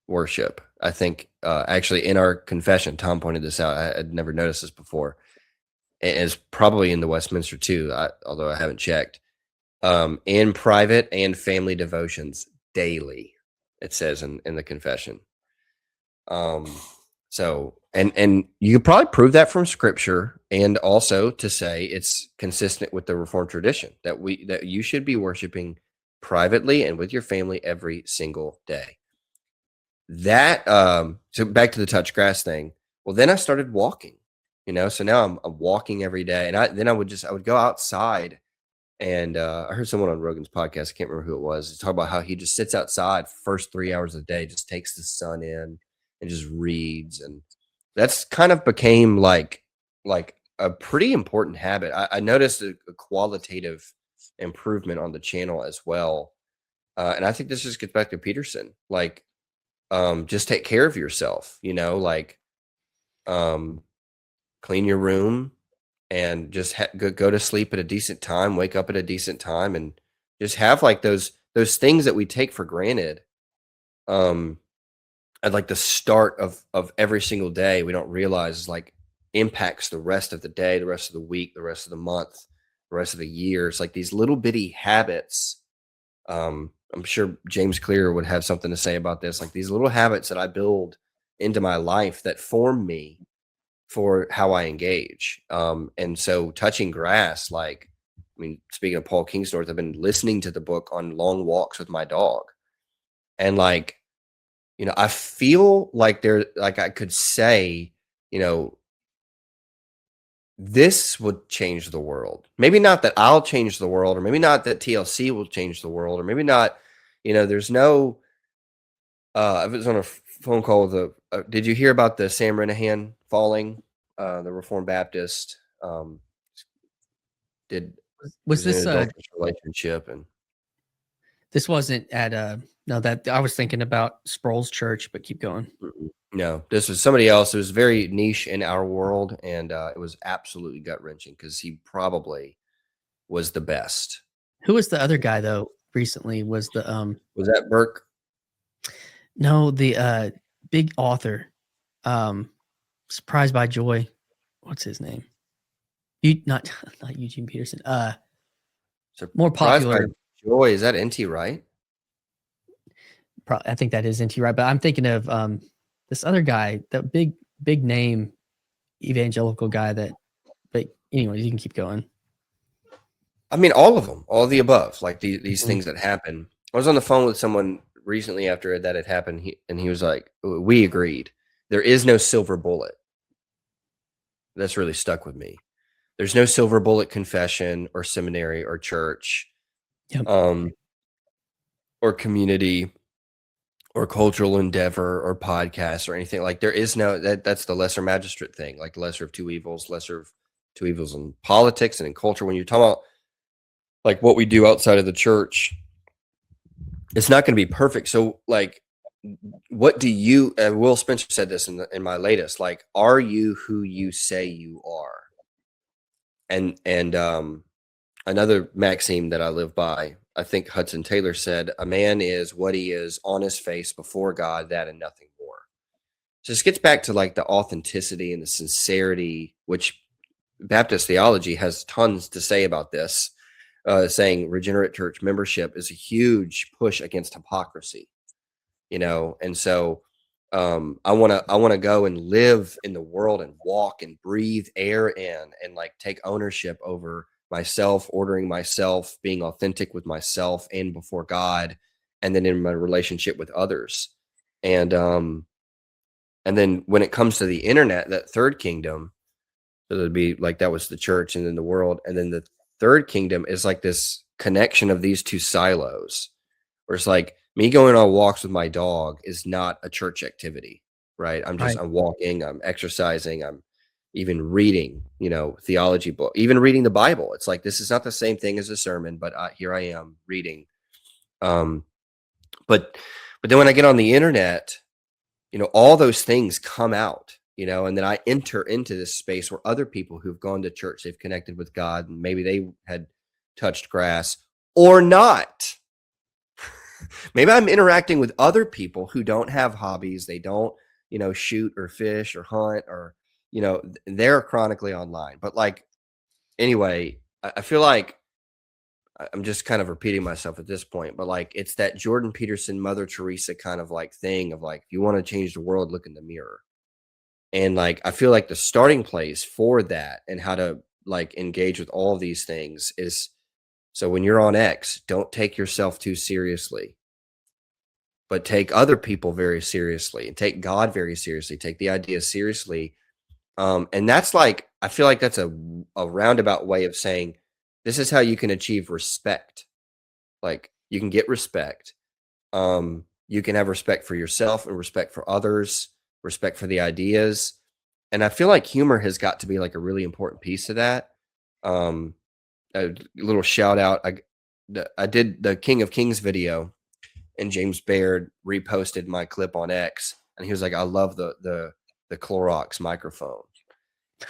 worship. I think actually in our confession, Tom pointed this out. I'd never noticed this before. And it's probably in the Westminster too, although I haven't checked. In private and family devotions daily, it says in the confession. So And you could probably prove that from scripture, and also to say it's consistent with the Reformed tradition that you should be worshiping privately and with your family every single day. That so back to the touch grass thing. Well, then I started walking, so now I'm walking every day, and I would go outside. And I heard someone on Rogan's podcast, I can't remember who it was, talk about how he just sits outside first 3 hours of the day, just takes the sun in and just reads. And that's kind of became like a pretty important habit. I noticed a qualitative improvement on the channel as well. And I think this just gets back to Peterson. Like, just take care of yourself, like, um, clean your room, and just go to sleep at a decent time, wake up at a decent time, and just have like those things that we take for granted. Um, at like the start of every single day, we don't realize is like impacts the rest of the day, the rest of the week, the rest of the month, the rest of the year. It's like these little bitty habits. I'm sure James Clear would have something to say about this. Like these little habits that I build into my life that form me for how I engage. And so touching grass, like, I mean, speaking of Paul Kingsnorth, I've been listening to the book on long walks with my dog. And like, I feel like I could say, you know, this would change the world. Maybe not that I'll change the world, or maybe not that TLC will change the world, or maybe not, there's no, I was on a phone call with did you hear about the Sam Renahan falling, the Reformed Baptist, did, Was was in an this adulterous relationship, and this wasn't at no, that I was thinking about Sproul's church, but keep going. no, this was somebody else. It was very niche in our world, and it was absolutely gut wrenching because he probably was the best. Who was the other guy though? Recently was the Was that Burke? no, the big author, um Surprised by Joy. What's his name? You not not Eugene Peterson. More Surprised by popular. Joy. Is that NT Wright? I think that is NT Wright, but I'm thinking of this other guy, that big name evangelical guy that. But anyways, you can keep going. I mean, all of them, all of the above, like these Mhm. things that happen. I was on the phone with someone recently after that had happened, and he was like, "We agreed. There is no silver bullet." That's really stuck with me. There's no silver bullet confession or seminary or church, Yep. um, or community or cultural endeavor or podcast or anything. Like there is no that's the lesser magistrate thing, like lesser of two evils, lesser of two evils in politics and in culture. When you're talking about like what we do outside of the church, it's not going to be perfect. So like, what do you? Will Spencer said this in my latest. Like, are you who you say you are? And another maxim that I live by, I think Hudson Taylor said, a man is what he is on his face before God, that and nothing more. So this gets back to like the authenticity and the sincerity, which Baptist theology has tons to say about this, saying regenerate church membership is a huge push against hypocrisy, and so I want to go and live in the world and walk and breathe air in and like take ownership over myself, ordering myself, being authentic with myself and before God, and then in my relationship with others. And then when it comes to the internet, that third kingdom, so it'd be like that was the church and then the world, and then the third kingdom is like this connection of these two silos, where it's like me going on walks with my dog is not a church activity, right? Right. I'm walking, I'm exercising, I'm even reading, theology book, even reading the Bible. It's like this is not the same thing as a sermon, but here I am reading. Um, but then when I get on the internet, all those things come out, and then I enter into this space where other people who've gone to church, they've connected with God, and maybe they had touched grass or not. Maybe I'm interacting with other people who don't have hobbies. They don't, shoot or fish or hunt or, they're chronically online. But like, anyway, I feel like I'm just kind of repeating myself at this point, but like, it's that Jordan Peterson, Mother Teresa kind of like thing of like, if you want to change the world, look in the mirror. And like, I feel like the starting place for that and how to like engage with all of these things is, so when you're on X, don't take yourself too seriously, but take other people very seriously and take God very seriously, take the idea seriously. And that's like, I feel like that's a roundabout way of saying, this is how you can achieve respect. Like, you can get respect. You can have respect for yourself and respect for others, respect for the ideas. And I feel like humor has got to be like a really important piece of that. Um, a little shout out. I did the King of Kings video, and James Baird reposted my clip on X, and he was like, "I love the Clorox microphone,"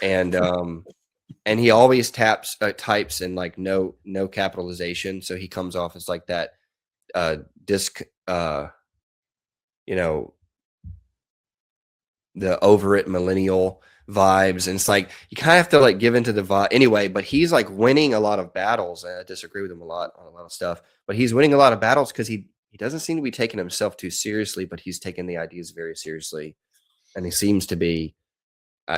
and he always types in like no capitalization, so he comes off as like that disc you know, the over it millennial vibes. And it's like, you kind of have to like give into the vibe anyway, but he's like winning a lot of battles. And I disagree with him a lot on a lot of stuff, but he's winning a lot of battles because he doesn't seem to be taking himself too seriously, but he's taking the ideas very seriously. And he seems to be,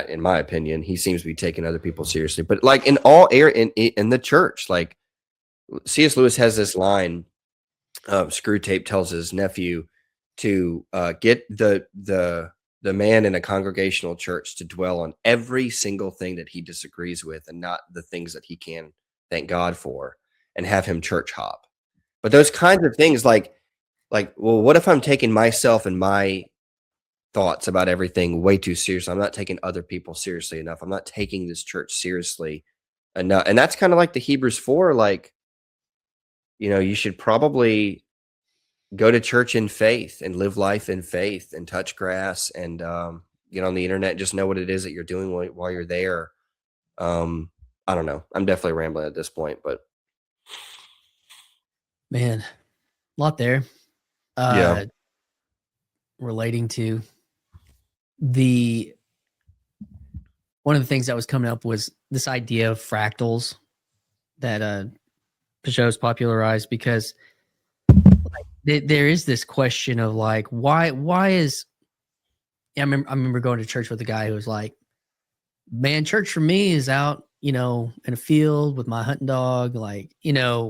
in my opinion, he seems to be taking other people seriously, but like in all air in the church, like C.S. Lewis has this line, Screw Tape tells his nephew to get the man in a congregational church to dwell on every single thing that he disagrees with and not the things that he can thank God for, and have him church hop. But those kinds of things, like, well, what if I'm taking myself and my thoughts about everything way too seriously? I'm not taking other people seriously enough. I'm not taking this church seriously enough. And that's kind of like the Hebrews 4, like, you should probably go to church in faith and live life in faith and touch grass and get on the internet, just know what it is that you're doing while you're there. I don't know. I'm definitely rambling at this point, but Man, a lot there. yeah. Relating to one of the things that was coming up was this idea of fractals that Peugeot's popularized, because there is this question of like, why is, I remember going to church with a guy who was like, man, church for me is out, in a field with my hunting dog. Like,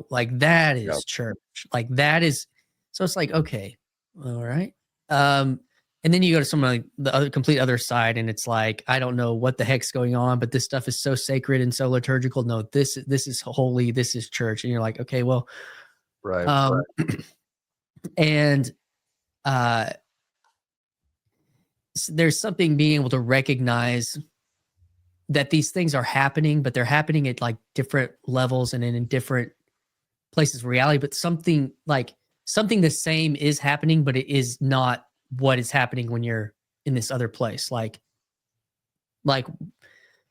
like that is Yeah. church. Like that is, so it's like, okay, all right. And then you go to someone like the other complete other side, and it's like, I don't know what the heck's going on, but this stuff is so sacred and so liturgical. No, this is holy. This is church. And you're like, okay, well, Right. and there's something being able to recognize that these things are happening, but they're happening at like different levels and in different places of reality. But something the same is happening, but it is not what is happening when you're in this other place. Like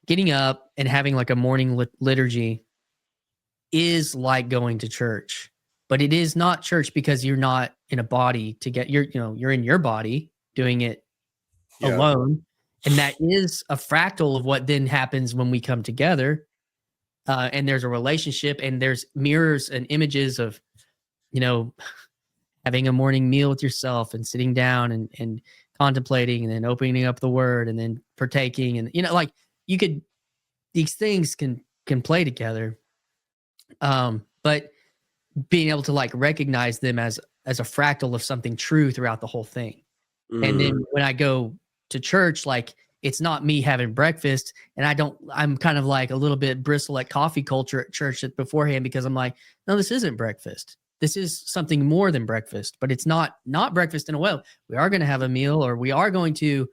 getting up and having like a morning liturgy is like going to church, but it is not church because you're not in a body to get you're in your body doing it alone. And that is a fractal of what then happens when we come together. And there's a relationship, and there's mirrors and images of, having a morning meal with yourself and sitting down and contemplating, and then opening up the word and then partaking. And, like these things can play together. But being able to like recognize them as a fractal of something true throughout the whole thing. And then when I go to church, like it's not me having breakfast, and I'm kind of like a little bit bristle at coffee culture at church beforehand, because I'm like, no, this isn't breakfast. This is something more than breakfast, but it's not breakfast in a way. We are going to have a meal, or we are going to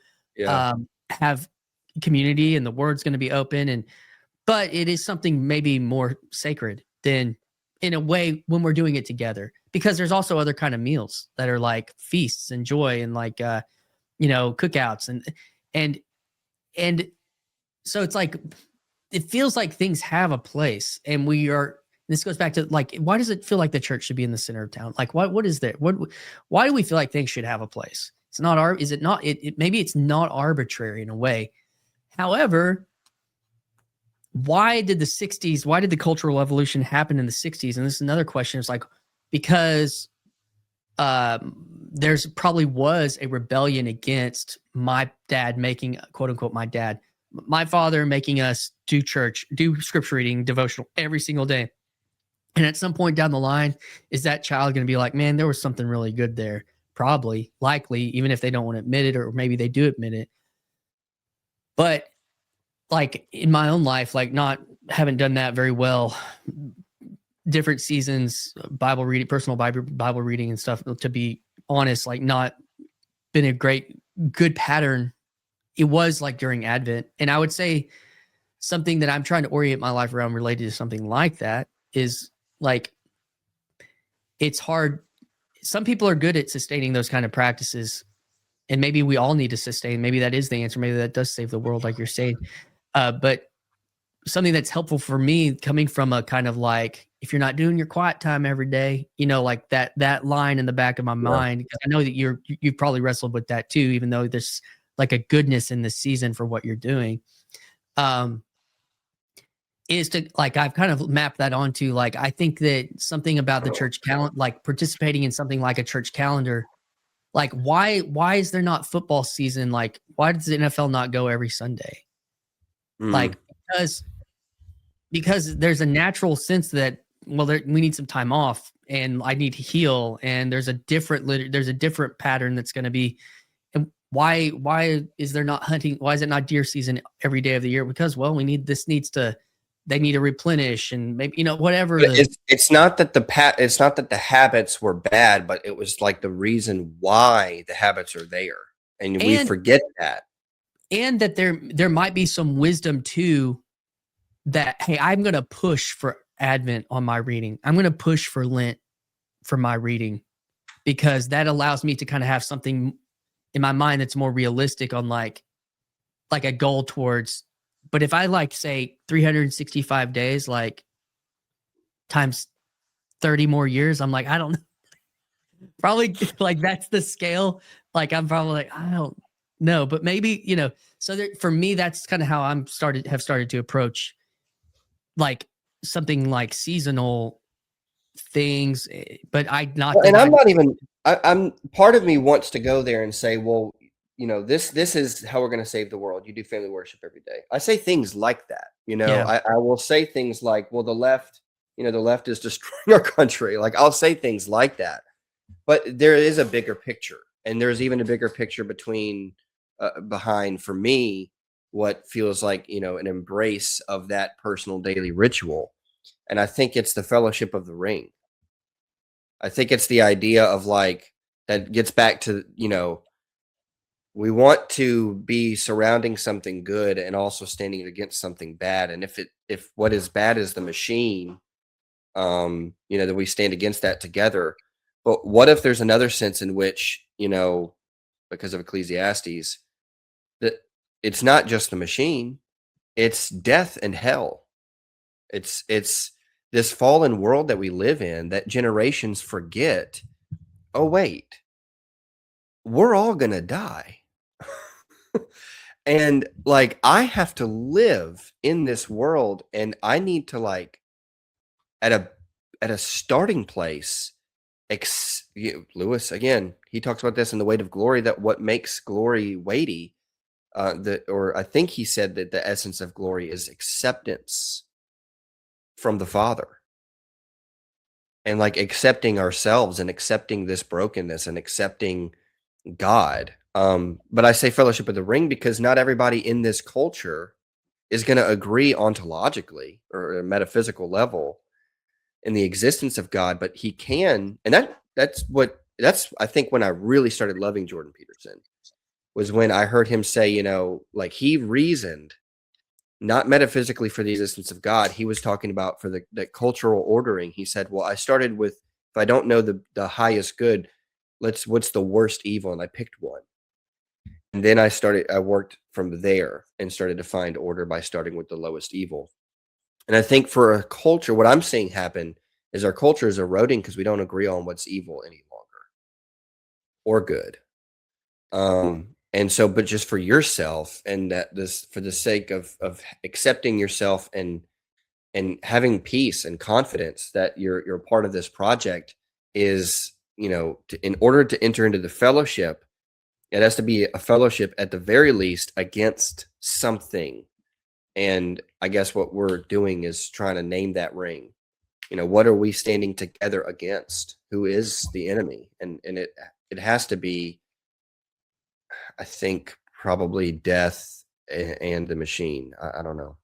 have community, and the word's going to be open, but it is something maybe more sacred than, in a way, when we're doing it together, because there's also other kind of meals that are like feasts and joy and like, cookouts and so it's like, it feels like things have a place, and this goes back to like, why does it feel like the church should be in the center of town? Like, what is there? Why do we feel like things should have a place? It's not is it not, maybe it's not arbitrary in a way. However, why did the cultural evolution happen in the 60s? And this is another question. It's like, because there's probably was a rebellion against my dad making, quote unquote, my father making us do church, do scripture reading, devotional every single day. And at some point down the line, is that child going to be like, man, there was something really good there? Probably, likely, even if they don't want to admit it, or maybe they do admit it. But like in my own life, like haven't done that very well. Different seasons, Bible reading, personal Bible reading and stuff, to be honest, like not been a good pattern. It was like during Advent. And I would say something that I'm trying to orient my life around related to something like that is like, it's hard. Some people are good at sustaining those kind of practices, and maybe we all need to sustain. Maybe that is the answer. Maybe that does save the world, like you're saying. But something that's helpful for me, coming from a kind of like, if you're not doing your quiet time every day, like that line in the back of my mind, because I know that you've probably wrestled with that too, even though there's like a goodness in this season for what you're doing. Is to like, I've kind of mapped that onto like, I think that something about the church calendar, like participating in something like a church calendar, like why is there not football season? Like, why does the NFL not go every Sunday? Like, because there's a natural sense that, well, we need some time off and I need to heal. And there's a different pattern that's going to be. And why is there not hunting? Why is it not deer season every day of the year? Because, well, they need to replenish, and maybe, whatever. It's not that the habits were bad, but it was like the reason why the habits are there. And we forget that. And that there might be some wisdom too, that, hey, I'm going to push for Advent on my reading. I'm going to push for Lent for my reading, because that allows me to kind of have something in my mind that's more realistic on like a goal towards. But if I like say 365 days, like times 30 more years, I'm like, I don't know. Probably like that's the scale. Like I'm probably like, I don't know, but maybe, so for me, that's kind of how have started to approach like something like seasonal things, but I'm not even, I'm part of me wants to go there and say, well, this is how we're going to save the world. You do family worship every day. I say things like that, Yeah. I will say things like, well, the left is destroying our country. Like I'll say things like that, but there is a bigger picture, and there's even a bigger picture behind for me, what feels like, an embrace of that personal daily ritual. And I think it's the fellowship of the ring. I think it's the idea of like, that gets back to, we want to be surrounding something good and also standing against something bad. And if what is bad is the machine, that we stand against that together. But what if there's another sense in which, because of Ecclesiastes, that it's not just the machine, it's death and hell. It's this fallen world that we live in, that generations forget, oh wait, we're all gonna die. And like, I have to live in this world, and I need to like, at a starting place, Lewis, again, he talks about this in The Weight of Glory, that what makes glory weighty, or I think he said that the essence of glory is acceptance from the Father, and like accepting ourselves and accepting this brokenness and accepting God. But I say fellowship of the ring because not everybody in this culture is going to agree ontologically or at a metaphysical level in the existence of God, but he can. And that's I think when I really started loving Jordan Peterson was when I heard him say, like he reasoned not metaphysically for the existence of God. He was talking about for the cultural ordering. He said, well, I started with, if I don't know the highest good, what's the worst evil? And I picked one. And then I worked from there and started to find order by starting with the lowest evil. And I think for a culture, what I'm seeing happen is our culture is eroding because we don't agree on what's evil any longer or good. And so, but just for yourself, and for the sake of accepting yourself and having peace and confidence that you're part of this project, is in order to enter into the fellowship, it has to be a fellowship at the very least against something. And I guess what we're doing is trying to name that ring. What are we standing together against? Who is the enemy? And it has to be, I think, probably death and the machine. I don't know.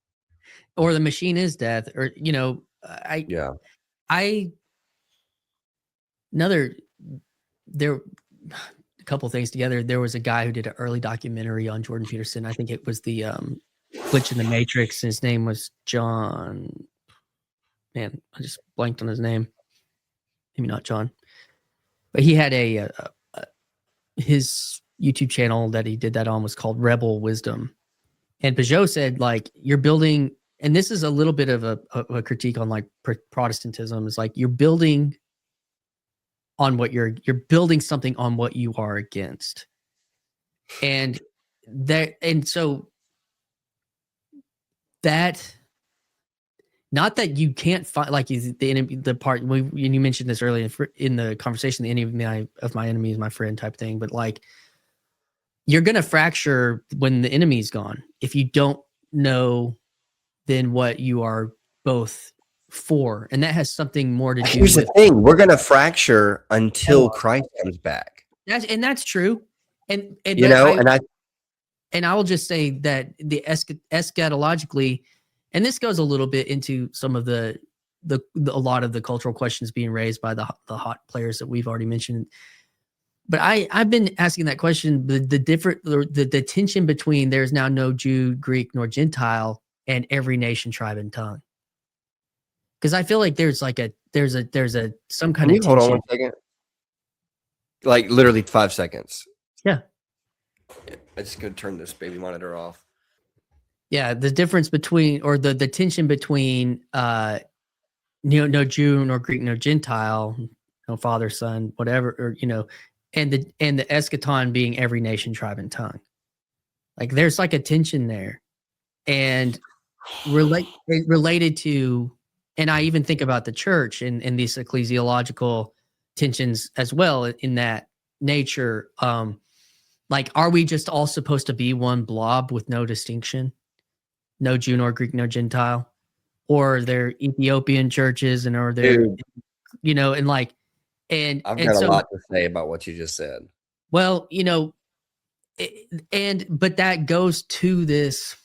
Or the machine is death, or Yeah. There a couple things together. There was a guy who did an early documentary on Jordan Peterson. I think it was the Glitch in the Matrix. His name was John. Man, I just blanked on his name. Maybe not John, but he had his YouTube channel that he did that on was called Rebel Wisdom. And Peugeot said, like, you're building, and this is a little bit of a critique on like Protestantism, is like you're building on what you're building something on what you are against. And so that, not that you can't find, like, the enemy, the part you mentioned this earlier in the conversation, the enemy of my enemy is my friend type thing, but like, you're going to fracture when the enemy's gone. If you don't know then what you are both for. And that has something more to do Here's with the thing. We're going to fracture until Christ comes back. That's true. And I will just say that the eschatologically, and this goes a little bit into some of a lot of the cultural questions being raised by the hot players that we've already mentioned. But I've been asking that question, the tension between there's now no Jew, Greek, nor Gentile, and every nation, tribe, and tongue. Because I feel like there's some kind of tension. Can you hold on 1 second? Like literally 5 seconds. Yeah. I just could turn this baby monitor off. Yeah, the difference between, or the tension between no Jew, nor Greek, nor Gentile, no father, son, whatever, or and the eschaton being every nation, tribe, and tongue. Like there's like a tension there, and related to, and I even think about the church and these ecclesiological tensions as well in that nature. Like, are we just all supposed to be one blob with no distinction? No Jew, nor Greek, no Gentile? Or they're Ethiopian churches, and are there, and like, I've got a lot to say about what you just said. Well, but that goes to this: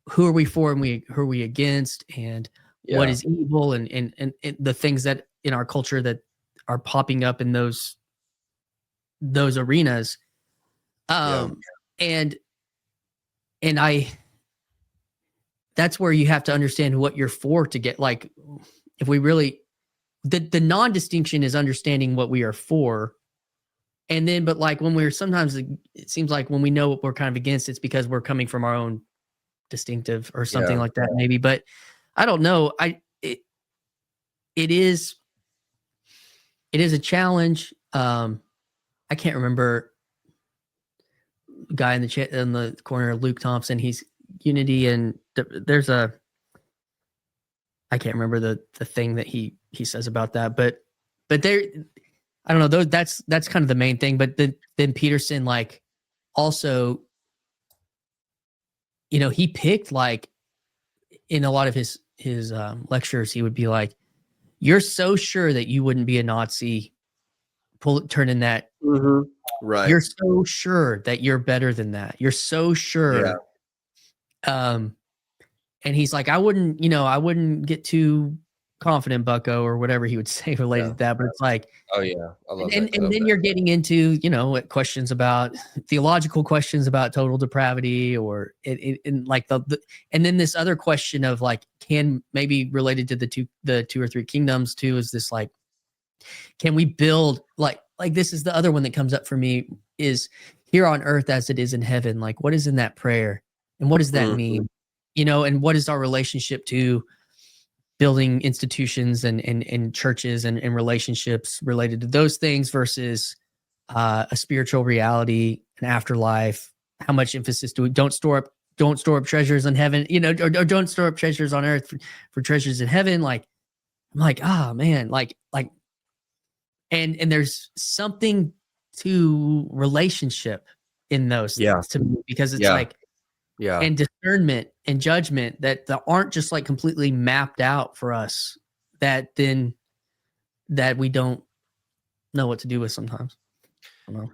who are we for, and who are we against, and what is evil, and the things that in our culture that are popping up in those arenas. And that's where you have to understand what you're for to get, like, if we really, the non-distinction is understanding what we are for. And then, but like when sometimes it seems like when we know what we're kind of against, it's because we're coming from our own distinctive or something like that, maybe. But I don't know. It is a challenge. I can't remember the guy in the chat in the corner, Luke Thompson. He's unity, and there's I can't remember the thing that he says about that, but there, I don't know. That's kind of the main thing. But then Peterson, like, also, he picked, like, in a lot of his lectures, he would be like, "You're so sure that you wouldn't be a Nazi, turn in that, right? You're so sure that you're better than that. You're so sure." And he's like, I wouldn't get too confident, bucko, or whatever he would say related to that. But it's like, oh yeah, I love and then you're getting into, questions about theological questions about total depravity, or in like and then this other question of, like, can maybe related to the two or three kingdoms too, is this, like, can we build, like this is the other one that comes up for me, is here on earth as it is in heaven. Like, what is in that prayer, and what does that mean? And what is our relationship to building institutions and churches and relationships related to those things versus a spiritual reality, an afterlife? How much emphasis do we don't store up treasures in heaven, or don't store up treasures on earth for treasures in heaven? Like, I'm like, man, like and there's something to relationship in those things to me, because it's like, and discernment and judgment that aren't just like completely mapped out for us, that we don't know what to do with sometimes. I don't know.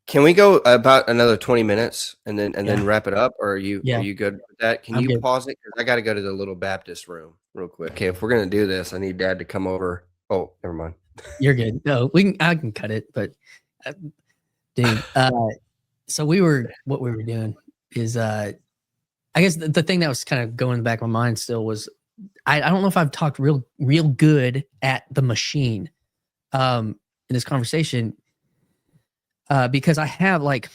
Can we go about another 20 minutes and then wrap it up? Or are you good with that? Can I'm you good. pause it? Because I got to go to the little Baptist room real quick. Okay, if we're gonna do this, I need Dad to come over. Oh, never mind. You're good. No, I can cut it, but dude, so what we were doing is, I guess the thing that was kind of going in the back of my mind still was, I don't know if I've talked real good at the machine, in this conversation, because I have like,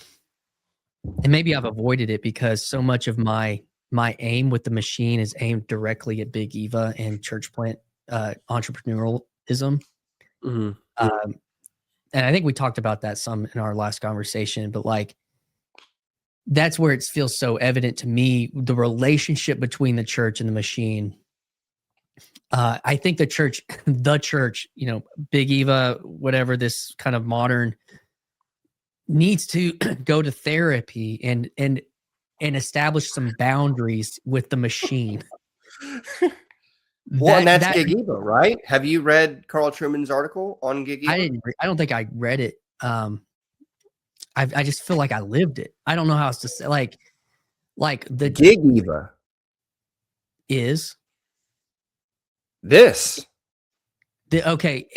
and maybe I've avoided it because so much of my aim with the machine is aimed directly at Big Eva and church plant, entrepreneurialism. Mm-hmm. And I think we talked about that some in our last conversation, but like, that's where it feels so evident to me, the relationship between the church and the machine. I think the church, Big Eva, whatever, this kind of modern, needs to go to therapy and establish some boundaries with the machine. Well, and that's Gig Eva, right? Have you read Carl Trueman's article on Gig Eva? I don't think I read it. I just feel like I lived it. I don't know how else to say, like the Gig Eva is this. Okay,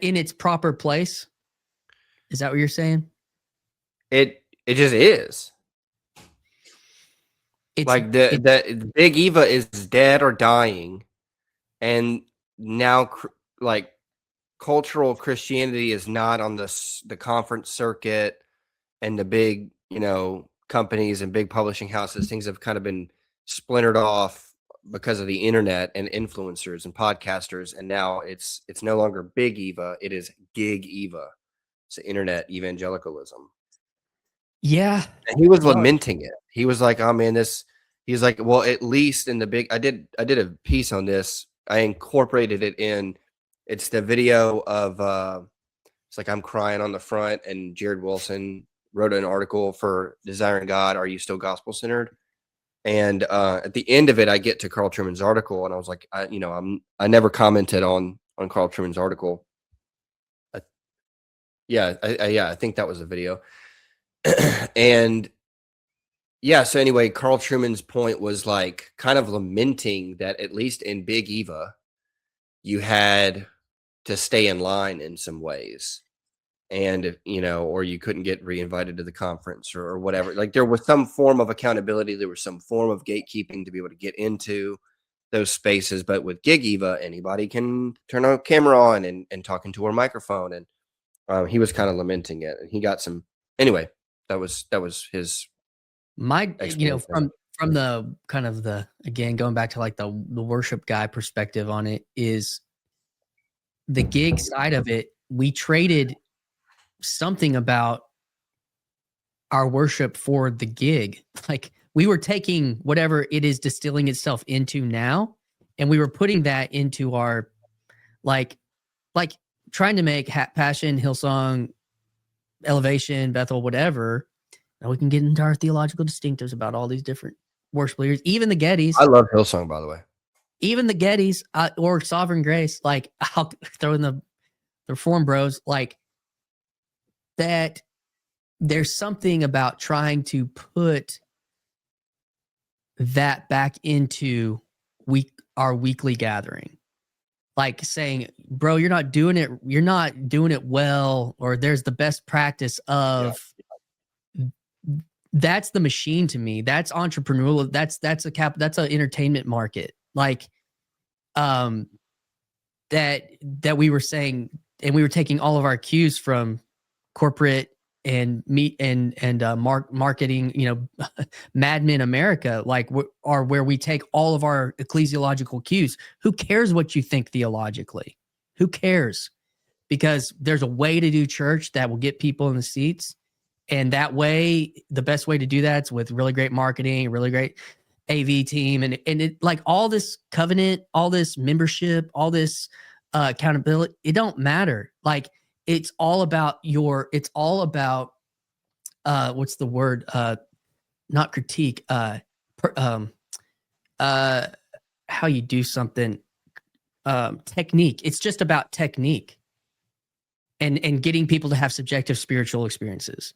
in its proper place. Is that what you're saying? It just is. It's like the Big Eva is dead or dying, and now like cultural Christianity is not on the conference circuit and the big, companies and big publishing houses. Things have kind of been splintered off because of the internet and influencers and podcasters, and now it's no longer Big Eva, it is Gig Eva. It's internet evangelicalism. Yeah. And he was lamenting it. He was like, oh man, he's like, well, at least in the big, I did a piece on this. I incorporated it in, it's the video of, it's like I'm crying on the front, and Jared Wilson wrote an article for Desiring God, Are You Still Gospel Centered? And at the end of it, I get to Carl Trueman's article, and I was like, I never commented on Carl Trueman's article. I think that was the video. And yeah, so anyway, Carl Trueman's point was like kind of lamenting that at least in Big Eva, you had to stay in line in some ways. And, or you couldn't get reinvited to the conference or whatever. Like there was some form of accountability. There was some form of gatekeeping to be able to get into those spaces. But with Gig Eva, anybody can turn a camera on and talk into a microphone. And he was kind of lamenting it. And he got some, anyway, that was his. From the kind of again, going back to like the worship guy perspective on it, is the gig side of it. We traded something about our worship for the gig. Like we were taking whatever it is distilling itself into now, and we were putting that into our like trying to make Passion, Hillsong, Elevation, Bethel, whatever. Now we can get into our theological distinctives about all these different worship leaders, even the Gettys. I love Hillsong, by the way. Even the Gettys, or Sovereign Grace, like I'll throw in the Reform Bros, like that. There's something about trying to put that back into our weekly gathering, like saying, "Bro, you're not doing it well," or "There's the best practice of." Yeah. That's the machine to me. That's entrepreneurial. That's an entertainment market. Like, that we were saying, and we were taking all of our cues from corporate and marketing, Mad Men America, like where we take all of our ecclesiological cues. Who cares what you think theologically? Who cares? Because there's a way to do church that will get people in the seats. And that way, the best way to do that is with really great marketing, really great AV team, and it, like all this covenant, all this membership, all this accountability. It don't matter. Like it's all about what's the word? Not critique, how you do something, technique. It's just about technique and getting people to have subjective spiritual experiences.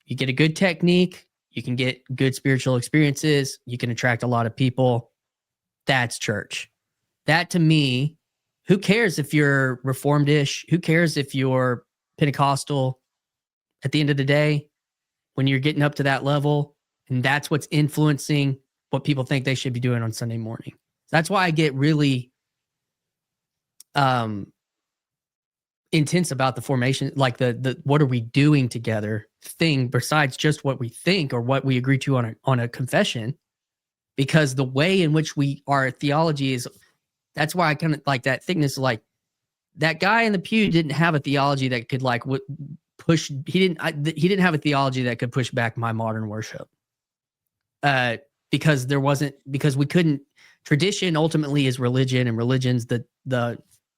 You get a good technique, you can get good spiritual experiences, you can attract a lot of people. That's church. That, to me, who cares if you're Reformed-ish? Who cares if you're Pentecostal? At the end of the day, when you're getting up to that level, and that's what's influencing what people think they should be doing on Sunday morning. That's why I get really intense about the formation, like the what are we doing together thing, besides just what we think or what we agree to on a confession. Because the way in which our theology is, that's why I kind of like that thickness. Like, that guy in the pew didn't have a theology that could like push. He didn't have a theology that could push back my modern worship. Because we couldn't. Tradition ultimately is religion, and religion's the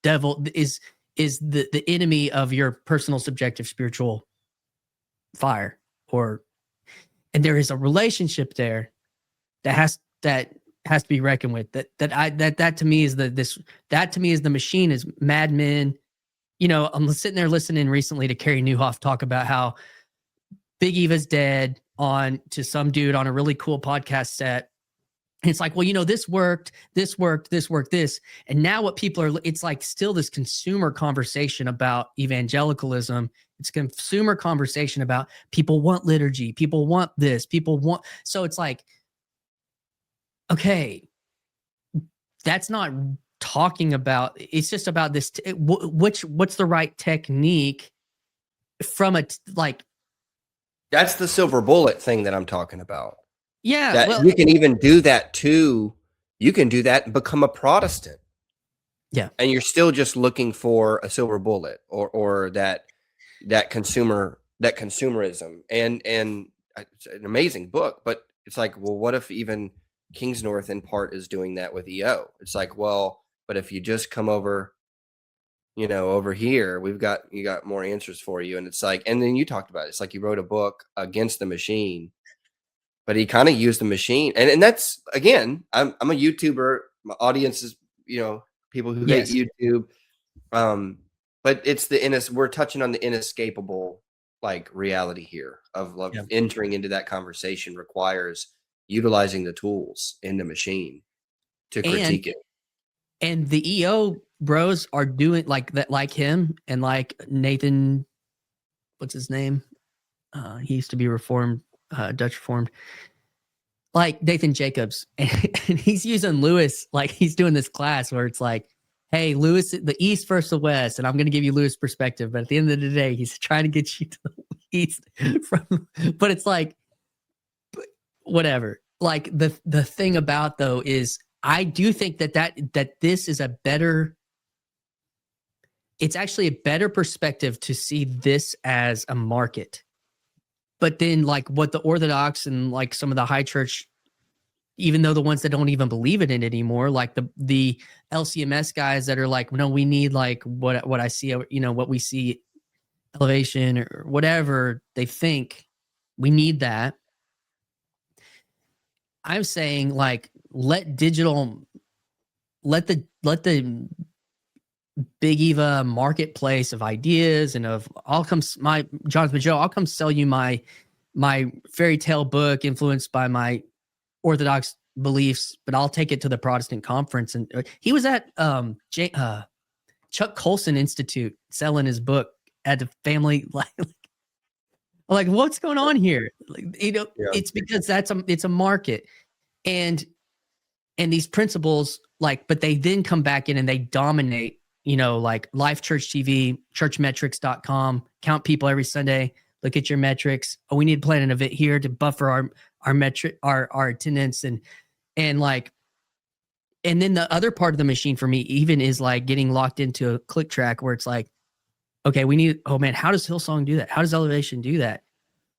devil is the enemy of your personal subjective spiritual fire. And there is a relationship there that has to be reckoned with. That to me is the machine is Mad Men. You know, I'm sitting there listening recently to Carrie Newhoff talk about how Big Eva's dead to some dude on a really cool podcast set. And it's like, well, you know, this worked. And now what it's like still this consumer conversation about evangelicalism. It's consumer conversation about people want liturgy. People want this. So it's like, okay, that's not talking about, it's just about this, what's the right technique from That's the silver bullet thing that I'm talking about. Yeah. That you can even do that too. You can do that and become a Protestant. Yeah. And you're still just looking for a silver bullet or that consumerism. And it's an amazing book, but it's like, well, what if even Kingsnorth in part is doing that with EO? It's like, well, but if you just come over, you know, over here, you got more answers for you. And it's like, and then you talked about it. It's like you wrote a book against the machine, but he kind of used the machine. And that's, again, I'm a YouTuber. My audience is, you know, people who hate YouTube. But it's we're touching on the inescapable like reality here of entering into that conversation requires utilizing the tools in the machine to critique it. And the EO bros are doing like that, like him and like Nathan, what's his name? He used to be Reformed, Dutch Reformed, like Nathan Jacobs. And he's using Lewis, like he's doing this class where it's like, hey, Lewis, the East versus the West, and I'm going to give you Lewis' perspective. But at the end of the day, he's trying to get you to the East but it's like, whatever. Like the thing about though is I do think that this is it's actually a better perspective to see this as a market. But then like what the Orthodox and like some of the high church, even though the ones that don't even believe in it anymore, like the LCMS guys that are like, no, we need like what I see, you know, what we see, elevation or whatever they think, we need that. I'm saying like let the Big Eva marketplace of ideas and of Jonathan Joe, I'll come sell you my fairy tale book influenced by my Orthodox beliefs, but I'll take it to the Protestant conference. And he was at Chuck Colson Institute selling his book at the family. Like what's going on here? Like, you know, it's because it's a market, and these principles, like, but they then come back in and they dominate, you know, like Life Church TV, churchmetrics.com, count people every Sunday, look at your metrics. Oh, we need to plan an event here to buffer our metric, our attendance, and like, and then the other part of the machine for me even is like getting locked into a click track where it's like, okay, oh man, how does Hillsong do that? How does Elevation do that?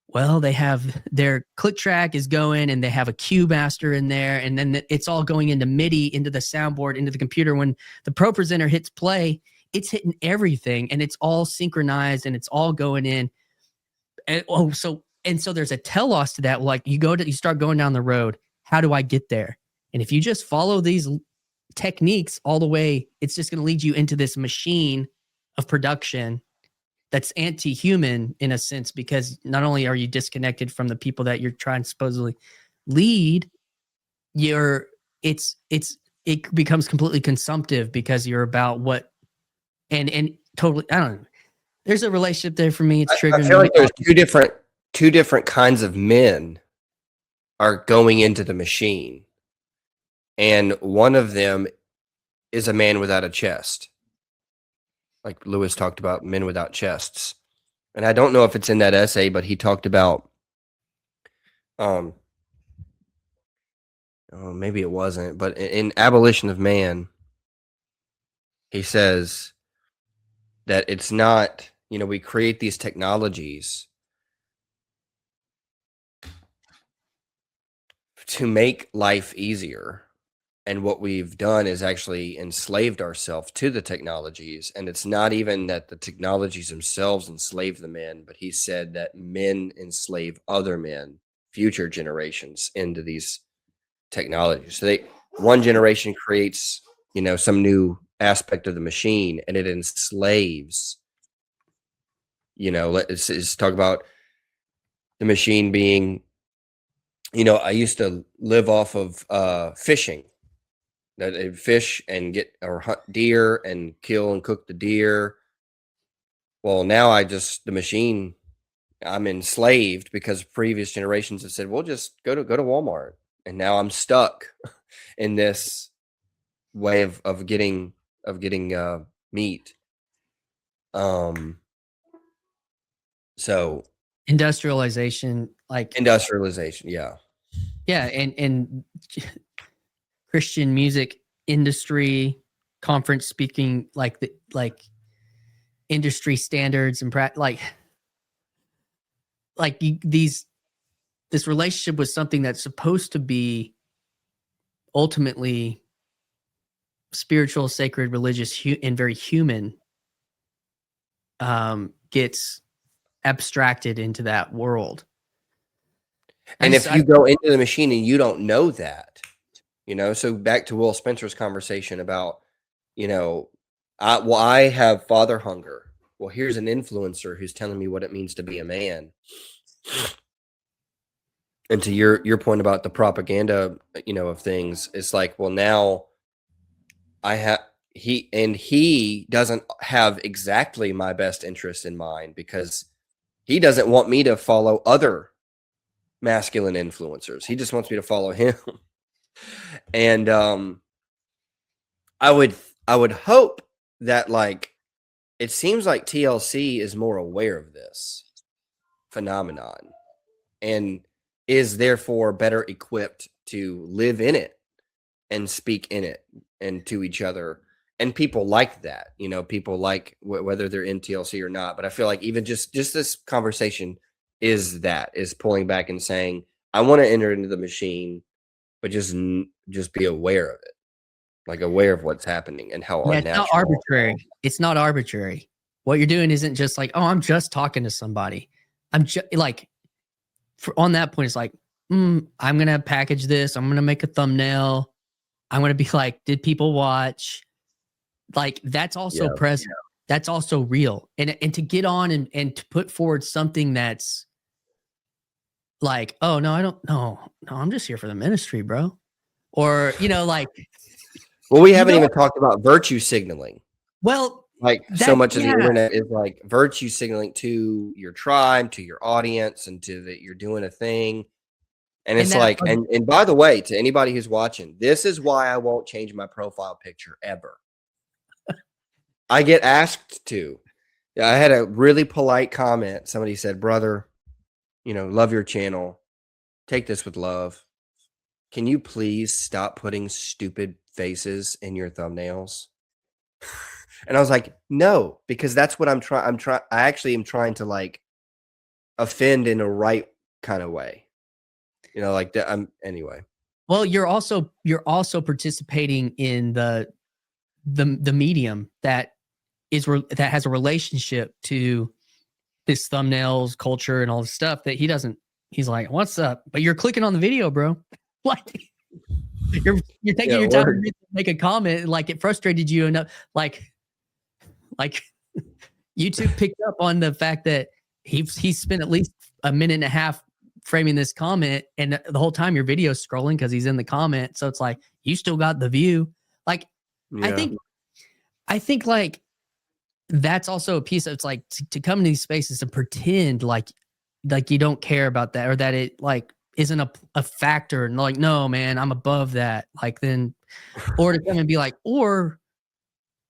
Well, they have their click track is going and they have a cue master in there. And then it's all going into MIDI, into the soundboard, into the computer. When the pro presenter hits play, it's hitting everything, and it's all synchronized, and it's all going in. And so there's a telos to that. Like you start going down the road. How do I get there? And if you just follow these techniques all the way, it's just going to lead you into this machine of production that's anti-human in a sense, because not only are you disconnected from the people that you're trying to supposedly lead, it becomes completely consumptive because you're about what and totally, I don't know. There's a relationship there for me. It's triggering I feel me. like there's two different kinds of men are going into the machine. And one of them is a man without a chest. Like Lewis talked about men without chests. And I don't know if it's in that essay, but he talked about oh, maybe it wasn't, but in Abolition of Man, he says that it's not, we create these technologies to make life easier. And what we've done is actually enslaved ourselves to the technologies. And it's not even that the technologies themselves enslave the men, but he said that men enslave other men, future generations, into these technologies. So one generation creates, some new aspect of the machine, and it enslaves, let's talk about the machine being, I used to live off of fishing. That they fish and get or hunt deer and kill and cook the deer. Well, now the machine, I'm enslaved because previous generations have said, well, just go to Walmart. And now I'm stuck in this way of getting meat. So Industrialization, yeah. Yeah, and Christian music industry, conference speaking, like industry standards and this relationship was something that's supposed to be ultimately spiritual, sacred, religious, and very human, gets abstracted into that world. And if you go into the machine and you don't know that, so back to Will Spencer's conversation about, I have father hunger. Well, here's an influencer who's telling me what it means to be a man. And to your point about the propaganda, of things, it's like, well, now he doesn't have exactly my best interest in mind, because he doesn't want me to follow other masculine influencers. He just wants me to follow him. And I would hope that, like, it seems like TLC is more aware of this phenomenon and is therefore better equipped to live in it and speak in it and to each other. And people like that, people like whether they're in TLC or not. But I feel like even just this conversation is pulling back and saying, I want to enter into the machine, but just be aware of it. Like aware of what's happening and how unnatural. It's not arbitrary. It's not arbitrary. What you're doing isn't just like, oh, I'm just talking to somebody. I'm just like, on that point, it's like, I'm going to package this. I'm going to make a thumbnail. I'm going to be like, did people watch? Like, that's also present. Yeah. That's also real. And to get on and to put forward something that's like, oh, no, I don't know. No, I'm just here for the ministry, bro. Or, like. Well, we haven't even talked about virtue signaling. Well, like so much of the internet is like virtue signaling to your tribe, to your audience, and to that you're doing a thing. And it's like, and by the way, to anybody who's watching, this is why I won't change my profile picture ever. I get asked to. I had a really polite comment. Somebody said, brother, love your channel. Take this with love. Can you please stop putting stupid faces in your thumbnails? And I was like, no, because that's what I'm trying. I actually am trying to like offend in a right kind of way. Like that. Anyway. Well, you're also participating in the medium that that has a relationship to this thumbnails culture and all this stuff that he's like, what's up? But you're clicking on the video, bro. Like you're taking your time to make a comment. Like it frustrated you enough. Like YouTube picked up on the fact that he spent at least a minute and a half framing this comment, and the whole time your video's scrolling because he's in the comment. So it's like you still got the view. Like I think like that's also a piece of it's like to come into these spaces and pretend like you don't care about that, or that it like isn't a factor, and like, no man, I'm above that. Like then, or to come and be like, or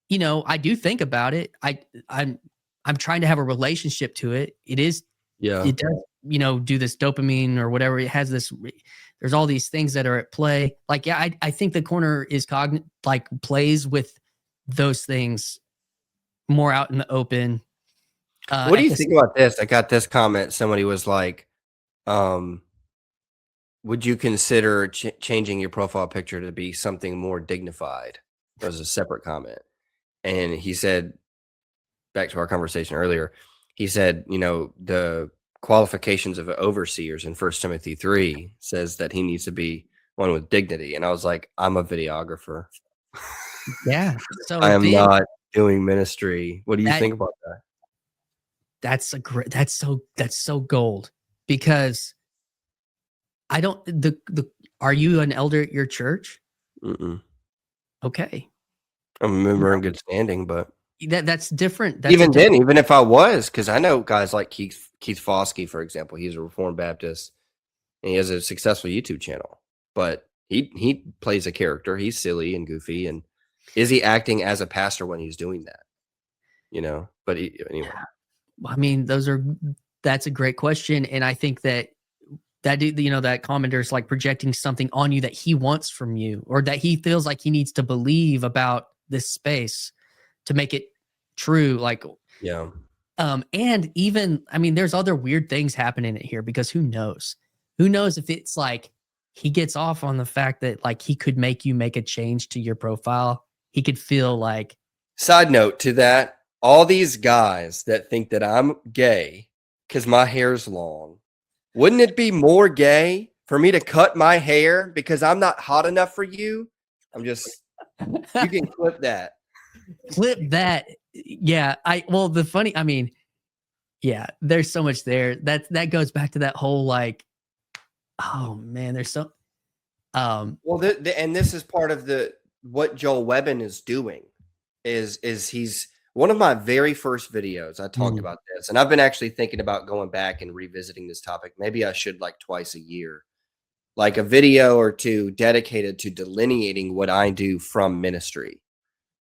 you know, I do think about it. I'm trying to have a relationship to it. It is, it does, you know, do this dopamine or whatever. It has this, there's all these things that are at play. Like, yeah, I think the corner is like plays with those things more out in the open. What do you think about this? I got this comment. Somebody was like, would you consider changing your profile picture to be something more dignified? That was a separate comment. And he said, back to our conversation earlier, he said, you know, the qualifications of overseers in 1 Timothy 3 says that he needs to be one with dignity. And I was like, I'm a videographer. Yeah. So I am not doing ministry. What do you think about that? That's so gold, because I don't, are you an elder at your church? Mm-mm. Okay. I'm a member in good standing, but that's different. Even if I was, because I know guys like Keith Foskey, for example, he's a Reformed Baptist and he has a successful YouTube channel, but he plays a character. He's silly and goofy. And is he acting as a pastor when he's doing that? You know, but anyway. I mean, that's a great question. And I think that you know, that commenter is like projecting something on you that he wants from you, or that he feels like he needs to believe about this space to make it true. Like, yeah. And even, I mean, there's other weird things happening here, because who knows if it's like he gets off on the fact that like he could make you make a change to your profile. He could feel like. Side note to that, all these guys that think that I'm gay because my hair's long, wouldn't it be more gay for me to cut my hair because I'm not hot enough for you? You can clip that. Clip that. Yeah. I mean, yeah, there's so much there. That goes back to that whole like, oh man, there's so. Well, and this is part of what Joel Webbin is doing is he's one of my very first videos. I talked about this, and I've been actually thinking about going back and revisiting this topic. Maybe I should, like twice a year, like a video or two dedicated to delineating what I do from ministry.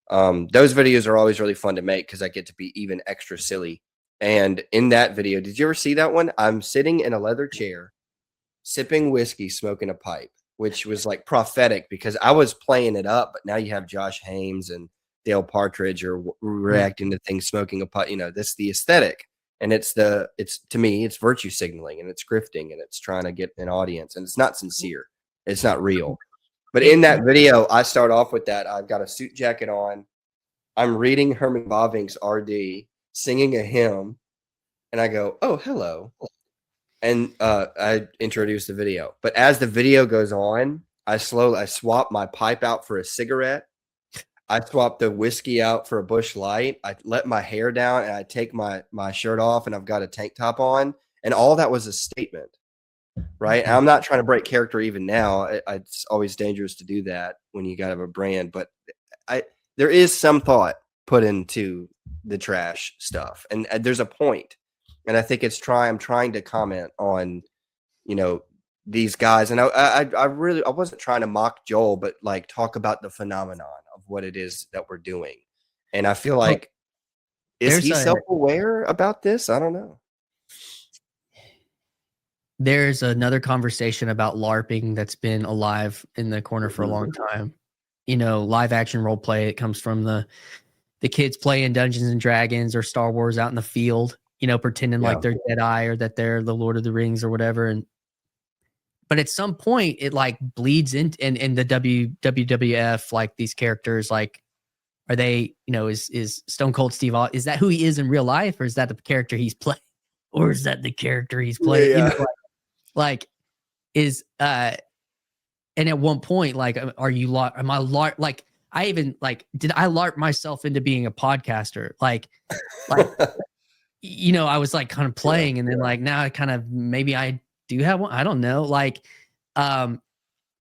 Those videos are always really fun to make because I get to be even extra silly. And in that video, did you ever see that one? I'm sitting in a leather chair, sipping whiskey, smoking a pipe, which was like prophetic because I was playing it up, but now you have Josh Hames and Dale Partridge are reacting to things, smoking a pipe. You know, that's the aesthetic. And it's to me, it's virtue signaling, and it's grifting, and it's trying to get an audience, and it's not sincere. It's not real. But in that video, I start off with that. I've got a suit jacket on. I'm reading Herman Bavinck's RD, singing a hymn, and I go, "Oh, hello." And I introduce the video. But as the video goes on, I swap my pipe out for a cigarette. I swap the whiskey out for a Busch Light. I let my hair down, and I take my shirt off, and I've got a tank top on. And all that was a statement, right? And I'm not trying to break character even now. It's always dangerous to do that when you got to have a brand. But there is some thought put into the trash stuff. And there's a point. And I think I'm trying to comment on, you know, these guys. And I wasn't trying to mock Joel, but like talk about the phenomenon of what it is that we're doing. And I feel like, is he self-aware about this? I don't know. There's another conversation about LARPing that's been alive in the corner for a long time. You know, live action role play. It comes from the kids playing Dungeons and Dragons or Star Wars out in the field, you know, pretending like they're Jedi or that they're the Lord of the Rings or whatever. But at some point it like bleeds in the WWF, like these characters, like Are they, is Stone Cold Steve Austin, is that who he is in real life, or is that the character he's playing, or is that the character he's playing? Yeah. Like is and at one point, like, are you am I like, I even like, did I LARP myself into being a podcaster? Like, I was like kind of playing, and then like now I kind of, maybe I do have one. I don't know. Like, and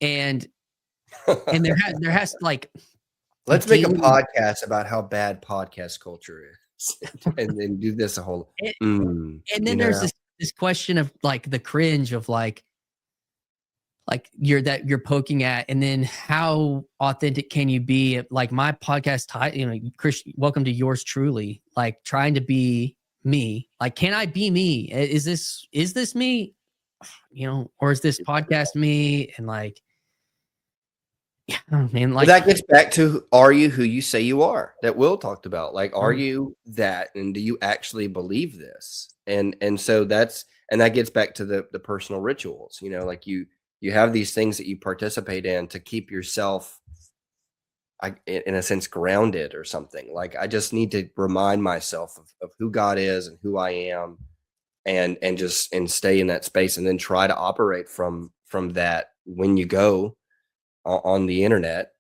there has like, let's make a podcast about how bad podcast culture is, and then do this a whole. And then there's this question of like the cringe of like you're poking at, and then how authentic can you be? Like my podcast title, Chris, welcome to yours truly. Like trying to be me. Like, can I be me? Is this me? Or is this podcast me? And like, yeah, man, like that gets back to, are you who you say you are? That Will talked about. Like, are you that, and do you actually believe this? And so that gets back to the personal rituals. Like you have these things that you participate in to keep yourself, in a sense, grounded or something. Like, I just need to remind myself of who God is and who I am, and stay in that space, and then try to operate from that when you go on the internet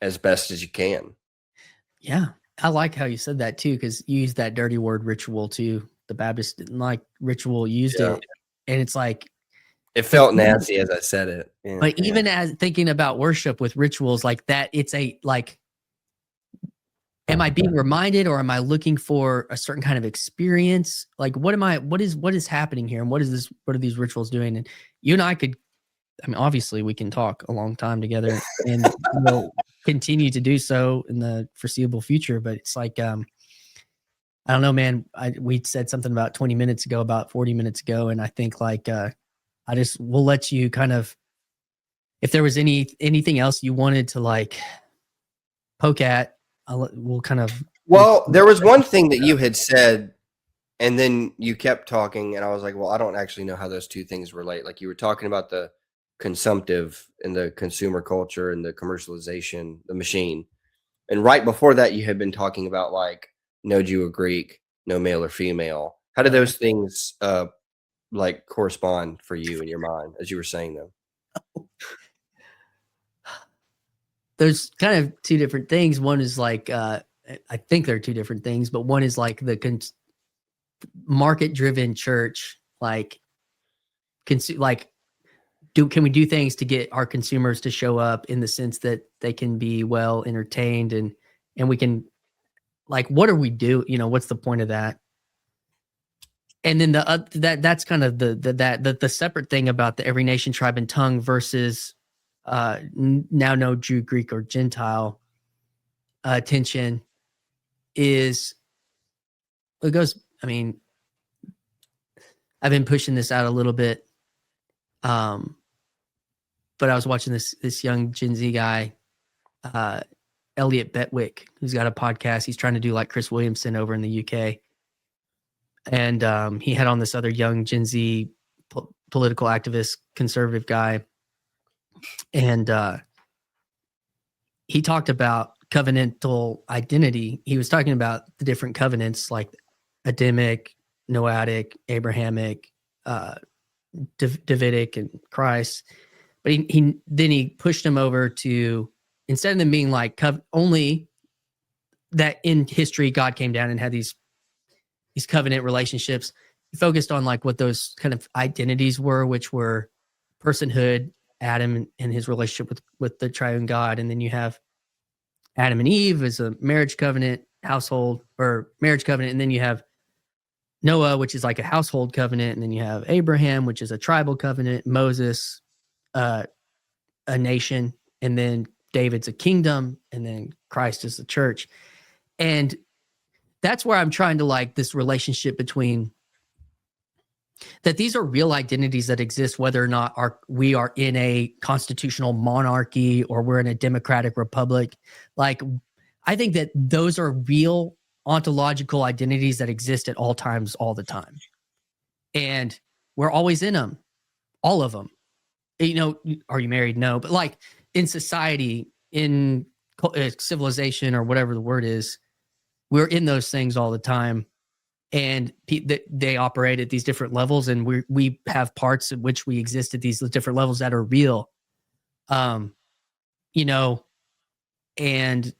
as best as you can. Yeah. I like how you said that too, because you used that dirty word ritual too. The Baptist didn't like ritual, used it. And it's like, it felt nasty as I said it. Yeah, but even as thinking about worship with rituals like that, it's a like, am I being reminded, or am I looking for a certain kind of experience? Like, what is happening here? And what are these rituals doing? And you and I could, obviously we can talk a long time together, and we'll continue to do so in the foreseeable future. But it's like, I don't know, man, we said something about 20 minutes ago, about 40 minutes ago. And I think like, we'll let you kind of, if there was anything else you wanted to like poke at, we'll kind of. Well, there was one thing that you had said, and then you kept talking, and I was like, well, I don't actually know how those two things relate. Like, you were talking about the consumptive and the consumer culture and the commercialization, the machine. And right before that, you had been talking about like no Jew or Greek, no male or female. How do those things like correspond for you in your mind as you were saying them? There's kind of two different things. One is like, I think there are two different things, but one is like the market-driven church, like, can we do things to get our consumers to show up in the sense that they can be well entertained, and we can, like, what do we do? What's the point of that? And then that's kind of the separate thing about the every nation, tribe, and tongue versus now no Jew, Greek, or Gentile tension is, it goes, I've been pushing this out a little bit. But I was watching this young Gen Z guy, Elliot Betwick, who's got a podcast. He's trying to do like Chris Williamson over in the UK. And he had on this other young Gen Z political activist, conservative guy. And he talked about covenantal identity. He was talking about the different covenants, like Adamic, Noahic, Abrahamic, Davidic, and Christ. But he pushed him over to, instead of them being like only that in history God came down and had these covenant relationships, he focused on like what those kind of identities were, which were personhood, Adam and his relationship with the triune God. And then you have Adam and Eve as a marriage covenant, household or marriage covenant. And then you have Noah, which is like a household covenant. And then you have Abraham, which is a tribal covenant, Moses, a nation, and then David's a kingdom, and then Christ is the church. And that's where I'm trying to like this relationship between that these are real identities that exist, whether or not we are in a constitutional monarchy or we're in a democratic republic. Like, I think that those are real ontological identities that exist at all times, all the time. And we're always in them, all of them. Are you married? No. But like in society, in civilization or whatever the word is, we're in those things all the time, and they operate at these different levels, and we have parts in which we exist at these different levels that are real. You know, and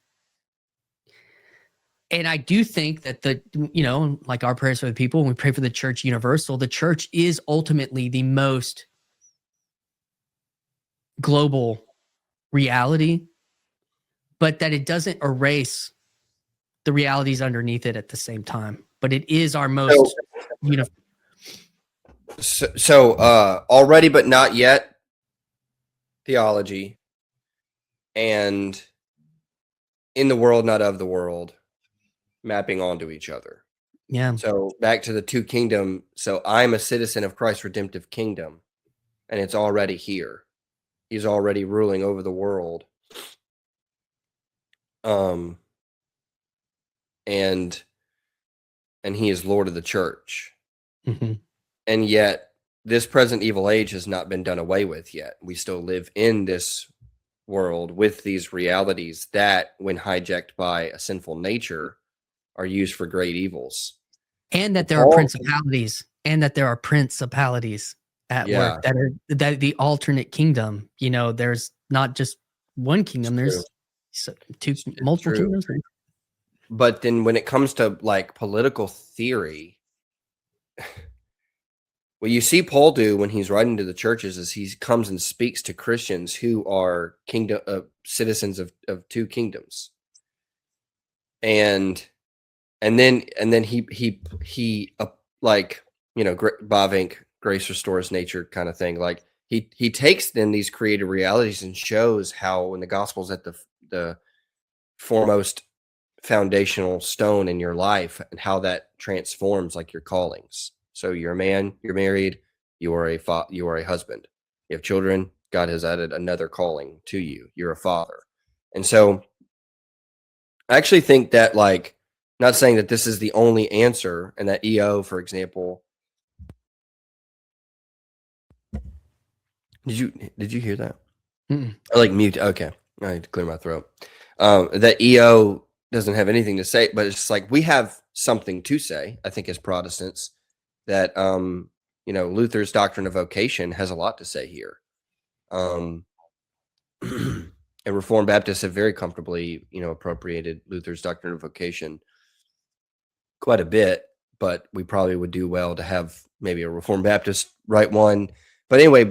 I do think that like our prayers for the people, when we pray for the church universal, the church is ultimately the most global reality, but that it doesn't erase the realities underneath it at the same time. But it is our most, already but not yet theology, and in the world, not of the world, mapping onto each other. Yeah. So back to the two kingdom. So I'm a citizen of Christ's redemptive kingdom, and it's already here. He's already ruling over the world. And he is Lord of the church. Mm-hmm. And yet this present evil age has not been done away with yet. We still live in this world with these realities that, when hijacked by a sinful nature, are used for great evils. And that there are principalities, at work that are the alternate kingdom. There's not just one kingdom, there's multiple kingdoms. But then when it comes to like political theory, what you see Paul do when he's writing to the churches is he comes and speaks to Christians who are citizens of two kingdoms, and then he like, Bavinck, grace restores nature kind of thing. Like he takes then these created realities and shows how, when the gospel's at the foremost foundational stone in your life, and how that transforms like your callings. So you're a man, you're married, you are a husband, you have children, God has added another calling to you, you're a father. And so I actually think that, like, not saying that this is the only answer, and that EO, for example, did you hear that? Mm-mm. I like mute. Okay, I need to clear my throat. That EO doesn't have anything to say, but it's just like, we have something to say, I think, as Protestants, that Luther's doctrine of vocation has a lot to say here. And Reformed Baptists have very comfortably, appropriated Luther's doctrine of vocation quite a bit, but we probably would do well to have maybe a Reformed Baptist write one. But anyway,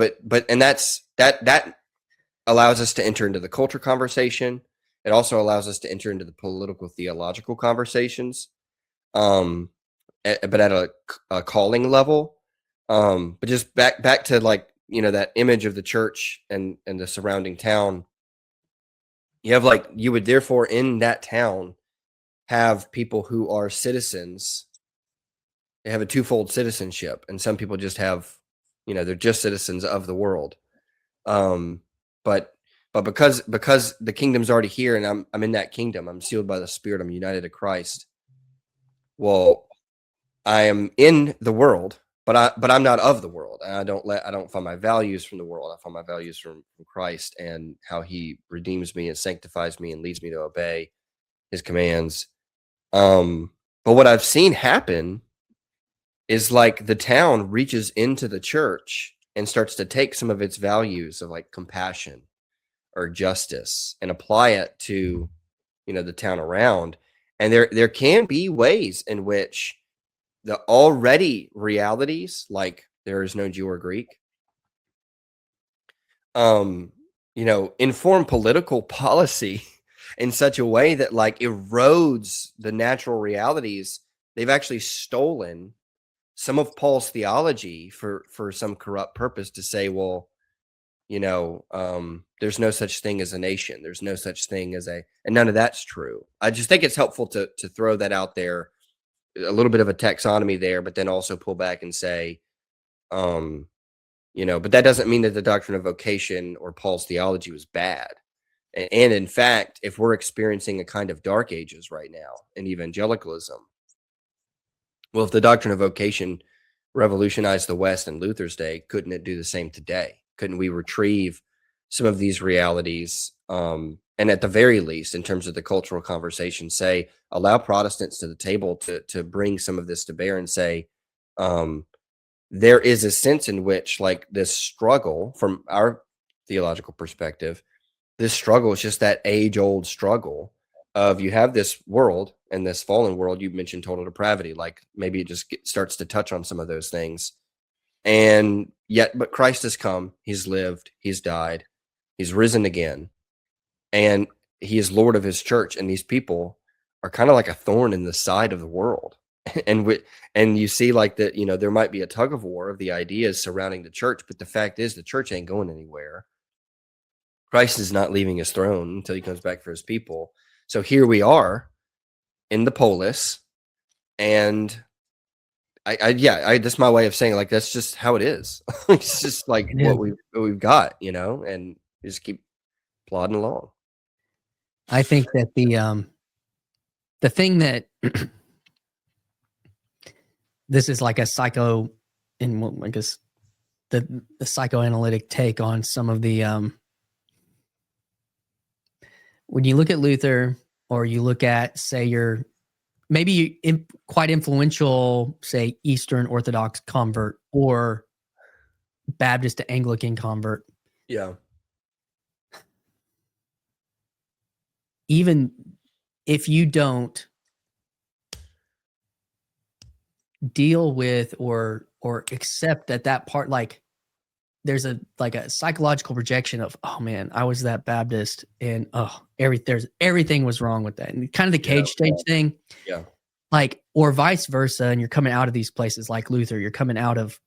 and that allows us to enter into the culture conversation. It also allows us to enter into the political theological conversations, but at a calling level. But just back to, like, that image of the church and the surrounding town. You would therefore in that town have people who are citizens. They have a twofold citizenship, and some people just have, they're just citizens of the world. But because the kingdom's already here, and I'm in that kingdom, I'm sealed by the Spirit, I'm united to Christ. Well, I am in the world, but I'm not of the world, and I don't find my values from the world. I find my values from Christ, and how He redeems me and sanctifies me and leads me to obey His commands. But what I've seen happen is, like, the town reaches into the church and starts to take some of its values of, like, compassion or justice and apply it to, the town around. And there can be ways in which the already realities, like there is no Jew or Greek, inform political policy in such a way that, like, erodes the natural realities. They've actually stolen some of Paul's theology for some corrupt purpose, to say, well, there's no such thing as a nation. There's no such thing as and none of that's true. I just think it's helpful to throw that out there, a little bit of a taxonomy there, but then also pull back and say, but that doesn't mean that the doctrine of vocation or Paul's theology was bad. And in fact, if we're experiencing a kind of dark ages right now in evangelicalism, well, if the doctrine of vocation revolutionized the West in Luther's day, couldn't it do the same today? Couldn't we retrieve some of these realities And at the very least, in terms of the cultural conversation, say, allow Protestants to the table to bring some of this to bear and say, there is a sense in which, like, this struggle from our theological perspective, this struggle is just that age-old struggle of, you have this world, and this fallen world. You mentioned total depravity, like maybe it just starts to touch on some of those things. And yet, but Christ has come, he's lived, he's died, he's risen again, and he is Lord of his church. And these people are kind of like a thorn in the side of the world. And you see, like, that, there might be a tug of war of the ideas surrounding the church, but the fact is the church ain't going anywhere. Christ is not leaving his throne until he comes back for his people. So here we are in the polis, and that's my way of saying, like, that's just how it is. It's just like what we've got, and we just keep plodding along. I think that the thing that this is like a psycho, and I guess the psychoanalytic take on some of the when you look at Luther, or you look at, say, your maybe quite influential, say, Eastern Orthodox convert or Baptist to Anglican convert. Yeah. Even if you don't deal with or accept that part, like, there's a psychological projection of, oh man, I was that Baptist, and everything was wrong with that, and kind of the cage stage thing. Yeah. Like, or vice versa, and you're coming out of these places like Luther, you're coming out of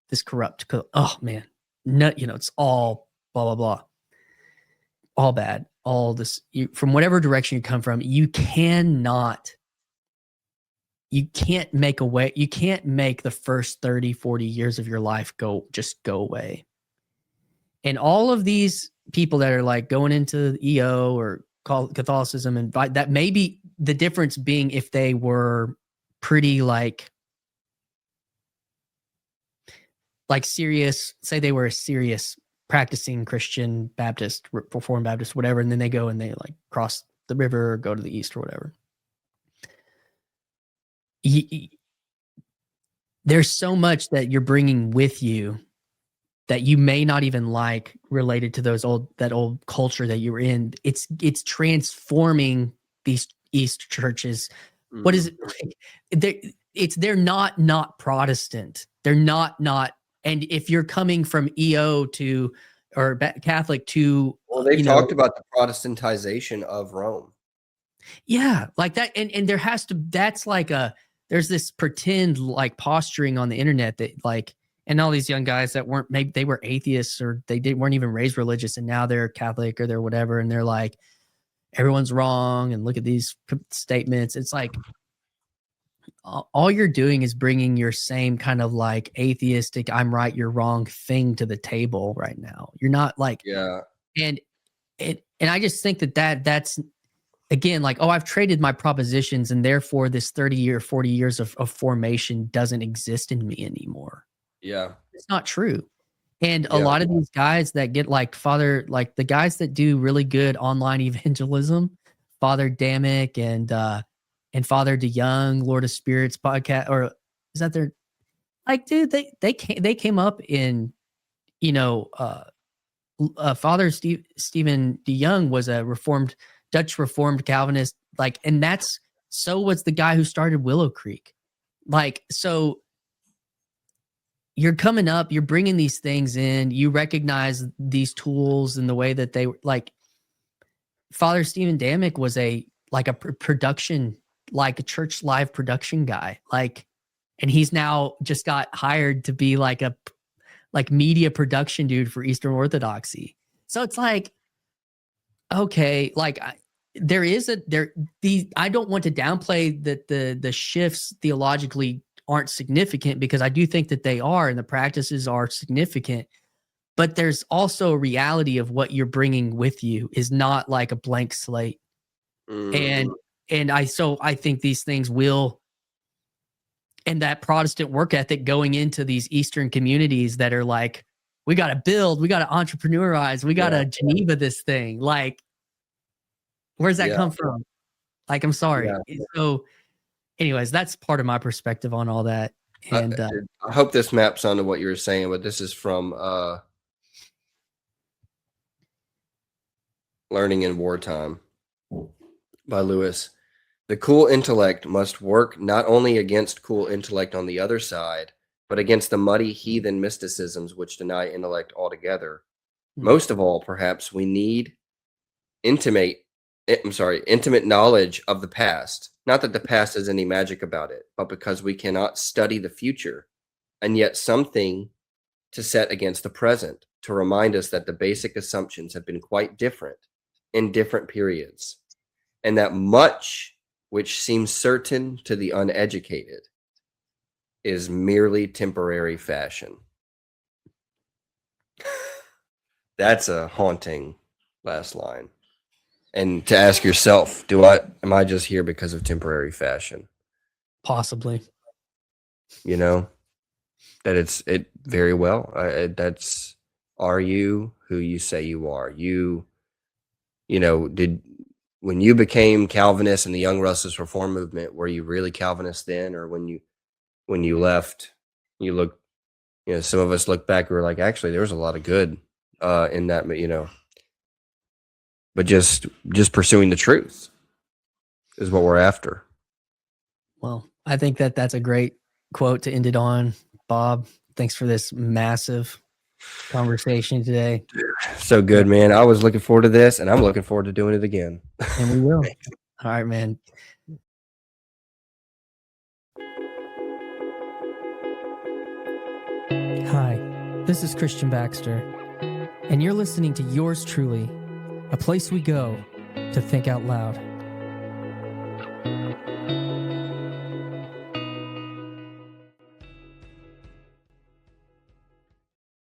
this corrupt, oh man, no, it's all blah blah blah, all bad, all this, from whatever direction you come from, you can't make the first 30, 40 years of your life go away. And all of these people that are like going into EO or Catholicism, and that may be the difference being if they were pretty like serious, say they were a serious practicing Christian Baptist, Reformed Baptist, whatever, and then they go and they like cross the river or go to the east or whatever. There's so much that you're bringing with you that you may not even like, related to that old culture that you were in. It's transforming these East churches. Mm. What is it like? They're not Protestant. They're not. And if you're coming from EO to or Catholic to, well, they talked about the Protestantization of Rome. Yeah, like that, and there has to. That's like there's this pretend like posturing on the internet that like, and all these young guys that weren't, maybe they were atheists or weren't even raised religious, and now they're Catholic or they're whatever, and they're like, everyone's wrong, and look at these statements. It's like all you're doing is bringing your same kind of like atheistic, I'm right, you're wrong thing to the table right now. You're not like, yeah, and I just think that's. Again, like, oh, I've traded my propositions, and therefore this 30 or 40 years of formation doesn't exist in me anymore. Yeah. It's not true. And a lot of these guys that get like the guys that do really good online evangelism, Father Damick and Father DeYoung, Lord of Spirits podcast, or is that their, like, dude, they came up in, Father Stephen DeYoung was a Dutch Reformed Calvinist, like, and so was the guy who started Willow Creek. Like, so you're coming up, you're bringing these things in, you recognize these tools and the way that they like. Father Stephen Damick was a production, like a church live production guy, like, and he's now just got hired to be like a media production dude for Eastern Orthodoxy. So it's like, okay, like I don't want to downplay that the shifts theologically aren't significant, because I do think that they are, and the practices are significant, but there's also a reality of what you're bringing with you is not like a blank slate. And I think these things will, and that Protestant work ethic going into these Eastern communities that are like, we got to build, we got to entrepreneurize, we got to Geneva this thing, like, Where's that Yeah. come from? Like, I'm sorry. Yeah. So anyways, that's part of my perspective on all that. And I hope this maps onto what you were saying, but this is from Learning in Wartime by Lewis. The cool intellect must work not only against cool intellect on the other side, but against the muddy heathen mysticisms which deny intellect altogether. Most of all, perhaps, we need intimate knowledge of the past. Not that the past has any magic about it, but because we cannot study the future, and yet something to set against the present, to remind us that the basic assumptions have been quite different in different periods, and that much which seems certain to the uneducated is merely temporary fashion. That's a haunting last line. And to ask yourself, am I just here because of temporary fashion? possibly. You know, that it very well. Are you who you say you are? When you became Calvinist in the Young Restless Reform movement, were you really Calvinist then? Or when you left, some of us look back, we were like, actually, there was a lot of good in that, but just pursuing the truth is what we're after. Well, I think that's a great quote to end it on. Bob, thanks for this massive conversation today. So good, man. I was looking forward to this, and I'm looking forward to doing it again. And we will. All right, man. Hi, this is Christian Baxter, and you're listening to Yours Truly, a place we go to think out loud.